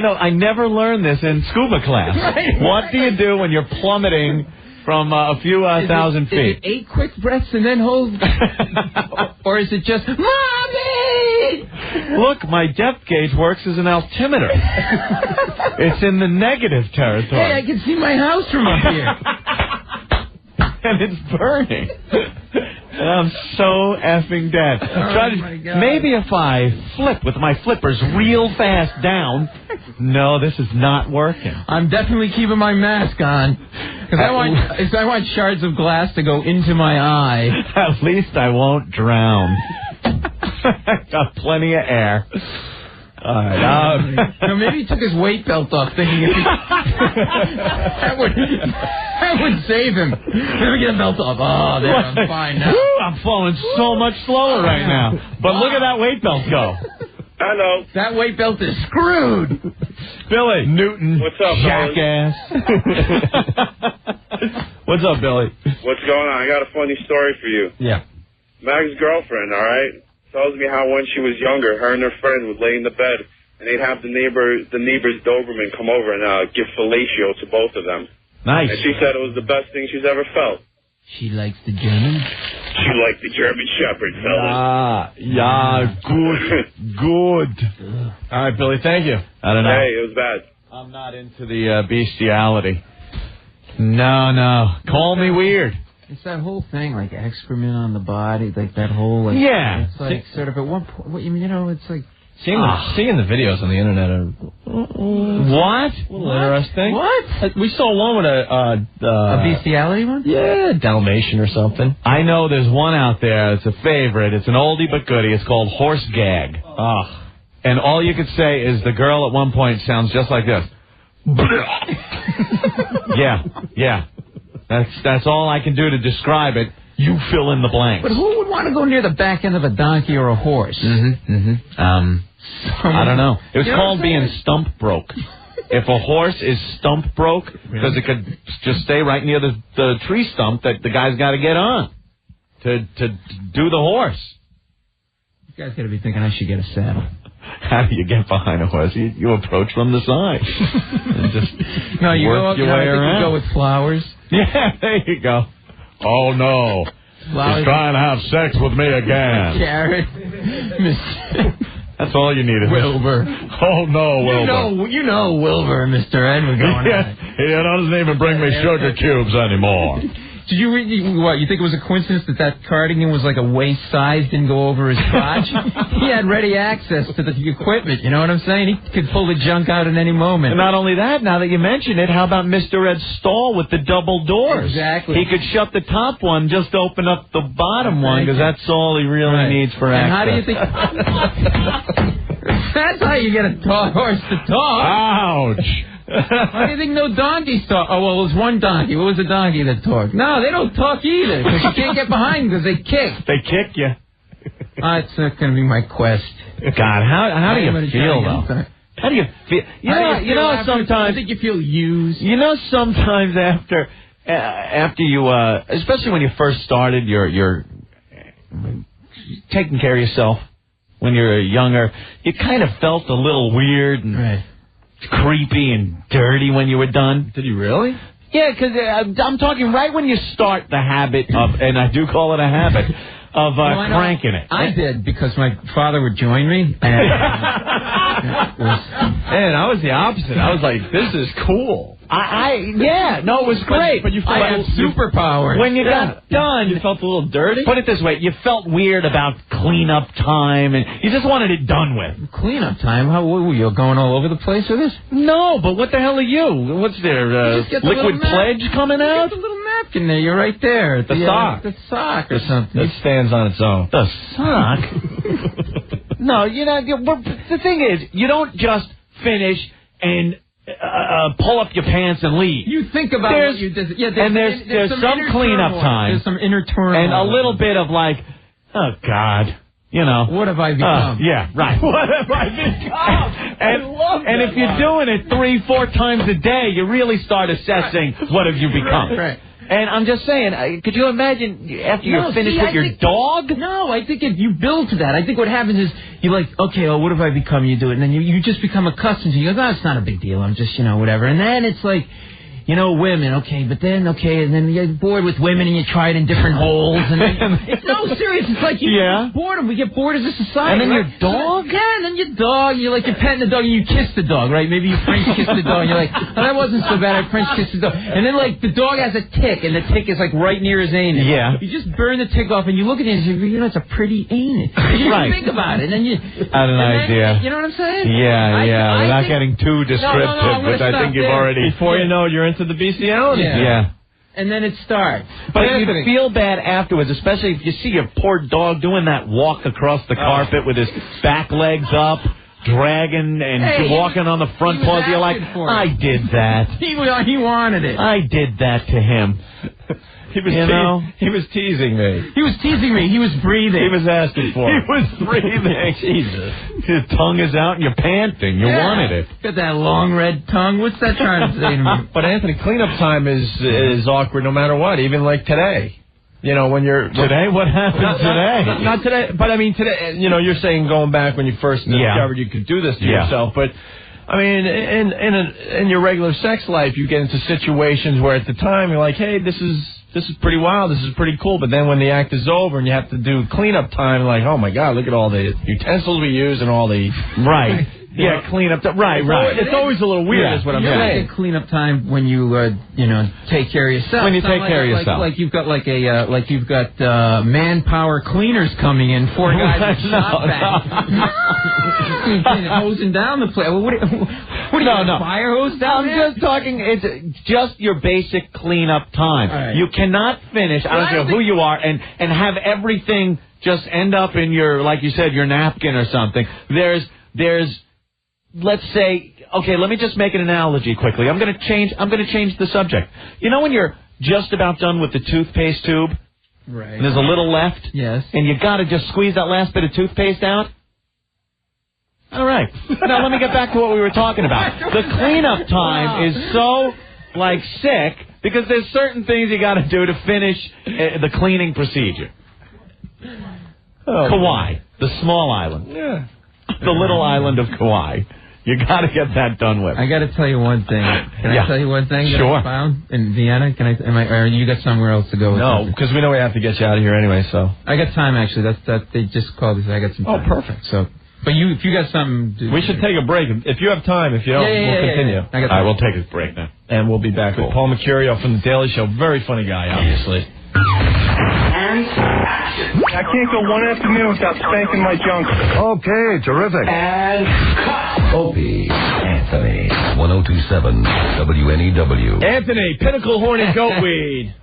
I never learned this in scuba class. What do you do when you're plummeting from a few thousand feet? Is it 8 quick breaths and then hold? Or is it just, Mommy! Look, my depth gauge works as an altimeter. It's in the negative territory. Hey, I can see my house from up here. And it's burning. And I'm so effing dead. Maybe if I flip with my flippers real fast down. No, this is not working. I'm definitely keeping my mask on. Because I want shards of glass to go into my eye. At least I won't drown. I got plenty of air. All right. Maybe he took his weight belt off, thinking that would save him. Let me get a belt off. Oh, there, I'm fine now. I'm falling so much slower right now. But look at that weight belt go. Hello. That weight belt is screwed. Billy. Newton. What's up, jackass. What's up, Billy? What's going on? I got a funny story for you. Yeah. Mag's girlfriend, all right, tells me how when she was younger, her and her friend would lay in the bed, and they'd have the neighbor's Doberman come over and give fellatio to both of them. Nice. And she said it was the best thing she's ever felt. She likes the German? She liked the German Shepherd, fellas. Good. All right, Billy, thank you. I don't know. Hey, it was bad. I'm not into the bestiality. No. Call me weird. It's that whole thing, like excrement on the body, like that whole, like, yeah. It's like sort of at one point, it's like seeing the videos on the internet are what? Interesting. What? We saw one with a bestiality one. Yeah, Dalmatian or something. I know there's one out there. It's a favorite. It's an oldie but goodie. It's called Horse Gag. And all you could say is the girl at one point sounds just like this. Yeah. That's all I can do to describe it. You fill in the blanks. But who would want to go near the back end of a donkey or a horse? I don't know. It was called being stump broke. If a horse is stump broke, because it could just stay right near the tree stump that the guy's got to get on to do the horse. You guys got to be thinking I should get a saddle. How do you get behind a horse? You approach from the side. And just no, you work go up. your way around. You go with flowers. Yeah, there you go. Oh no, flowers. He's trying to have sex with me again. Carrot. That's all you need. Wilbur. Oh no, Wilbur. You know Wilbur and Mr. Ed were going on. He doesn't even bring me sugar cubes anymore. Did you what? You think it was a coincidence that cardigan was like a waist size, didn't go over his crotch? He had ready access to the equipment. You know what I'm saying? He could pull the junk out at any moment. And not only that, now that you mention it, how about Mr. Ed's stall with the double doors? Exactly. He could shut the top one, just open up the bottom one, because that's all he really needs for access. And how do you think? That's how you get a horse to talk. Ouch. Why do you think no donkeys talk? Oh, well, it was one donkey. What was the donkey that talked? No, they don't talk either, because you can't get behind them because they kick. They kick you. It's not going to be my quest. God, how do you feel, though? How do you feel? You know, sometimes... I think you feel used. You know, sometimes after you, especially when you first started, you're taking care of yourself when you're younger, you kind of felt a little weird and creepy and dirty when you were done. Did you really? Yeah, because I'm talking right when you start the habit of, and I do call it a habit, of cranking it. I did, because my father would join me. And Man, I was the opposite. I was like, this is cool. It was great. But you felt I had superpowers. When you got done, you felt a little dirty? Put it this way, you felt weird about cleanup time, and you just wanted it done with. Cleanup time? How were you going all over the place with this? No, but what the hell are you? What's there, liquid pledge coming out? Get the little napkin there. You're right there. The sock. The sock or something. It stands on its own. The sock? No, the thing is, you don't just finish and pull up your pants and leave. You think about what you did. Yeah, there's some cleanup time. There's some inner turmoil. And a little bit of like, oh, God. What have I become? Yeah, right. What have I become? And if you're doing it 3-4 times a day, you really start assessing what have you become. Right. And I'm just saying, could you imagine after you're finished with your dog? No, I think if you build to that, I think what happens is you're like, okay, what have I become? You do it, and then you just become accustomed to it. You go, it's not a big deal. I'm just, whatever. And then it's like, women, okay, but then, and then you get bored with women and you try it in different holes. And then, it's no serious. It's like boredom. We get bored as a society. And then right? your dog? Yeah, and then your dog. You're petting the dog and you kiss the dog, right? Maybe you French kiss the dog and you're like, oh, that wasn't so bad. I French kissed the dog. And then, the dog has a tick and the tick is, right near his anus. Yeah. You just burn the tick off and you look at it and you go, it's a pretty anus. You right. think about it. And then you... I had an idea. You know what I'm saying? Yeah. Without getting too descriptive, but I think you've already... Before you know it, you're into the beastiality. Yeah. And then it starts. But you feel bad afterwards, especially if you see your poor dog doing that walk across the carpet with his back legs up, dragging and walking on the front paws. You're like, I did that. He wanted it. I did that to him. He was teasing me. He was teasing me. He was breathing. He was asking for it. He was breathing. Jesus. His tongue is out and you're panting. You wanted it. Got that long red tongue. What's that trying to say to me? But Anthony, cleanup time is awkward no matter what, even like today. When you're... Today? What happened today? Not today, but I mean today, you're saying going back when you first discovered you could do this to yourself, but... I mean, in your regular sex life, you get into situations where at the time you're like, hey, this is pretty wild, this is pretty cool, but then when the act is over and you have to do cleanup time, like, oh my God, look at all the utensils we use and all the... Right. Yeah, cleanup time. Right. It's always a little weird, is what I'm saying. Like cleanup time when you, take care of yourself. When you take care of yourself. Like you've got manpower cleaners coming in, 4 guys with shop bags. Hosing down the place. What are you, fire hose down there? I'm just talking, it's just your basic cleanup time. Right. You cannot finish, I don't care who you are, and have everything just end up in your, like you said, your napkin or something. There's let's say, okay, let me just make an analogy quickly. I'm going to change the subject. When you're just about done with the toothpaste tube, right? And there's a little left, yes, and you got to just squeeze that last bit of toothpaste out. All right. Now let me get back to what we were talking about. The cleanup time is so sick because there's certain things you got to do to finish the cleaning procedure. Kauai, the small island. Yeah. The little island of Kauai. You got to get that done with. I got to tell you one thing. Can I tell you one thing that I found in Vienna? Or you got somewhere else to go with? No, because we know we have to get you out of here anyway. So I got time actually. They just called and said I got some time. Oh, perfect. So, but if you got something, we should take a break. If you have time, if you don't, we'll continue. All right, we'll take a break now, and we'll be back with Paul Mecurio from the Daily Show. Very funny guy, obviously. I can't go one afternoon without spanking my junk. Okay, terrific. And Opie, Anthony, 1027 WNEW. Anthony, Pinnacle Horny Goatweed.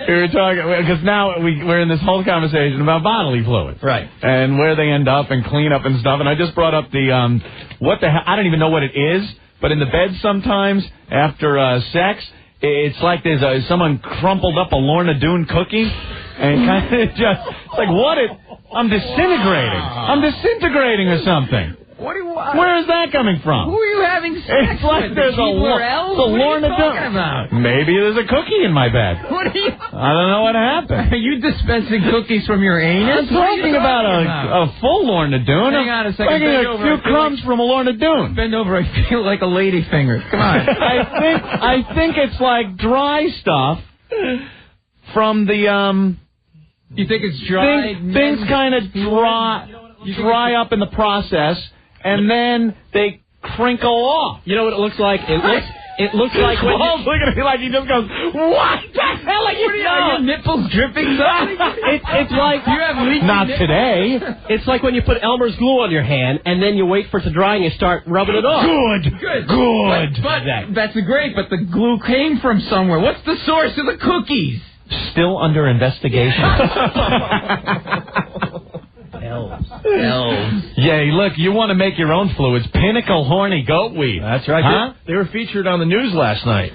We were talking, because now we're in this whole conversation about bodily fluids. Right. And where they end up and cleanup and stuff. And I just brought up the, what the hell, I don't even know what it is, but in the bed sometimes after sex, it's like there's someone crumpled up a Lorna Doone cookie and kind of just, it's like, I'm disintegrating or something. Where is that coming from? Who are you having sex it's like with? There's a Lorna Doone. About? Maybe there's a cookie in my bed. What are you? I don't know what happened. Are you dispensing cookies from your anus? I'm talking about a full Lorna Doone. Hang on a second. I'm taking a few crumbs from a Lorna Doone. Bend over. I feel like a lady finger. Come on. I think it's like dry stuff from the You think it's dry? Things kind of dry up in the process. and then they crinkle off. You know what it looks like? It looks like when Paul's looking at me like he just goes, what the hell are you doing? Are your nipples dripping something? It's like you have leaky Not nipples. today. It's like when you put Elmer's glue on your hand and then you wait for it to dry and you start rubbing it off. Good. But that's great, but the glue came from somewhere. What's the source of the cookies? Still under investigation. Elves. Yeah, look, you want to make your own fluids. Pinnacle horny goatweed. That's right. Huh? They were featured on the news last night.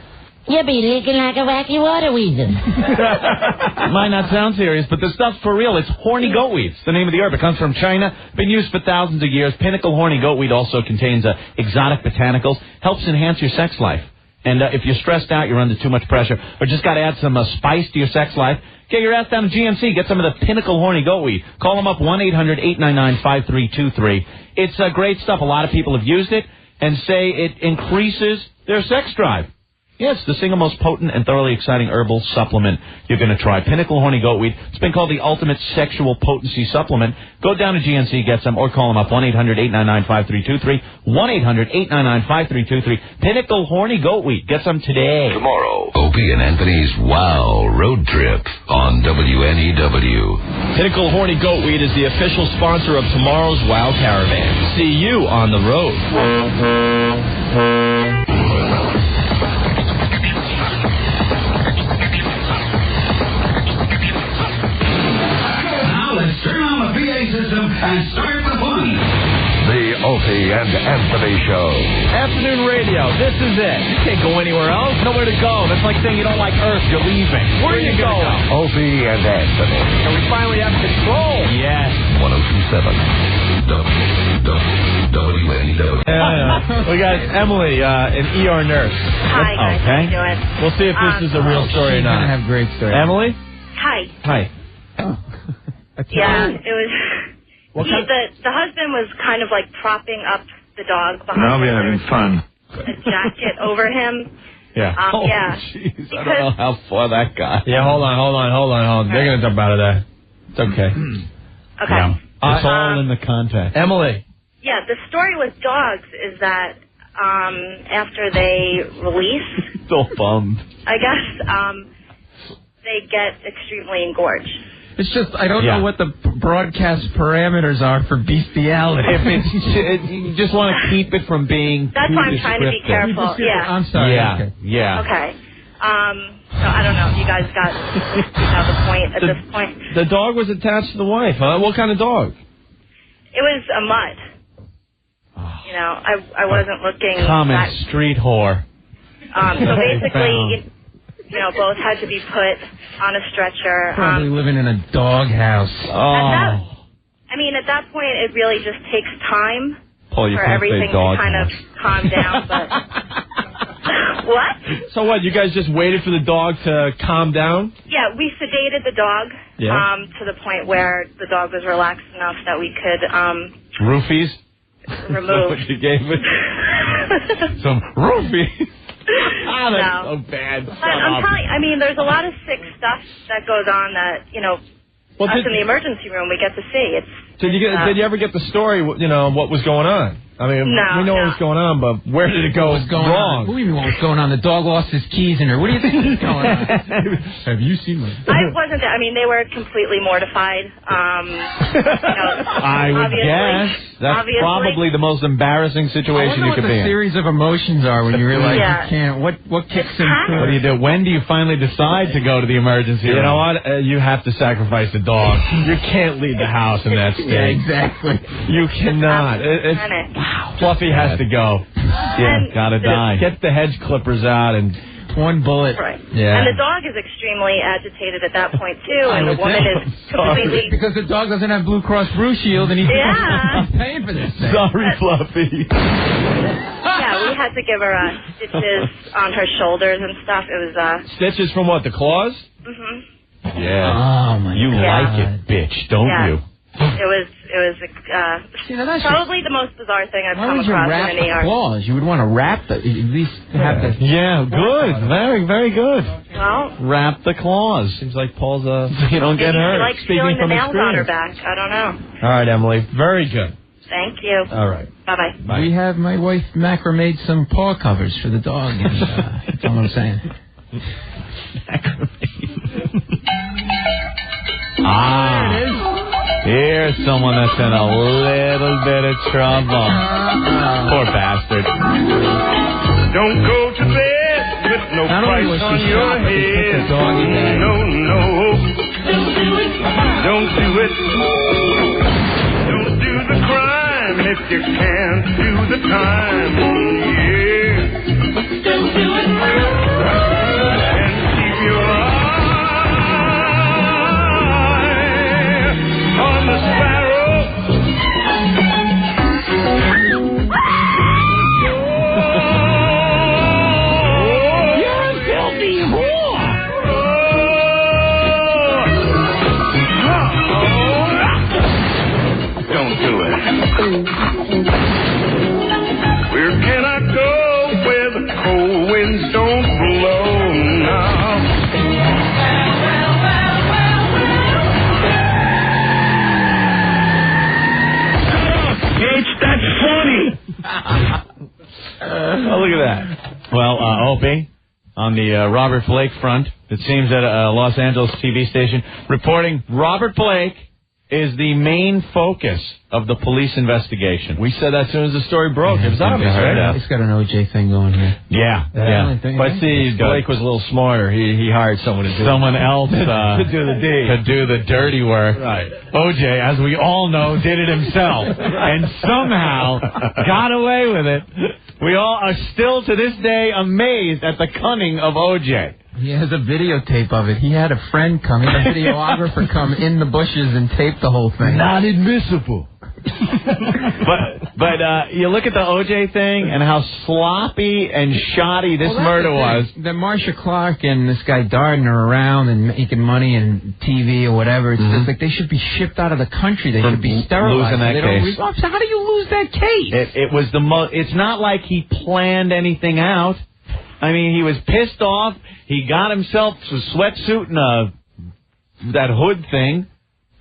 You be leaking like a wacky water weasel. Might not sound serious, but the stuff's for real. It's horny goatweed. It's the name of the herb. It comes from China. Been used for thousands of years. Pinnacle horny goatweed also contains exotic botanicals. Helps enhance your sex life. And if you're stressed out, you're under too much pressure, or just got to add some spice to your sex life, get your ass down to GNC. Get some of the Pinnacle horny goatweed. Call them up 1-800-899-5323. It's great stuff. A lot of people have used it and say it increases their sex drive. Yeah, it's the single most potent and thoroughly exciting herbal supplement you're going to try. Pinnacle horny goatweed. It's been called the ultimate sexual potency supplement. Go down to GNC, get some, or call them up 1-800-899-5323. 1-800-899-5323. Pinnacle horny goatweed. Get some today. Tomorrow, Opie and Anthony's Wow Road Trip on WNEW. Pinnacle horny goatweed is the official sponsor of tomorrow's Wow Caravan. See you on the road. Turn on the PA system and start the fun. The Opie and Anthony Show. Afternoon radio. This is it. You can't go anywhere else. Nowhere to go. That's like saying you don't like Earth. You're leaving. Where are you going? Opie and Anthony. And we finally have control. Yes. 102.7 WNEW. We got Emily, an ER nurse. Hi, guys. How you doing? We'll see if this is a real story or not. Have great story. Emily? Hi. Hi. Yeah, it was. The husband was kind of like propping up the dog behind Now we're him. having fun. A jacket over him. Yeah. Yeah. Jeez, I don't know how far that got. Yeah, hold on. They're going to jump out of that. It's okay. Okay. Yeah. It's all in the context. Emily. Yeah, the story with dogs is that after they release, So bummed. I guess, they get extremely engorged. It's just, I don't know what the broadcast parameters are for bestiality. If it's, you just want to keep it from being That's too why I'm trying to be descriptive. careful. Yeah. I'm sorry. Yeah, Okay. yeah. Okay. So I don't know if you guys got the point at this point. The dog was attached to the wife, huh? What kind of dog? It was a mutt. You know, I wasn't looking Common that... street whore. So basically, you know, both had to be put on a stretcher. Probably living in a doghouse. I mean, at that point, it really just takes time Paul, you for can't everything say dog to kind of calm down. But what? So what, you guys just waited for the dog to calm down? Yeah, we sedated the dog to the point where the dog was relaxed enough that we could Roofies? remove. What you gave it? Some roofies. That's No. so bad. But I'm telling you, I mean, there's a lot of sick stuff that goes on that, you know, us in the emergency room, we get to see. Did you ever get the story, you know, what was going on? I mean, we know what was going on, but where did it go wrong? What do you mean what was going on? The dog lost his keys in her. What do you think is going on? Have you seen one? I wasn't there. I mean, they were completely mortified. You know, I would guess. That's probably the most embarrassing situation you could be in. What the series of emotions are when you realize you can't. What kicks in? What do you do? When do you finally decide to go to the emergency room? You know what? You have to sacrifice the dog. You can't leave the house in that state. Yeah, exactly. You cannot. Fluffy has to go. Yeah, gotta die. Get the hedge clippers out and one bullet. Right. Yeah. And the dog is extremely agitated at that point, too, and the woman is completely... Because the dog doesn't have Blue Cross Blue Shield, and he's paying for this thing. Sorry, Fluffy. Yeah, we had to give her stitches on her shoulders and stuff. It was... Stitches from what, the claws? Mm-hmm. Yeah. Oh, my You God. like it, bitch, don't you? It was probably the most bizarre thing I've Why come would you across wrap in an the ER. claws? You would want to wrap the, at least have the... Yeah, good. Very, very good. Well, Wrap the claws. Seems like Paul's you don't get maybe hurt. she likes Speaking feeling the from nails on her experience. back. I don't know. All right, Emily. Very good. Thank you. All right. Bye-bye. We have my wife Macra made some paw covers for the dog. And, that's all I'm saying. Here's someone that's in a little bit of trouble. Poor bastard. Don't go to bed with no price on your head. No. Don't do it. Don't do the crime if you can't do the time. Yeah. Don't do it. And keep your eye on the sparrow. You're a filthy whore. Don't do it. Where can I go where the cold winds don't blow now? It's that funny. Oh, look at that. Well, Opie, on the Robert Blake front, it seems that a Los Angeles TV station reporting Robert Blake is the main focus of the police investigation. We said that as soon as the story broke. It was obvious, right? He's got an OJ thing going here. Yeah. But see, Blake was a little smarter. He hired someone to do someone else to do the deed. To do the dirty work. Right. OJ, as we all know, did it himself and somehow got away with it. We all are still to this day amazed at the cunning of OJ. He has a videotape of it. He had a friend come, a videographer come in the bushes and tape the whole thing. Not admissible. But you look at the OJ thing and how sloppy and shoddy this murder was. The Marsha Clark and this guy Darden are around and making money and TV or whatever. It's just like they should be shipped out of the country. They should be sterilized. Losing that case. How do you lose that case? It was the most. It's not like he planned anything out. I mean, he was pissed off. He got himself a sweatsuit and that hood thing,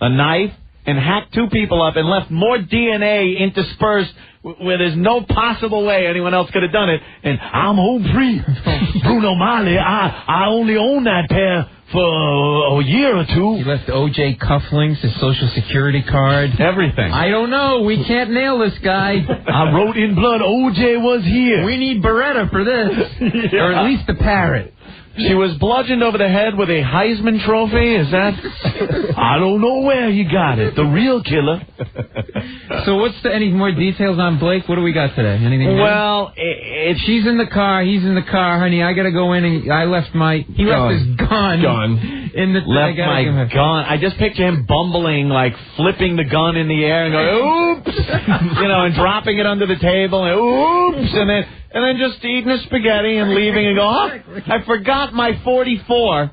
a knife, and hacked two people up and left more DNA interspersed where there's no possible way anyone else could have done it. And I'm home free. Bruno Mali, I only own that pair for a year or two. He left OJ cufflinks, his social security card. Everything. I don't know. We can't nail this guy. I wrote in blood, OJ was here. We need Beretta for this. Or at least the parrot. She was bludgeoned over the head with a Heisman Trophy. Is that? I don't know where you got it. The real killer. So what's any more details on Blake? What do we got today? Anything? Well, she's in the car. He's in the car, honey. I gotta go in and I left my. He left his gun. In the. Left my gun. I just picture him bumbling, like flipping the gun in the air and going, oops, and dropping it under the table and oops, and then just eating a spaghetti and leaving and go, I forgot my .44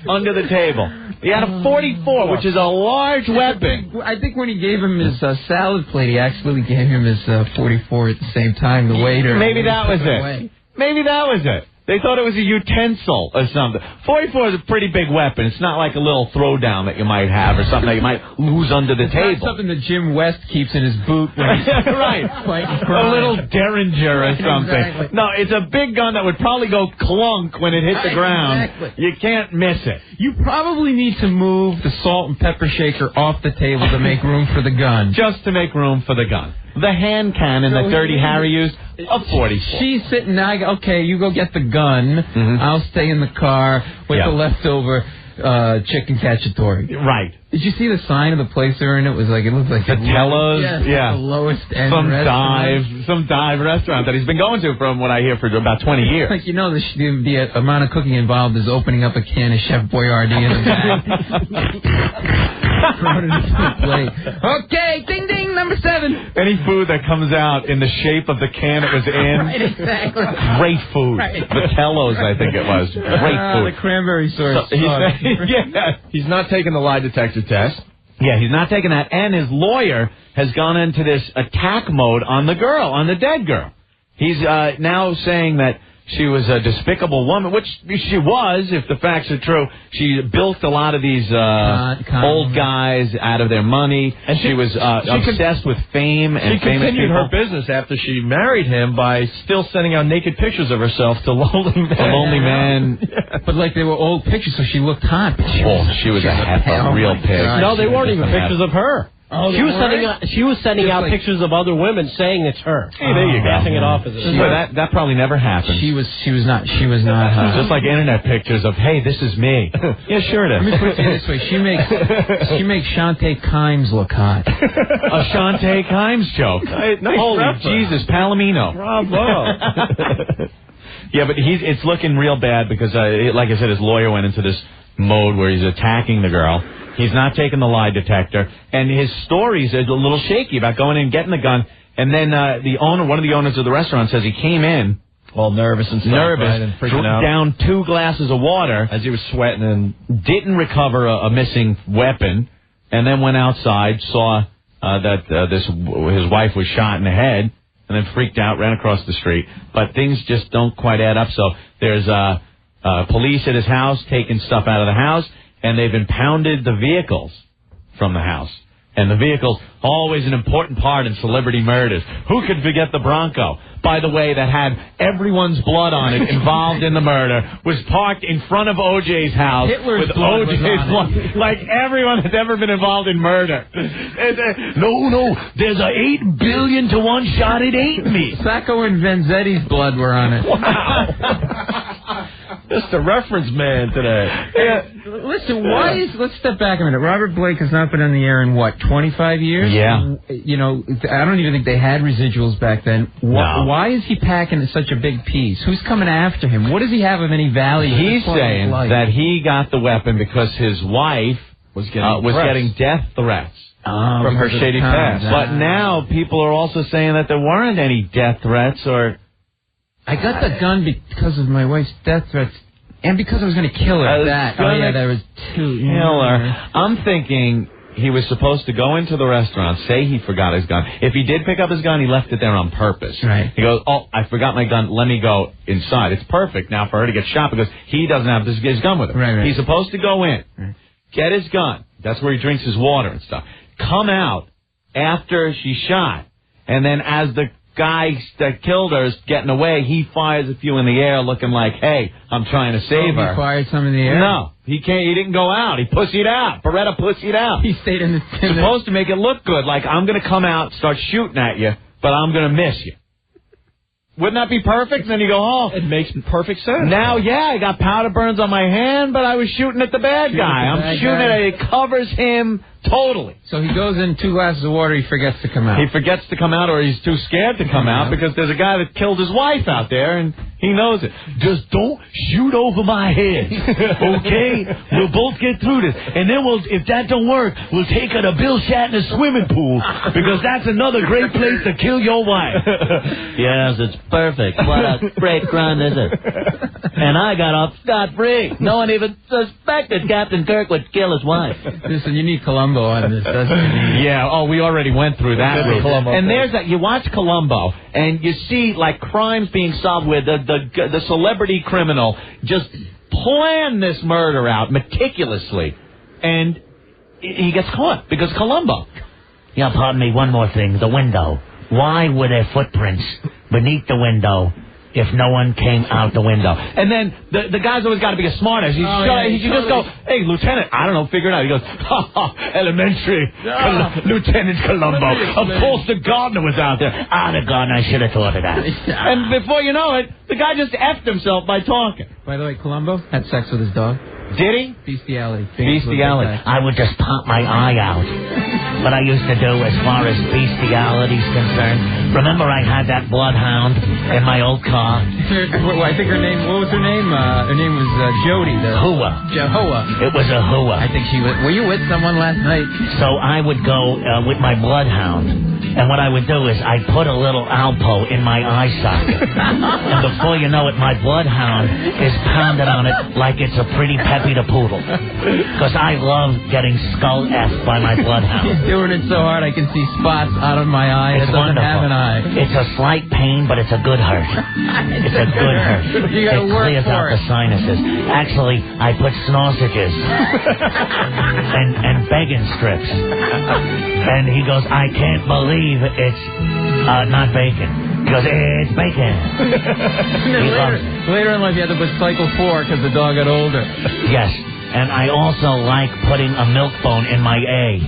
under the table. He had a .44, which is a large weapon. I think when he gave him his salad plate, he actually gave him his .44 at the same time. The waiter. Maybe that was it. Maybe that was it. They thought it was a utensil or something. .44 is a pretty big weapon. It's not like a little throwdown that you might have or something that you might lose under the table. Not something that Jim West keeps in his boot. When he's right. A little Derringer or something. Exactly. No, it's a big gun that would probably go clunk when it hit the ground. Exactly. You can't miss it. You probably need to move the salt and pepper shaker off the table to make room for the gun. Just to make room for the gun. The hand cannon that Dirty Harry used, a .44. She's sitting there, okay, you go get the gun. I'll stay in the car with the leftover chicken cacciatore. Right. Did you see the sign of the place they're in? It looked like the Tellos. The lowest end some dive restaurant that he's been going to, from what I hear, for about 20 years. Like, the amount of cooking involved is opening up a can of Chef Boyardee in the back. Okay, ding ding, number 7. Any food that comes out in the shape of the can it was in. Right, exactly. Great food. Right. The Tellos, I think it was. Great food. The cranberry sauce. He's not taking the lie detector test. Yeah, he's not taking that. And his lawyer has gone into this attack mode on the girl, on the dead girl. He's now saying that she was a despicable woman, which she was, if the facts are true. She bilked a lot of these old guys out of their money, and she was obsessed with fame and she famous continued people. her business after she married him by still sending out naked pictures of herself to lonely men. A lonely man. But like they were old pictures, so she looked hot. She was a real pig. No, they weren't even pictures of her. Oh, she was sending out pictures of other women saying it's her. Hey, there you go. Passing it off as that probably never happened. She was not. Just like internet pictures of, hey, this is me. Yeah, sure it is. Let me put it this way: she makes Shantae Kimes look hot. A Shantae Kimes joke. Nice Holy reference. Jesus, Palomino. Bravo. Yeah, but it's looking real bad because, like I said, his lawyer went into this mode where he's attacking the girl. He's not taking the lie detector, and his stories are a little shaky about going in and getting the gun. And then one of the owners of the restaurant says he came in all nervous and stuff, right, and freaking out. Down 2 glasses of water as he was sweating, and didn't recover a missing weapon, and then went outside, saw that his wife was shot in the head, and then freaked out, ran across the street. But things just don't quite add up. So there's police at his house taking stuff out of the house, and they've impounded the vehicles from the house. And the vehicles, always an important part in celebrity murders. Who could forget the Bronco, by the way, that had everyone's blood on it involved in the murder, was parked in front of O.J.'s house Hitler's with blood O.J.'s was on blood. Like everyone that's ever been involved in murder. No, there's a 8 billion to 1 shot, it ain't me. Sacco and Vanzetti's blood were on it. Wow. Just a reference man today. Yeah. Listen, let's step back a minute. Robert Blake has not been on the air in, 25 years? Yeah. You know, I don't even think they had residuals back then. Why is he packing such a big piece? Who's coming after him? What does he have of any value? He's saying that he got the weapon because his wife was getting death threats from her shady past. But now people are also saying that there weren't any death threats or... I got the gun because of my wife's death threats, and because I was going to kill her. There was 2. Kill her. I'm thinking he was supposed to go into the restaurant, say he forgot his gun. If he did pick up his gun, he left it there on purpose. Right. He goes, I forgot my gun. Let me go inside. It's perfect now for her to get shot because he doesn't have his gun with him. Right. He's supposed to go in, get his gun. That's where he drinks his water and stuff. Come out after she's shot, and then as the guy that killed her is getting away, he fires a few in the air looking like, hey, I'm trying to save her. He fired some in the air? No, he didn't go out. He pussied out. Beretta pussied out. He stayed in the... Supposed to make it look good, like I'm going to come out, start shooting at you, but I'm going to miss you. Wouldn't that be perfect? And then you go, oh. It makes perfect sense. Now, I got powder burns on my hand, but I was shooting at the bad guy. I'm shooting at it. It covers him totally. So he goes in 2 glasses of water, he forgets to come out. He forgets to come out, or he's too scared to come out because there's a guy that killed his wife out there, and he knows it. Just don't shoot over my head, okay? We'll both get through this. And then if that don't work, we'll take her to Bill Shatner's swimming pool, because that's another great place to kill your wife. Yes, it's perfect. What a great run, is it? And I got off scot-free. No one even suspected Captain Kirk would kill his wife. Listen, you need Columbo on this, doesn't you? Yeah, we already went through that route. And there's that, you watch Columbo, and you see, like, crimes being solved where the celebrity criminal just planned this murder out meticulously, and he gets caught because Columbo. Yeah, pardon me, one more thing. The window. Why were there footprints beneath the window if no one came out the window? And then the guy's always got to be a smartass. He should just go, hey, Lieutenant, I don't know, figure it out. He goes, elementary, Lieutenant Columbo. Of course the gardener was out there. The gardener, I should have thought of that. And before you know it, the guy just effed himself by talking. By the way, Columbo had sex with his dog. Did he? Bestiality. Bestiality. I would just pop my eye out. What I used to do as far as bestiality's concerned. Remember I had that bloodhound in my old car? I think her name, what was her name? Her name was Jody. Hua. Jehoa. It was a Hua. I think she was. Were you with someone last night? So I would go with my bloodhound. And what I would do is I'd put a little Alpo in my eye socket. And before you know it, my bloodhound is pounded on it like it's a pretty Peppy the Poodle. Because I love getting skull-effed by my bloodhound. He's doing it so hard I can see spots out of my eye. It's It doesn't wonderful. have an eye. It's a slight pain, but it's a good hurt. It's a good hurt. You gotta it work clears for out the sinuses. Actually, I put sausages and bacon strips. And he goes, I can't believe it's not bacon. He goes, it's bacon. And then later in life, you had to put cycle 4 because the dog got older. Yes. And I also like putting a milk bone in my A.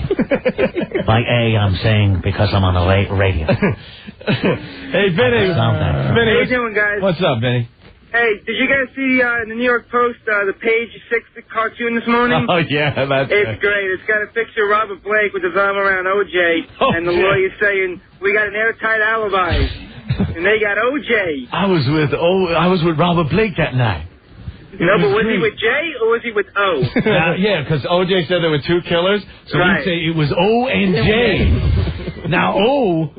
By A, I'm saying because I'm on the radio. Hey, Vinny. Vinny, How you doing, guys? What's up, Vinny? Hey, did you guys see in the New York Post the Page 6 cartoon this morning? Oh, yeah, that's It's great. It's got a picture of Robert Blake with his arm around O.J. and the lawyer's saying, we got an airtight alibi. And they got O.J. I was with Robert Blake that night. No, but was he with J or was he with O? Yeah, because O.J. said there were two killers, so Right. He'd say it was O and J. Now, O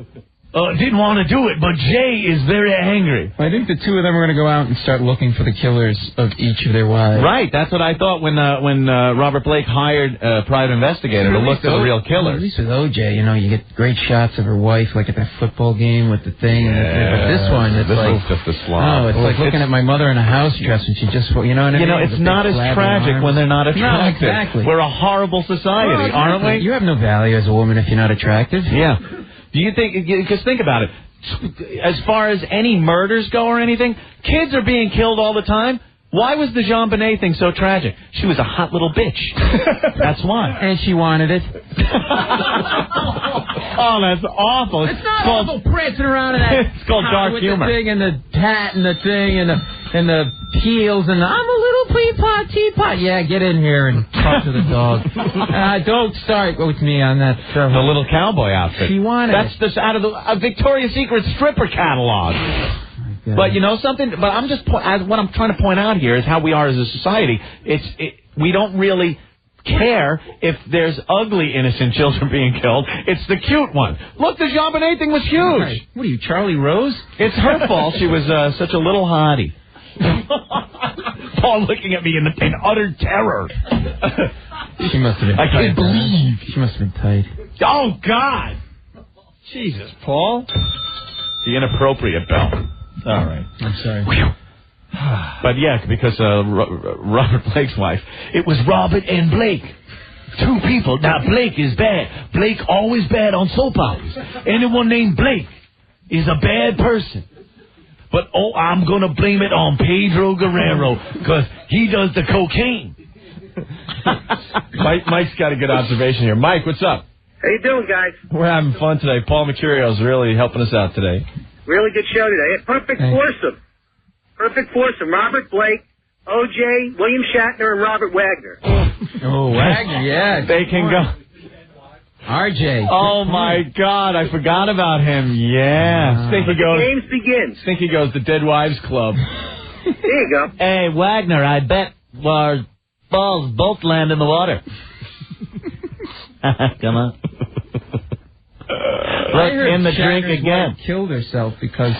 didn't want to do it, but J is very angry. I think the two of them are going to go out and start looking for the killers of each of their wives. Right, that's what I thought when Robert Blake hired a private investigator to look for the real At killers. least with OJ, you get great shots of her wife, like at that football game with the thing. And the thing. But this one, it's this like one's just a slob. Oh, it's like looking at my mother in a house dress when she just, you know what I mean? It's not as tragic when they're not attractive. No, exactly. We're a horrible society, aren't we? You have no value as a woman if you're not attractive. Yeah. Do you think? Because think about it. As far as any murders go or anything, kids are being killed all the time. Why was the Jean Benet thing so tragic? She was a hot little bitch. That's why. And she wanted it. Oh, that's awful. It's not awful prancing around in that. It's called dark with humor. The thing and the hat and the thing and the heels and I'm a little teapot. Yeah, get in here and talk to the dog. Don't start with me on that. The little cowboy outfit. She wanted That's just out of a Victoria's Secret stripper catalog. But you know something? But I'm just what I'm trying to point out here is how we are as a society. We don't really care if there's ugly innocent children being killed. It's the cute one. Look, the Jean Benet thing was huge. Right. What are you, Charlie Rose? It's her fault. She was such a little hottie. Paul looking at me in utter terror. She must have been. I can't believe. She must have been tight. Oh God! Jesus, Paul. The inappropriate belt. All right. I'm sorry. But yeah, because Robert Blake's wife, it was Robert and Blake. Two people. Now, Blake is bad. Blake always bad on soap operas. Anyone named Blake is a bad person. But, I'm going to blame it on Pedro Guerrero because he does the cocaine. Mike's got a good observation here. Mike, what's up? How you doing, guys? We're having fun today. Paul Mecurio is really helping us out today. Really good show today. Perfect foursome. Perfect foursome. Robert Blake, O.J., William Shatner, and Robert Wagner. Oh, Wagner, yeah. They can go. RJ. Oh, my God. I forgot about him. Yeah. The games begin. Stinky goes the Dead Wives Club. There you go. Hey, Wagner, I bet our balls both land in the water. Come on. I heard in the Shatner's drink again. wife killed herself because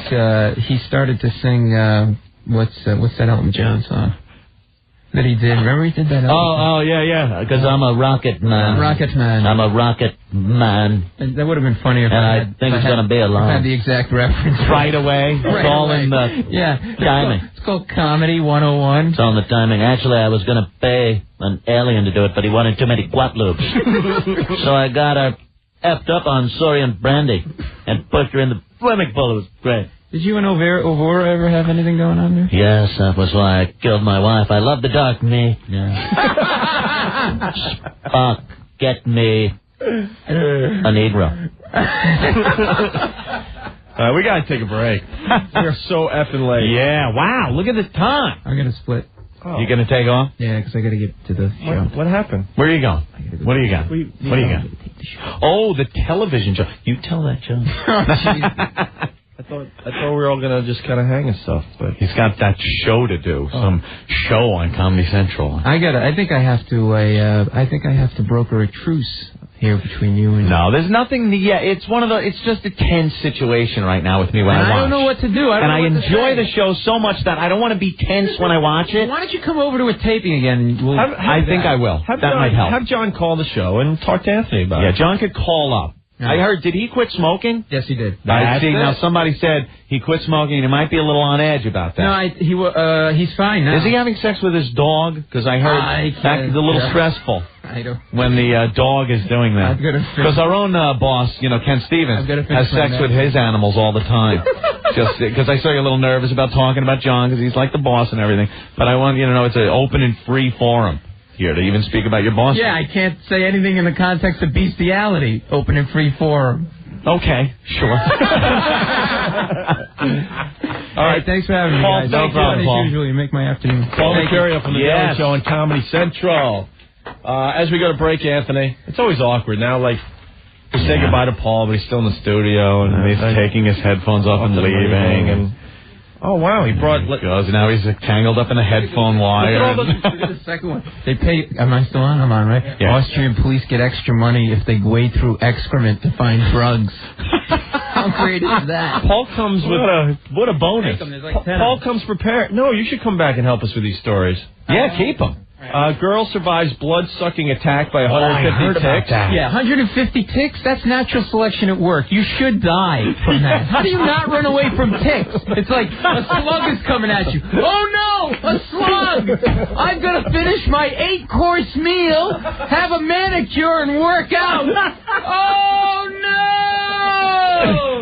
he started to sing what's that Elton John song that he did? Remember he did that? Oh, yeah. Because I'm a rocket man. Rocket man. I'm a rocket man. And that would have been funny if And I I had, think if it's I had- going to be a if I long. had the exact reference. Right away. It's Right all away. in the Yeah. timing. It's called Comedy 101. It's on the timing. Actually, I was going to pay an alien to do it, but he wanted too many quat loops. So I got her effed up on Sorian brandy and pushed her in the swimming pool. It was great. Did you and Ovora ever have anything going on there? Yes, that was why I killed my wife. I love the dark me. Yeah. Spock, get me a Negro. We got to take a break. We're so effing late. Yeah, wow. Look at the time. I'm going to split. Oh. You going to take off? Yeah, because I got to get to the show. What happened? Where are you going? What do you got? What do you got? Oh, the television show. You tell that, John. I thought we were all gonna just kind of hang and stuff, but He's got that show to do. Some show on Comedy Central. I think I have to broker a truce here between you and... No, there's nothing. Yeah, it's one of the. It's just a tense situation right now with me when I watch. I don't know what to do. I enjoy the show so much that I don't want to be tense when I watch it. Why don't you come over to a taping again? I think I will. That might help. Have John call the show and talk to Anthony about it. Yeah, John could call up. I heard, did he quit smoking? Yes, he did. I see. Now, somebody said he quit smoking, and he might be a little on edge about that. No, he's fine now. Is he having sex with his dog? Because I heard that's a little stressful. I don't. When the dog is doing that. Because our own boss, Ken Stevens, has sex with his animals all the time. Just because I saw you a little nervous about talking about John, because he's like the boss and everything. But I want you to know it's an open and free forum here to even speak about your boss. Yeah, I can't say anything in the context of Beastiality. Open and free forum. Okay, sure. All right, thanks for having me, Paul, guys. no problem, Paul. As usual, you make my afternoon. Paul Mecurio from the Daily Show on Comedy Central. As we go to break, Anthony, it's always awkward now. Like, we say goodbye to Paul, but he's still in the studio, and he's taking his headphones off and leaving. And oh wow, he brought. Now he's tangled up in a headphone wire. Look at the second one. They pay. Am I still on? I'm on, right? Yeah. Austrian police get extra money if they wade through excrement to find drugs. How great is that? Paul comes with what a bonus. Paul comes prepared. No, you should come back and help us with these stories. Yeah, keep them. Girl survives blood-sucking attack by 150 ticks. Yeah, 150 ticks? That's natural selection at work. You should die from that. How do you not run away from ticks? It's like a slug is coming at you. Oh, no! A slug! I've got to finish my 8-course meal, have a manicure, and work out. Oh, no!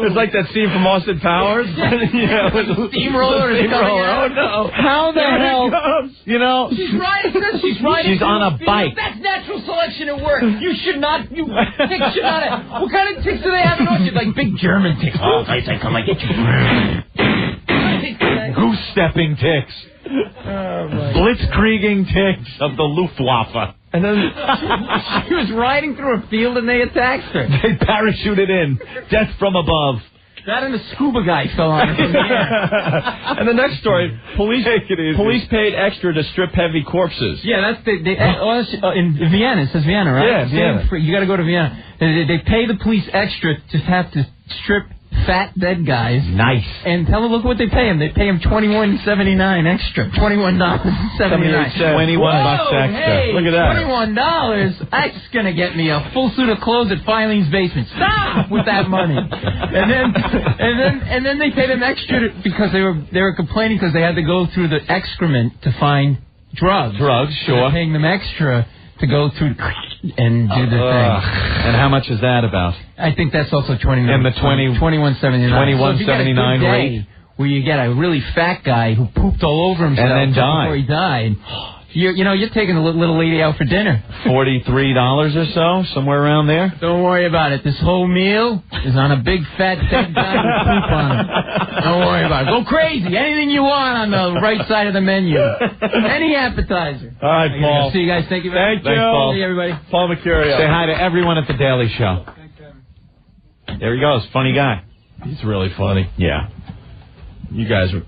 It's like that scene from Austin Powers. Yeah, with Steamroller. Oh, no. How the hell? She's riding. She's on a bike. That's natural selection at work. You should not. Ticks should not have. What kind of ticks do they have in Austria? Like big German ticks. Oh, I say, come and get you. Goose-stepping ticks. Blitzkrieging ticks of the Luftwaffe. And then she was riding through a field and they attacked her. They parachuted in. Death from above. That and the scuba guy fell on her from the air. And the next story, police paid extra to strip heavy corpses. Yeah, that's in Vienna. It says Vienna, right? Yeah, Vienna. You got to go to Vienna. They pay the police extra to have to strip fat dead guys. Nice. And tell them, look what they pay him. They pay him $21.79 extra. $21.79. $21 extra. Hey, look at that. $21. That's gonna get me a full suit of clothes at Filene's basement. Stop with that money. And then they paid them extra because they were complaining because they had to go through the excrement to find drugs. Drugs, sure. They're paying them extra to go through and do the thing. And how much is that about? I think that's also $21.79. And the $21.79 rate, where you get a really fat guy who pooped all over himself and then before he died. You're taking the little lady out for dinner. $43 or so, somewhere around there. Don't worry about it. This whole meal is on a big fat dead guy with poop on it. Don't worry about it. Go crazy. Anything you want on the right side of the menu. Any appetizer. All right, Paul. See you guys. Thank you very much. Thanks, Paul. See everybody. Paul Mecurio. Say hi to everyone at the Daily Show. There he goes. Funny guy. He's really funny. Yeah. You guys are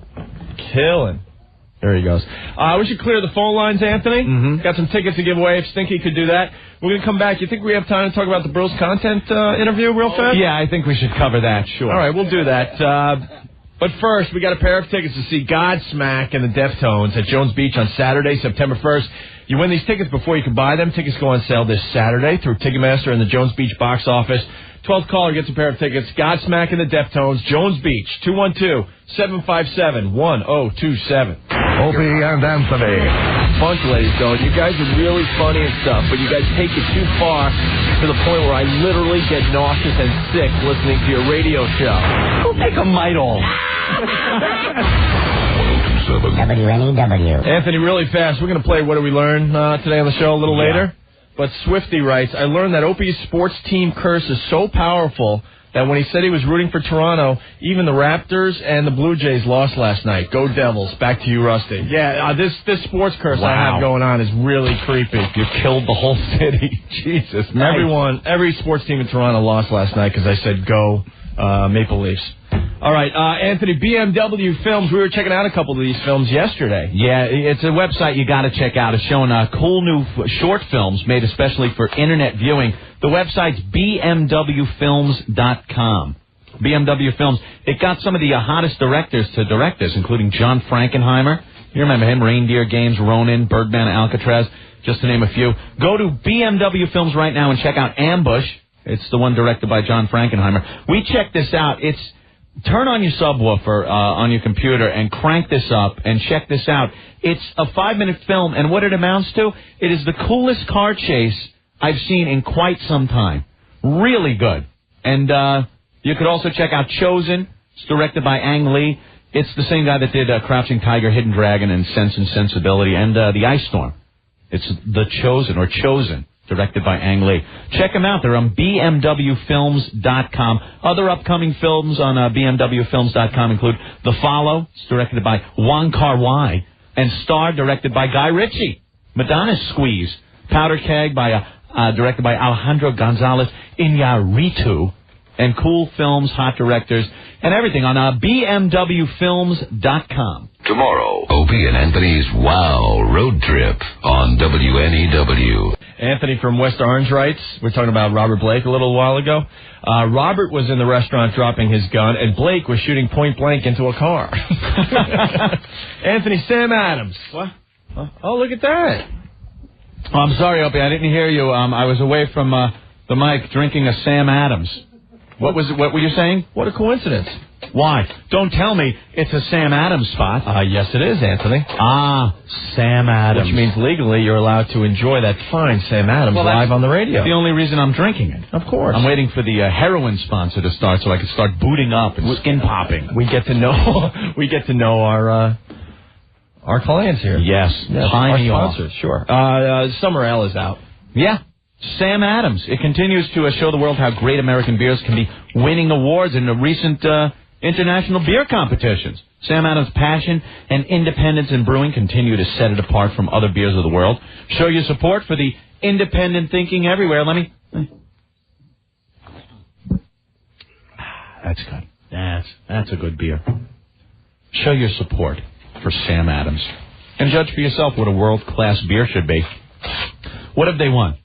killing. There he goes. We should clear the phone lines, Anthony. Mm-hmm. Got some tickets to give away if Stinky could do that. We're going to come back. You think we have time to talk about the Bros Content interview real fast? Yeah, I think we should cover that, sure. All right, we'll do that. But first, we got a pair of tickets to see Godsmack and the Deftones at Jones Beach on Saturday, September 1st. You win these tickets before you can buy them. Tickets go on sale this Saturday through Ticketmaster and the Jones Beach box office. 12th caller gets a pair of tickets. Godsmack and the Deftones, Jones Beach, 212-757-1027. Opie and Anthony. Bunch of ladies going, you guys are really funny and stuff, but you guys take it too far to the point where I literally get nauseous and sick listening to your radio show. Go take a Midol. WNEW. Anthony, really fast, we're going to play What Do We Learn today on the show a little later. But Swifty writes, I learned that Opie's sports team curse is so powerful that when he said he was rooting for Toronto, even the Raptors and the Blue Jays lost last night. Go Devils. Back to you, Rusty. Yeah, this sports curse I have going on is really creepy. You killed the whole city. Jesus. Every sports team in Toronto lost last night because I said go Maple Leafs. All right, Anthony, BMW Films. We were checking out a couple of these films yesterday. Yeah, it's a website you got to check out. It's showing cool new short films made especially for internet viewing. The website's bmwfilms.com. BMW Films. It got some of the hottest directors to direct this, including John Frankenheimer. You remember him, Reindeer Games, Ronin, Birdman, Alcatraz, just to name a few. Go to BMW Films right now and check out Ambush. It's the one directed by John Frankenheimer. We checked this out. Turn on your subwoofer on your computer and crank this up and check this out. It's a 5-minute film, and what it amounts to, it is the coolest car chase I've seen in quite some time. Really good. And you could also check out Chosen. It's directed by Ang Lee. It's the same guy that did Crouching Tiger, Hidden Dragon, and Sense and Sensibility, and The Ice Storm. It's The Chosen, or Chosen, directed by Ang Lee. Check them out. They're on bmwfilms.com. Other upcoming films on bmwfilms.com include The Follow. It's directed by Wong Kar-wai. And Star, directed by Guy Ritchie. Madonna's Squeeze. Powder Keg, directed by Alejandro Gonzalez Iñárritu. And cool films, hot directors, and everything on bmwfilms.com. Tomorrow, Opie and Anthony's Wow Road Trip on WNEW. Anthony from West Orange writes, we're talking about Robert Blake a little while ago. Robert was in the restaurant dropping his gun, and Blake was shooting point blank into a car. Anthony, Sam Adams. What? Oh, look at that. Oh, I'm sorry, Opie, I didn't hear you. I was away from the mic drinking a Sam Adams. What were you saying? What a coincidence. Why? Don't tell me it's a Sam Adams spot. Yes, it is, Anthony. Sam Adams. Which means legally you're allowed to enjoy that fine Sam Adams live on the radio. The only reason I'm drinking it. Of course. I'm waiting for the heroin sponsor to start so I can start booting up and skin popping. We get to know our clients here. Yes. Our sponsors, sure. Summer Ale is out. Yeah. Sam Adams. It continues to show the world how great American beers can be winning awards in the recent international beer competitions. Sam Adams' passion and independence in brewing continue to set it apart from other beers of the world. Show your support for the independent thinking everywhere. That's good. That's a good beer. Show your support for Sam Adams. And judge for yourself what a world-class beer should be. What have they won?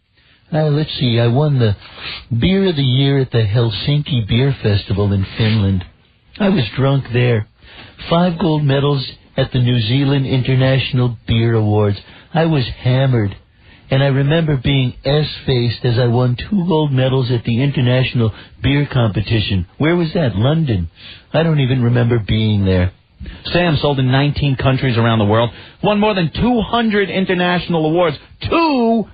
Let's see. I won the Beer of the Year at the Helsinki Beer Festival in Finland. I was drunk there. 5 gold medals at the New Zealand International Beer Awards. I was hammered. And I remember being S-faced as I won 2 gold medals at the International Beer Competition. Where was that? London. I don't even remember being there. Sam sold in 19 countries around the world. Won more than 200 international awards. 2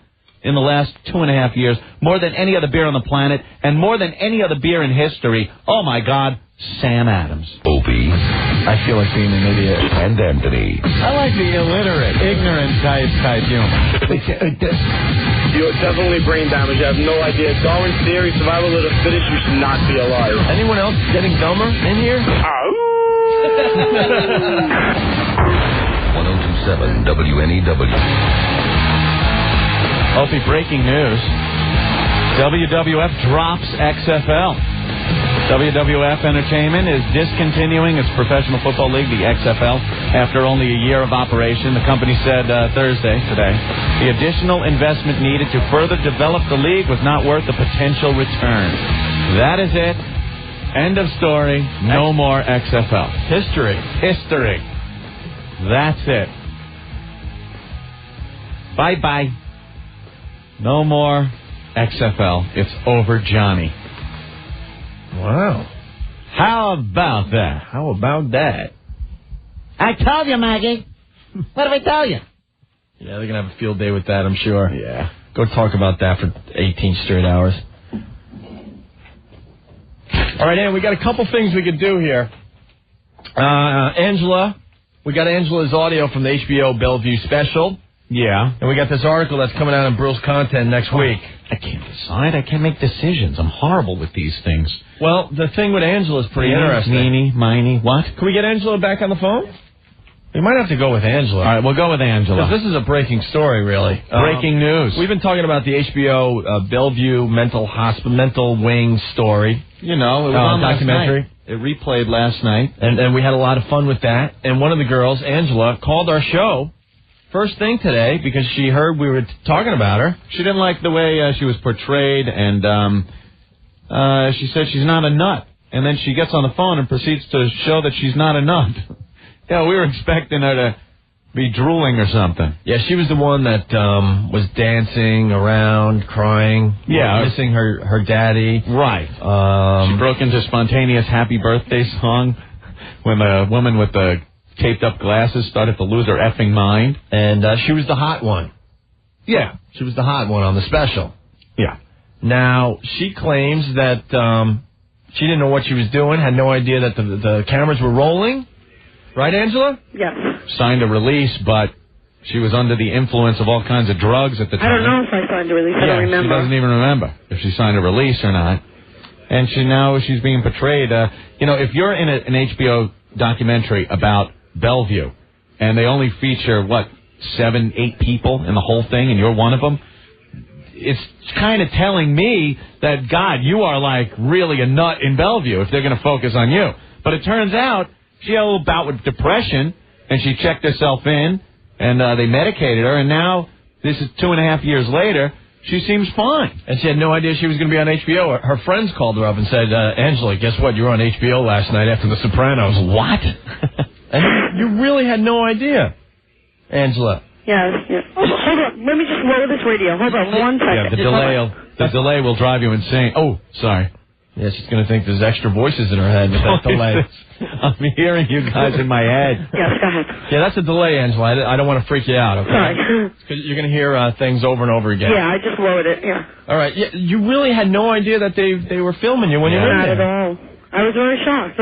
in the last 2.5 years. More than any other beer on the planet. And more than any other beer in history. Oh, my God. Sam Adams. Opie. I feel like being an idiot. And Anthony. I like the illiterate, ignorant type humor. You're definitely brain damaged. I have no idea. Darwin's theory, survival of the fittest, you should not be alive. Anyone else getting dumber in here? 1027 WNEW. Opie, breaking news. WWF drops XFL. WWF Entertainment is discontinuing its professional football league, the XFL, after only a year of operation. The company said today, the additional investment needed to further develop the league was not worth the potential return. That is it. End of story. No more XFL. History. That's it. Bye-bye. No more XFL. It's over, Johnny. Wow. How about that? I told you, Maggie. What did I tell you? Yeah, they're going to have a field day with that, I'm sure. Yeah. Go talk about that for 18 straight hours. All right, Ann, we got a couple things we could do here. Angela, we got Angela's audio from the HBO Bellevue special. Yeah. And we got this article that's coming out in Brill's Content next week. I can't decide. I can't make decisions. I'm horrible with these things. Well, the thing with Angela is pretty interesting. Meanie, miny, what? Can we get Angela back on the phone? We might have to go with Angela. All right, we'll go with Angela. Because this is a breaking story, really. Breaking news. We've been talking about the HBO Bellevue mental wing story. You know, it was on documentary. It replayed last night. And we had a lot of fun with that. And one of the girls, Angela, called our show first thing today because she heard we were talking about her. She didn't like the way she was portrayed, and she said she's not a nut. And then she gets on the phone and proceeds to show that she's not a nut. Yeah, we were expecting her to be drooling or something. Yeah, she was the one that was dancing around, crying, missing her daddy. Right. She broke into spontaneous happy birthday song when the woman with the taped up glasses started to lose her effing mind. And she was the hot one. Yeah. She was the hot one on the special. Yeah. Now, she claims that she didn't know what she was doing, had no idea that the cameras were rolling. Right, Angela? Yes. Signed a release, but she was under the influence of all kinds of drugs at the time. I don't know if I signed a release. I don't remember. She doesn't even remember if she signed a release or not. And she's being portrayed. If you're in an HBO documentary about Bellevue, and they only feature, 7, 8 people in the whole thing, and you're one of them, it's kind of telling me that, God, you are like really a nut in Bellevue if they're going to focus on you. But it turns out she had a little bout with depression, and she checked herself in, and they medicated her, and now, this is 2.5 years later, she seems fine. And she had no idea she was going to be on HBO. Her friends called her up and said, Angela, guess what? You were on HBO last night after The Sopranos. What? And you really had no idea, Angela. Yes. Oh, hold on. Let me just lower this radio. Hold on 1 second. Yeah, the delay will drive you insane. Oh, sorry. Yeah, she's going to think there's extra voices in her head with that delay. I'm hearing you guys in my head. Yes, go ahead. Yeah, that's a delay, Angela. I don't want to freak you out, okay? Sorry. You're going to hear things over and over again. Yeah, I just lowered it, yeah. All right. Yeah, you really had no idea that they were filming you when you were in there. Not at all. I was very shocked.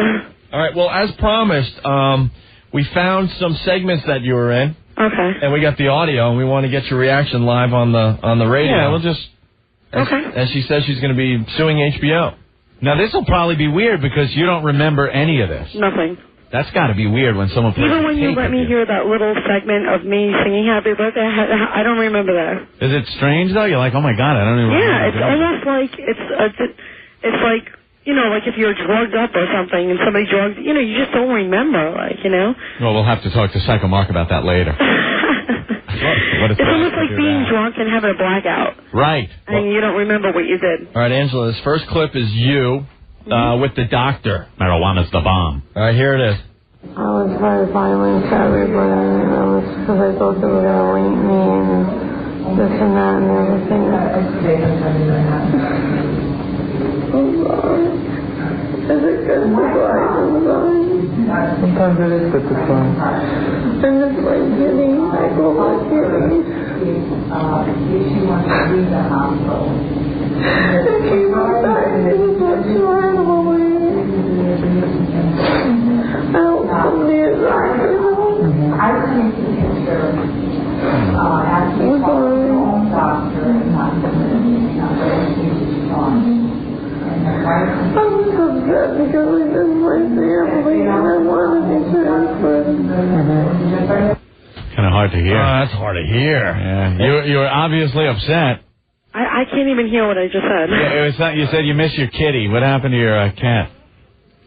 All right, well, as promised, we found some segments that you were in. Okay. And we got the audio, and we want to get your reaction live on the radio. Yeah, we'll just... Okay. And she says she's going to be suing HBO. Now, this will probably be weird because you don't remember any of this. Nothing. That's got to be weird when someone plays Even when you let me hear that little segment of me singing Happy Birthday, I don't remember that. Is it strange, though? You're like, oh, my God, I don't even remember. Yeah, it's almost like it's like, like if you're drugged up or something and somebody drugs, you just don't remember, Well, we'll have to talk to Psycho Mark about that later. It's almost like being drunk and having a blackout. Right. And you don't remember what you did. All right, Angela, this first clip is you with the doctor. Marijuana's the bomb. All right, here it is. I was very violent to everybody. Because I thought they were going to rape me and this and that and everything. I'm sorry. Is it good to cry? I'm sorry. Sometimes it is good to cry. And it's like kidding. I go like kidding. It came outside. It was like trying to believe. I don't come near that. I would take the picture after you call your own doctor and not I was upset because I didn't like the family and I wanted to be transferred. Kind of hard to hear. Oh, that's hard to hear. Yeah, you were obviously upset. I can't even hear what I just said. Yeah, it was not, you said you miss your kitty. What happened to your cat?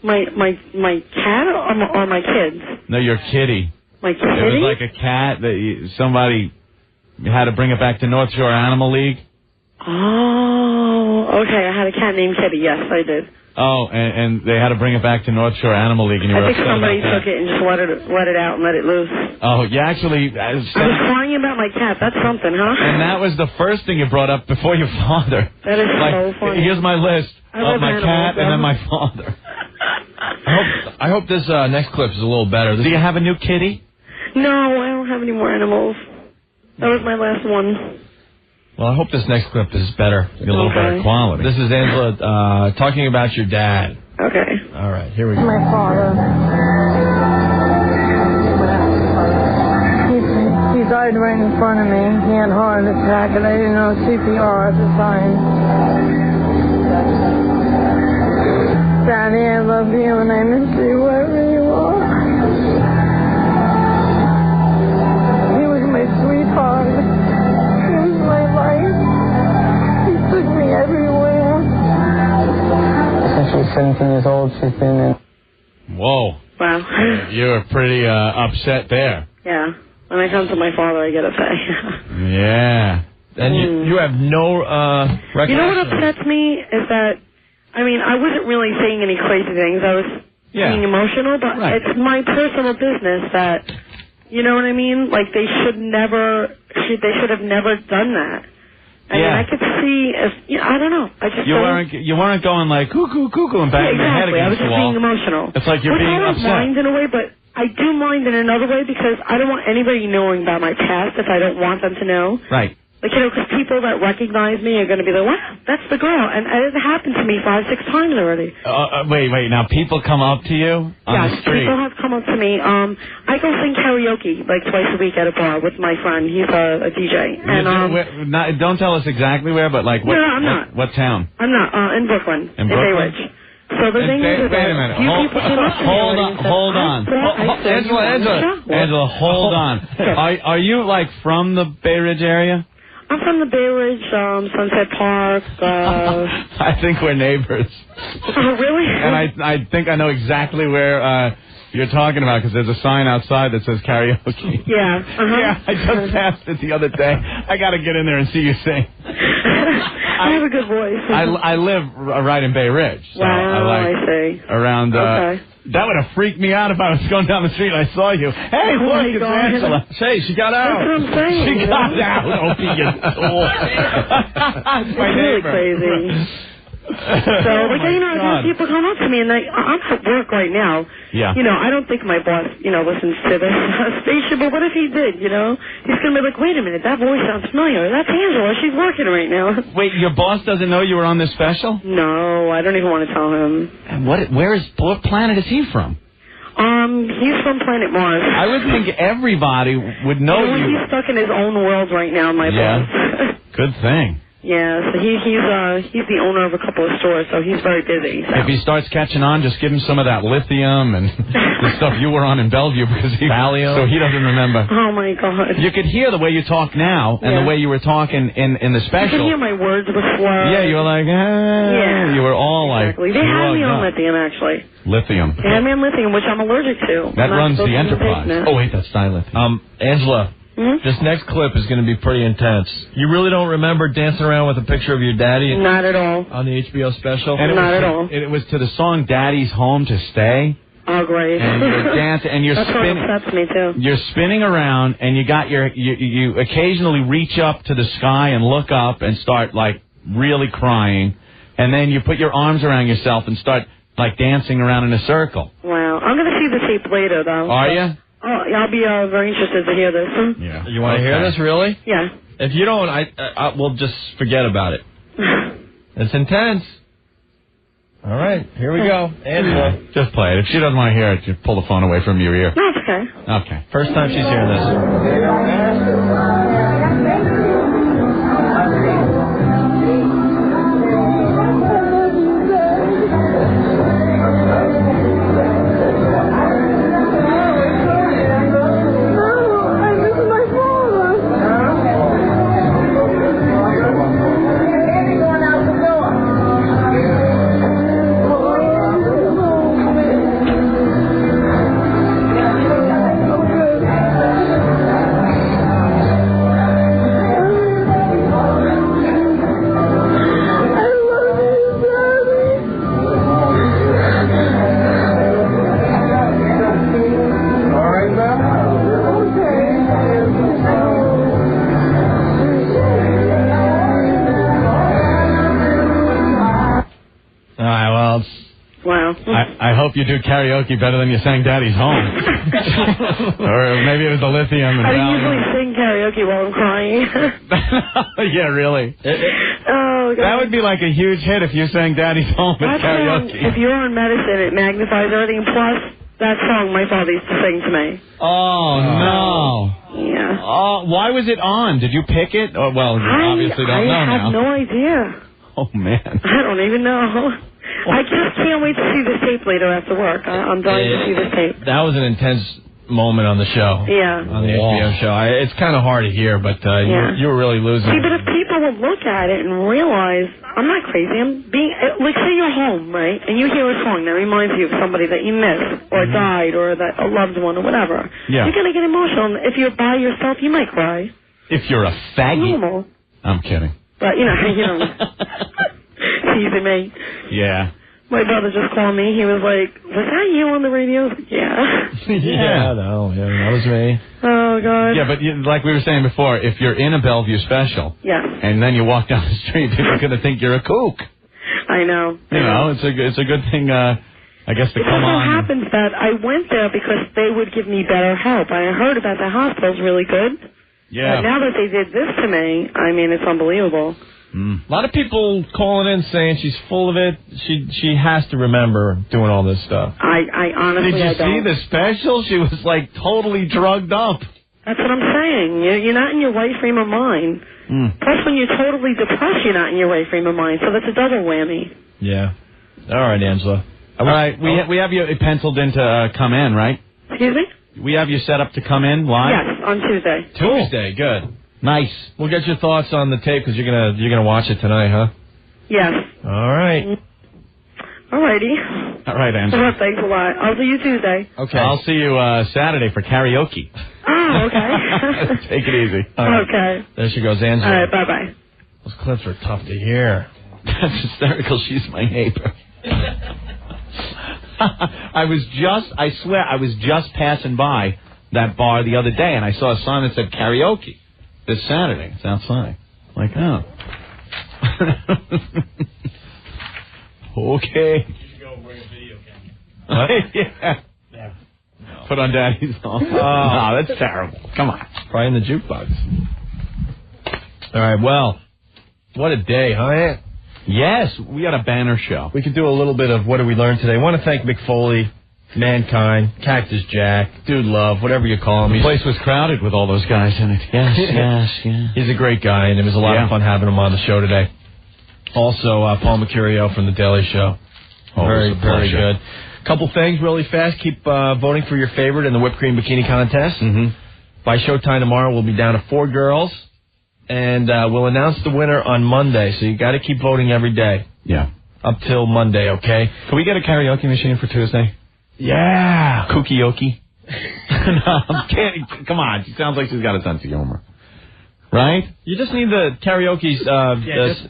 My cat or my kids? No, your kitty. My kitty? It was like a cat that somebody had to bring it back to North Shore Animal League. Oh, okay. I had a cat named Kitty. Yes, I did. Oh, and they had to bring it back to North Shore Animal League, and you were I think upset somebody about that. took it and just let it out and let it loose. Oh, you actually... I was crying about my cat. That's something, huh? And that was the first thing you brought up before your father. That is so funny. Here's my list I of my love cat animals, and then my father. I hope this next clip is a little better. Do you have a new kitty? No, I don't have any more animals. That was my last one. Well, I hope this next clip is better. A little better quality. This is Angela talking about your dad. Okay. All right, here we go. My father. He died right in front of me. He had a heart attack, and I didn't know CPR at the time. Daddy, I love you, and I miss you wherever you are. He was my sweetheart. He was my life. He took me everywhere. Essentially 17 years years old. She's been in. Whoa. Wow. You were pretty upset there. Yeah. When I come to my father, I get upset. Yeah. And you have no recollection. You know what upsets me is that, I mean, I wasn't really saying any crazy things. I was being emotional, but it's my personal business that, you know what I mean? Like, they should have never done that. I mean, I could see if, I don't know. I just you weren't going like cuckoo and banging your head against the wall. I was just being emotional. It's like you're being I don't upset. mind in a way, but I do mind in another way because I don't want anybody knowing about my past if I don't want them to know. Right. Like, you know, because people that recognize me are going to be like, wow, that's the girl. And it happened to me 5-6 times already. Wait. Now, people come up to you on the street? People have come up to me. I go sing karaoke like twice a week at a bar with my friend. He's a DJ. And don't tell us exactly where, but like what? No, I'm not. What town? I'm not. In Brooklyn. In Brooklyn? Bay Ridge. So the thing is, wait a minute. Hold on. Angela, hold on. Are you like from the Bay Ridge area? I'm from the Bay Ridge, Sunset Park. I think we're neighbors. Oh, really? And I think I know exactly where you're talking about because there's a sign outside that says karaoke. Yeah. Yeah, I just passed it the other day. I got to get in there and see you sing. I have a good voice. I live right in Bay Ridge. So I see. Around. Okay. That would have freaked me out if I was going down the street and I saw you. Hey, look, it's Angela. Hey, she got out. That's what I'm saying. She got out. Opie, you fool. It's really crazy. So, people come up to me, and I'm at work right now. Yeah. You know, I don't think my boss, listens to this station, but what if he did, He's going to be like, wait a minute, that voice sounds familiar. That's Angela. She's working right now. Wait, your boss doesn't know you were on this special? No, I don't even want to tell him. And what planet is he from? He's from planet Mars. I would think everybody would know you. He's stuck in his own world right now, my boss. Good thing. Yeah, so he's the owner of a couple of stores, so he's very busy. So. If he starts catching on, just give him some of that lithium and the stuff you were on in Bellevue because so he doesn't remember. Oh my God! You could hear the way you talk now and the way you were talking in the special. You could hear my words were slurred. Yeah, you were like, you were all exactly. They had me on lithium actually. Lithium. They had me on lithium, which I'm allergic to. That runs the Enterprise. Oh wait, that's dilithium. Angela. This next clip is going to be pretty intense. You really don't remember dancing around with a picture of your daddy? Not at all. On the HBO special? Not at all. It was to the song Daddy's Home to Stay. Oh, great. And you're dancing, and you're spinning. That upsets me, too. You're spinning around, and you occasionally reach up to the sky and look up and start, like, really crying. And then you put your arms around yourself and start, like, dancing around in a circle. Wow. I'm going to see the tape later, though. Are you? Oh, I'll be very interested to hear this. Yeah. You want to hear this, really? Yeah. If you don't, we'll just forget about it. It's intense. All right, here we go. Angela. Just play it. If she doesn't want to hear it, just pull the phone away from your ear. No, it's okay. Okay. First time she's hearing this. I hope you do karaoke better than you sang Daddy's Home. Or maybe it was the lithium. And I usually sing karaoke while I'm crying. Yeah, really. Oh, God. That would be like a huge hit if you sang Daddy's Home at karaoke. If you're on medicine, it magnifies everything. Plus, that song my father used to sing to me. Oh, no. Yeah. Oh, why was it on? Did you pick it? Oh, well, you obviously don't know now. I have no idea. Oh, man. I don't even know. I just can't wait to see this tape later after work. I'm dying to see this tape. That was an intense moment on the show. Yeah. On the HBO show. It's kind of hard to hear, but you were really losing. See, but if people would look at it and realize, I'm not crazy, I'm being, like, say you're home, right, and you hear a song that reminds you of somebody that you miss, or died, or that a loved one, or whatever. Yeah. You're going to get emotional. If you're by yourself, you might cry. If you're a faggot. Normal. I'm kidding. But, you know. Teasing me. Yeah. My brother just called me. He was like, was that you on the radio? Yeah. That was me. Oh, God. Yeah, but like we were saying before, if you're in a Bellevue special, and then you walk down the street, people are going to think you're a kook. I know. You know, it's a good thing, I guess, to come on. It so happens that I went there because they would give me better help. I heard about the hospital's really good. Yeah. But now that they did this to me, I mean, it's unbelievable. A lot of people calling in saying she's full of it. She has to remember doing all this stuff. I honestly, Did you see the special? She was like totally drugged up. That's what I'm saying. You're not in your right frame of mind. Plus, when you're totally depressed, you're not in your right frame of mind. So that's a double whammy. Yeah. All right, Angela. All right, we have you penciled in to come in, right? Excuse me? We have you set up to come in live? Yes, on Tuesday. Tuesday, good. Nice. We'll get your thoughts on the tape because you're gonna watch it tonight, huh? Yes. All right. Alrighty. All right, Angela. Well, thanks a lot. I'll see you Tuesday. Okay. I'll see you Saturday for karaoke. Oh, okay. Take it easy. Okay. There she goes, Angela. All right, bye-bye. Those clips are tough to hear. That's hysterical. She's my neighbor. I swear, I was just passing by that bar the other day, and I saw a sign that said karaoke this Saturday. It's outside. Like, oh. Okay. You should go and bring a video camera. Yeah. Put on Daddy's song. No, that's terrible. Come on. Probably in the jukebox. All right, well, what a day, huh? Yes, we got a banner show. We could do a little bit of what did we learn today. I want to thank Mick Foley, Mankind, Cactus Jack, Dude Love, whatever you call him. The place was crowded with all those guys in it. Yes. He's a great guy, and it was a lot of fun having him on the show today. Also, Paul Mecurio from The Daily Show. Very good. Couple things really fast. Keep voting for your favorite in the whipped cream bikini contest. By showtime tomorrow, we'll be down to 4 girls, and we'll announce the winner on Monday. So you got to keep voting every day. Yeah. Up till Monday, okay? Can we get a karaoke machine for Tuesday? Yeah. Kookie-okie. No, I'm kidding. Come on. She sounds like she's got a sense of humor. Right? You just need the karaoke's...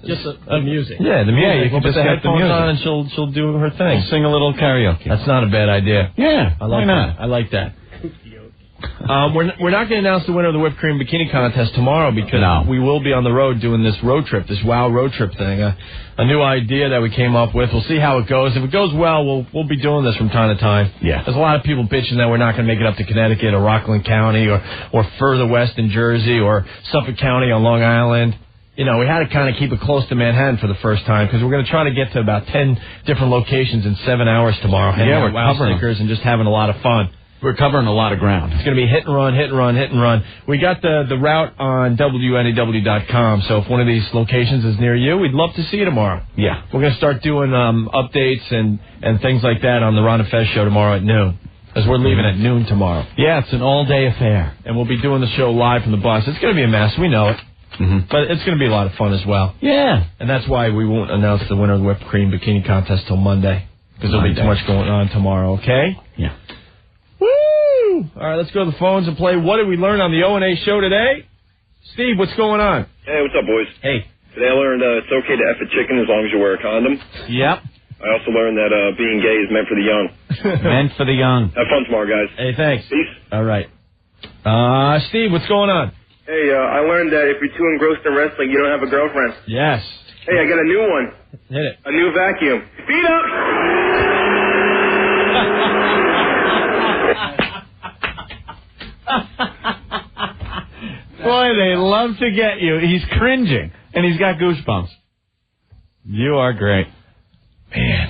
just the music. Yeah, the music. You can put just the get the headphones music. on and she'll do her thing. Sing a little karaoke. That's not a bad idea. Yeah, I like why not? that. I like that. We're not going to announce the winner of the whipped cream bikini contest tomorrow because we will be on the road doing this road trip, this WOW road trip thing. A new idea that we came up with. We'll see how it goes. If it goes well, we'll be doing this from time to time. Yeah. There's a lot of people bitching that we're not going to make it up to Connecticut or Rockland County or further west in Jersey or Suffolk County on Long Island. You know, we had to kind of keep it close to Manhattan for the first time because we're going to try to get to about 10 different locations in 7 hours tomorrow. Yeah, we're WOW covering stickers and just having a lot of fun. We're covering a lot of ground. It's going to be hit and run. We got the route on WNEW.com, so if one of these locations is near you, we'd love to see you tomorrow. Yeah. We're going to start doing updates and things like that on the Ron and Fez show tomorrow at noon, as we're leaving at noon tomorrow. Yeah, it's an all-day affair. And we'll be doing the show live from the bus. It's going to be a mess, we know it. But it's going to be a lot of fun as well. Yeah. And that's why we won't announce the winner of the whipped cream bikini contest till Monday, because there'll be too much going on tomorrow, okay? Yeah. Woo! All right, let's go to the phones and play What Did We Learn on the O&A show today? Steve, what's going on? Hey, what's up, boys? Hey. Today I learned it's okay to F a chicken as long as you wear a condom. Yep. I also learned that being gay is meant for the young. Meant for the young. Have fun tomorrow, guys. Hey, thanks. Peace. All right. Steve, what's going on? Hey, I learned that if you're too engrossed in wrestling, you don't have a girlfriend. Yes. Hey, I got a new one. Hit it. A new vacuum. Speed up! Boy, they love to get you. He's cringing, and he's got goosebumps. You are great. Man,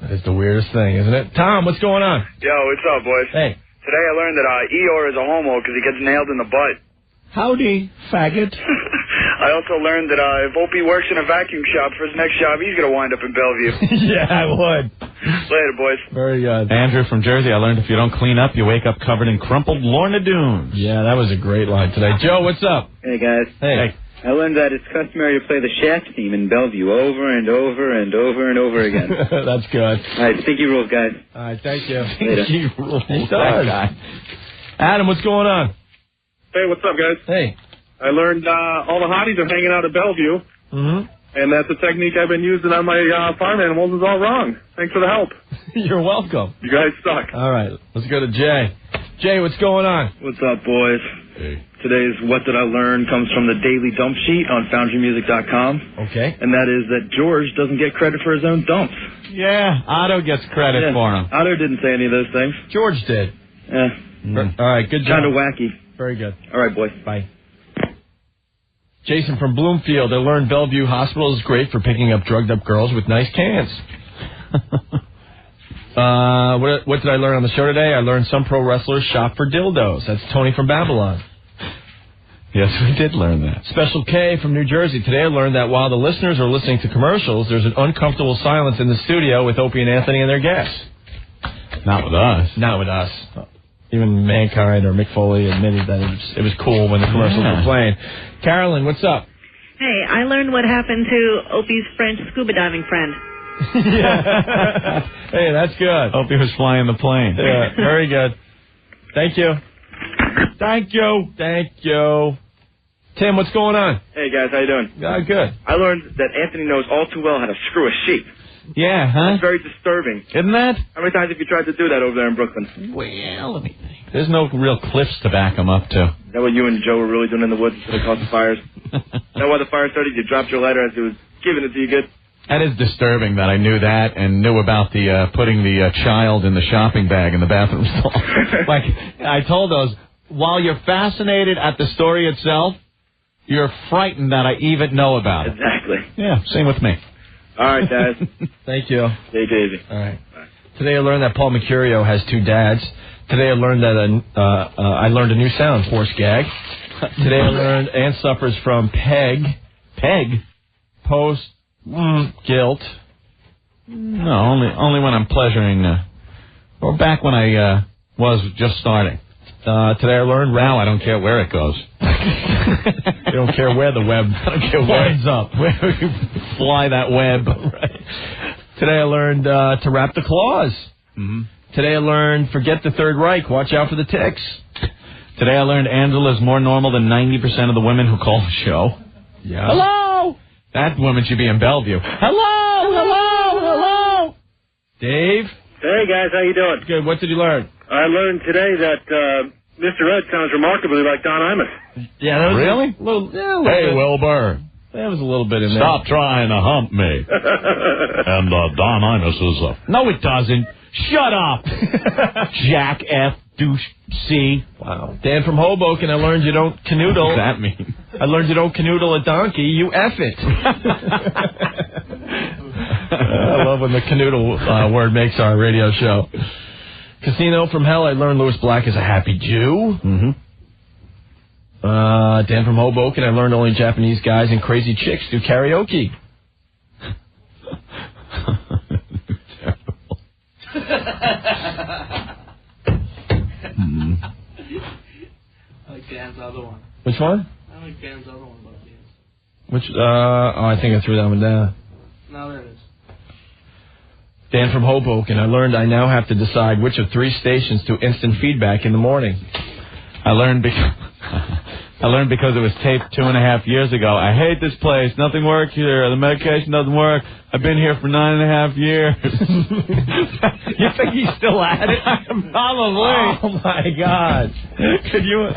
that is the weirdest thing, isn't it? Tom, what's going on? Yo, what's up, boys? Hey. Today I learned that Eeyore is a homo because he gets nailed in the butt. Howdy, faggot. I also learned that if Opie works in a vacuum shop for his next job, he's going to wind up in Bellevue. Yeah, I would. Later, boys. Very good. Andrew from Jersey, I learned if you don't clean up, you wake up covered in crumpled Lorna Dunes. Yeah, that was a great line today. Joe, what's up? Hey, guys. Hey. I learned that it's customary to play the Shaft theme in Bellevue over and over and over and over again. That's good. All right, Stinky rules, guys. All right, thank you. Later. Rules. He does. Adam, what's going on? Hey, what's up, guys? Hey. I learned all the hotties are hanging out at Bellevue, and that's a technique I've been using on my farm animals is all wrong. Thanks for the help. You're welcome. You guys suck. All right, let's go to Jay. Jay, what's going on? What's up, boys? Hey. Today's What Did I Learn comes from the Daily Dump Sheet on FoundryMusic.com. Okay. And that is that George doesn't get credit for his own dumps. Yeah, Otto gets credit for him. Otto didn't say any of those things. George did. Yeah. All right, good job. Kind of wacky. Very good. All right, boys. Bye. Jason from Bloomfield. I learned Bellevue Hospital is great for picking up drugged up girls with nice cans. What did I learn on the show today? I learned some pro wrestlers shop for dildos. That's Tony from Babylon. Yes, we did learn that. Special K from New Jersey. Today I learned that while the listeners are listening to commercials, there's an uncomfortable silence in the studio with Opie and Anthony and their guests. Not with us. Not with us. Even Mankind or Mick Foley admitted that it was cool when the commercials were playing. Carolyn, what's up? Hey, I learned what happened to Opie's French scuba diving friend. Yeah. Hey, that's good. Opie was flying the plane. Yeah, very good. Thank you. Thank you. Thank you. Tim, what's going on? Hey, guys, how you doing? Good. I learned that Anthony knows all too well how to screw a sheep. Yeah, huh? That's very disturbing. Isn't that? How many times have you tried to do that over there in Brooklyn? Well, let me think. There's no real cliffs to back him up to. Is that what you and Joe were really doing in the woods until they caused the fires? Is that why the fire started? You dropped your lighter as he was giving it to you good? That is disturbing that I knew that and knew about the putting the child in the shopping bag in the bathroom stall. Like, I told those, while you're fascinated at the story itself, you're frightened that I even know about it. Exactly. Yeah, same with me. All right, guys. Thank you. Take it easy. All right. Today I learned that Paul Mecurio has two dads. Today I learned that I learned a new sound, force gag. Today I learned Ann suffers from PEG, post guilt. No, only when I'm pleasuring, or back when I was just starting. Today I learned now I don't care where it goes. You don't care where the web winds up. Where you fly that web. Right. Today I learned to wrap the claws. Mm-hmm. Today I learned forget the Third Reich. Watch out for the ticks. Today I learned Angela's more normal than 90% of the women who call the show. Yeah. Hello. That woman should be in Bellevue. Hello. Dave. Hey guys, how you doing? Good. What did you learn? I learned today that Mr. Ed sounds remarkably like Don Imus. Yeah, that was really? Hey, Wilbur. That was a little bit in there. Stop trying to hump me. And Don Imus is No, it doesn't. Shut up. Jack F. Douche C. Wow. Dan from Hoboken, I learned you don't canoodle. What does that mean? I learned you don't canoodle a donkey, you F it. I love when the canoodle word makes our radio show. Casino from Hell, I learned Louis Black is a happy Jew. Mm-hmm. Dan from Hoboken, I learned only Japanese guys and crazy chicks do karaoke. I like Dan's other one. Which one? I like Dan's other one about games. Which, I think I threw that one down. No, there it is. Dan from Hoboken, I learned I now have to decide which of 3 stations to instant feedback in the morning. I learned because it was taped 2.5 years ago. I hate this place. Nothing works here. The medication doesn't work. I've been here for 9.5 years. You think he's still at it? Probably. Oh my God. Could you?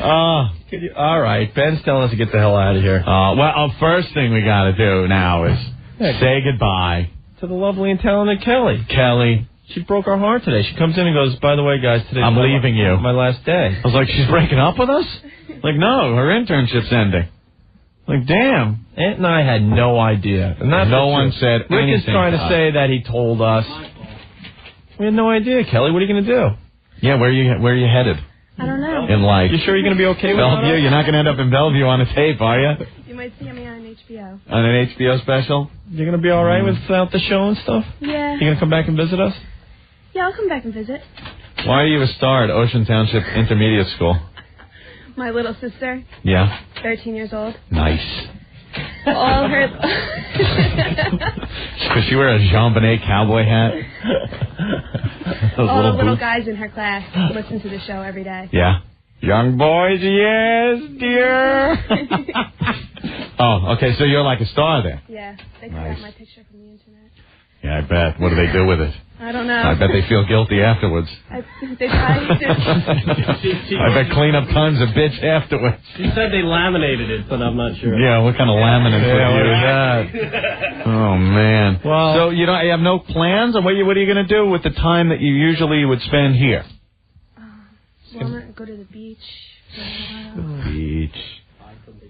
All right. Ben's telling us to get the hell out of here. Well, first thing we got to do now is say goodbye to the lovely and talented Kelly. Kelly. She broke our heart today. She comes in and goes, by the way, guys, today's I'm leaving you. My last day. I was like, she's breaking up with us? Like, no, her internship's ending. Like, damn. Aunt and I had no idea. And that's no one said Rick anything is trying to say that he told us. We had no idea, Kelly. What are you going to do? Yeah, where are you headed? I don't know. In life. You sure you're going to be okay with Bellevue? You're not going to end up in Bellevue on a tape, are you? You might see me on HBO. On an HBO special? You're going to be all right without the show and stuff? Yeah. You going to come back and visit us? Yeah, I'll come back and visit. Why are you a star at Ocean Township Intermediate School? My little sister, Yeah. 13 years old. Nice. All her... Does she wear a Jean Bonnet cowboy hat? Those all the little boots? guys in her class listen to the show every day. Yeah. Young boys, yes, dear. Oh, okay, so you're like a star there. Yeah, they Nice. got my picture from the internet. Yeah, I bet. What do they do with it? I don't know. I bet they feel guilty afterwards. They tried to... I bet clean up tons of bitch afterwards. She said they laminated it, but I'm not sure. Yeah, what kind of laminate would you that? Oh, man. Well, so, you have no plans on what are you going to do with the time that you usually would spend here? Well, I'm going to go to the beach. Beach.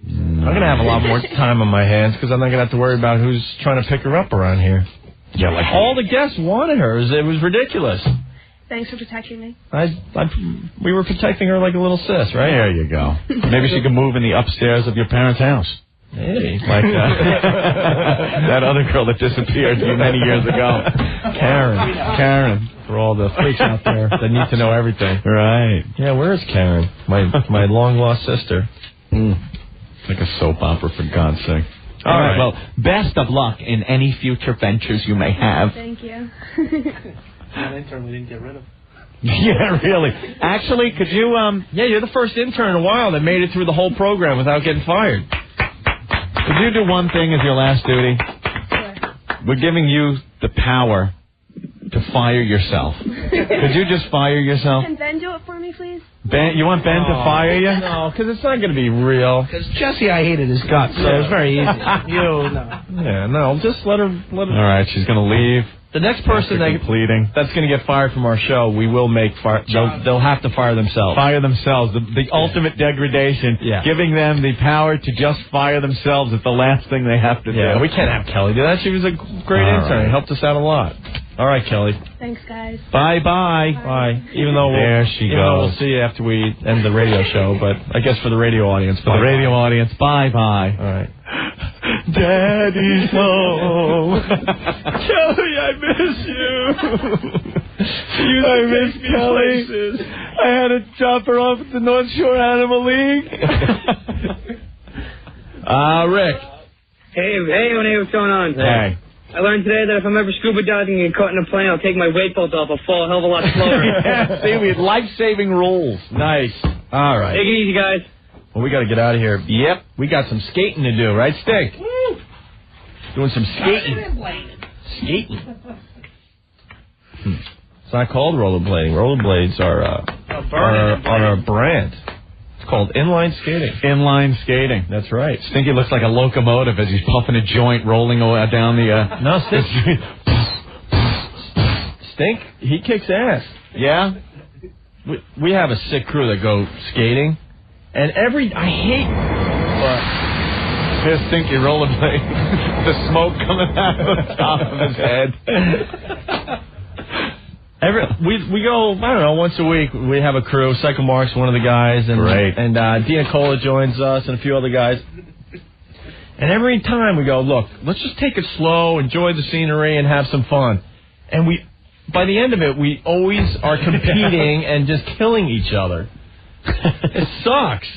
I'm going to have a lot more time on my hands because I'm not going to have to worry about who's trying to pick her up around here. Yeah, like all the guests wanted her. It was ridiculous. Thanks for protecting me. We were protecting her like a little sis, right? There you go. Maybe she could move in the upstairs of your parents' house. Hey, like that other girl that disappeared many years ago. Karen. For all the freaks out there that need to know everything. Right. Yeah, where is Karen? My long-lost sister. Like a soap opera, for God's sake. All right. Well, best of luck in any future ventures you may have. Thank you. An intern we didn't get rid of. Yeah, really. Actually, could you... Yeah, you're the first intern in a while that made it through the whole program without getting fired. Could you do one thing as your last duty? Sure. We're giving you the power to fire yourself. Could you just fire yourself? Can Ben do it for me, please? Ben, you want Ben to fire you? No, because it's not going to be real. Because Jesse, I hated his guts, so it was very easy. No. Yeah, no, just let her. All right, she's going to leave. The next person that's going to get fired from our show, we will make fire. They'll have to fire themselves. Fire themselves. The ultimate degradation. Yeah. Giving them the power to just fire themselves is the last thing they have to do. Yeah, we can't have Kelly do that. She was a great intern. Right. Helped us out a lot. All right, Kelly. Thanks, guys. Bye-bye. Bye. Even though there she goes. We'll see you after we end the radio show, but I guess for the radio audience. For the radio audience, bye-bye. All right. Daddy's home. Kelly, I miss you. I miss Kelly. I had to drop her off at the North Shore Animal League. Rick. Hey, what's going on? Hey. I learned today that if I'm ever scuba diving and caught in a plane, I'll take my weight belt off. I'll fall a hell of a lot slower. Yeah, see, we had life-saving rules. Nice. All right. Take it easy, guys. Well, we got to get out of here. Yep. We got some skating to do, right, Stink? Doing some skating. Skating. It's not called rollerblading. Rollerblades are a brand. It's called inline skating. Inline skating. That's right. Stinky looks like a locomotive as he's puffing a joint, rolling down the... No, Stink, he kicks ass. Yeah? We have a sick crew that go skating, and I hate... Here's Stinky rollerblade. The smoke coming out of the top of his head. We go, I don't know, once a week. We have a crew. Psycho Mark's one of the guys. And, Great. And Dean Cola joins us and a few other guys. And every time we go, look, let's just take it slow, enjoy the scenery, and have some fun. And by the end of it, we always are competing and just killing each other. It sucks.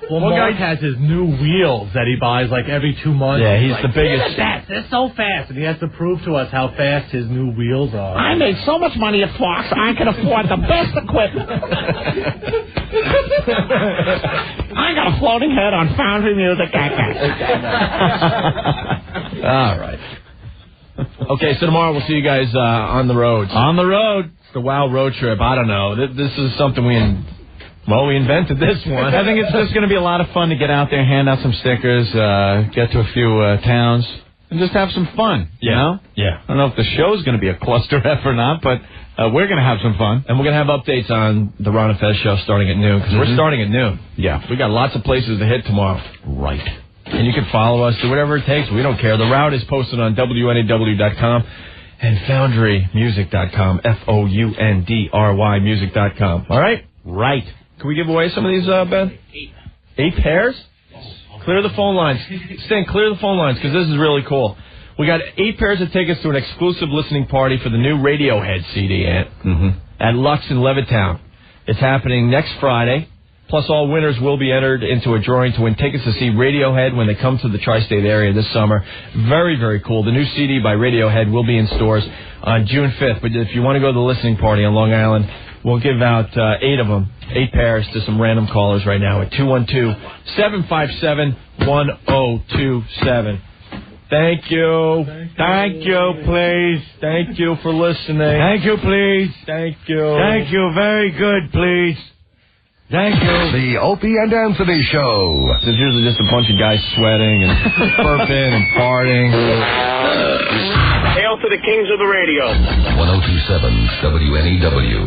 Well, Mark has his new wheels that he buys like every 2 months. Yeah, he's the biggest. They're so fast, and he has to prove to us how fast his new wheels are. I made so much money at Fox, I can afford the best equipment. I got a floating head on Foundry Music. All right. Okay, so tomorrow we'll see you guys on the road. On the road. It's the WOW road trip. I don't know. This is something we invented this one. I think it's just going to be a lot of fun to get out there, hand out some stickers, get to a few towns, and just have some fun, you know? Yeah. I don't know if the show's going to be a cluster F or not, but we're going to have some fun. And we're going to have updates on the Ron and Fez show starting at noon, because we're starting at noon. Yeah. We got lots of places to hit tomorrow. Right. And you can follow us, do whatever it takes. We don't care. The route is posted on WNEW.com and FoundryMusic.com, FOUNDRY music.com. All right? Right. Can we give away some of these, Ben? 8 pairs? Clear the phone lines. Sting, clear the phone lines, because this is really cool. We got 8 pairs of tickets to an exclusive listening party for the new Radiohead CD, Ant, at Lux in Levittown. It's happening next Friday. Plus, all winners will be entered into a drawing to win tickets to see Radiohead when they come to the tri-state area this summer. Very, very cool. The new CD by Radiohead will be in stores on June 5th. But if you want to go to the listening party on Long Island, we'll give out 8 of them, 8 pairs to some random callers right now at 212-757-1027. Thank you. Thank you, please. Thank you for listening. Thank you, please. Thank you. Thank you. Very good, please. Thank you. The Opie and Anthony Show. There's usually just a bunch of guys sweating and burping and farting. Hail to the kings of the radio. 1027 WNEW.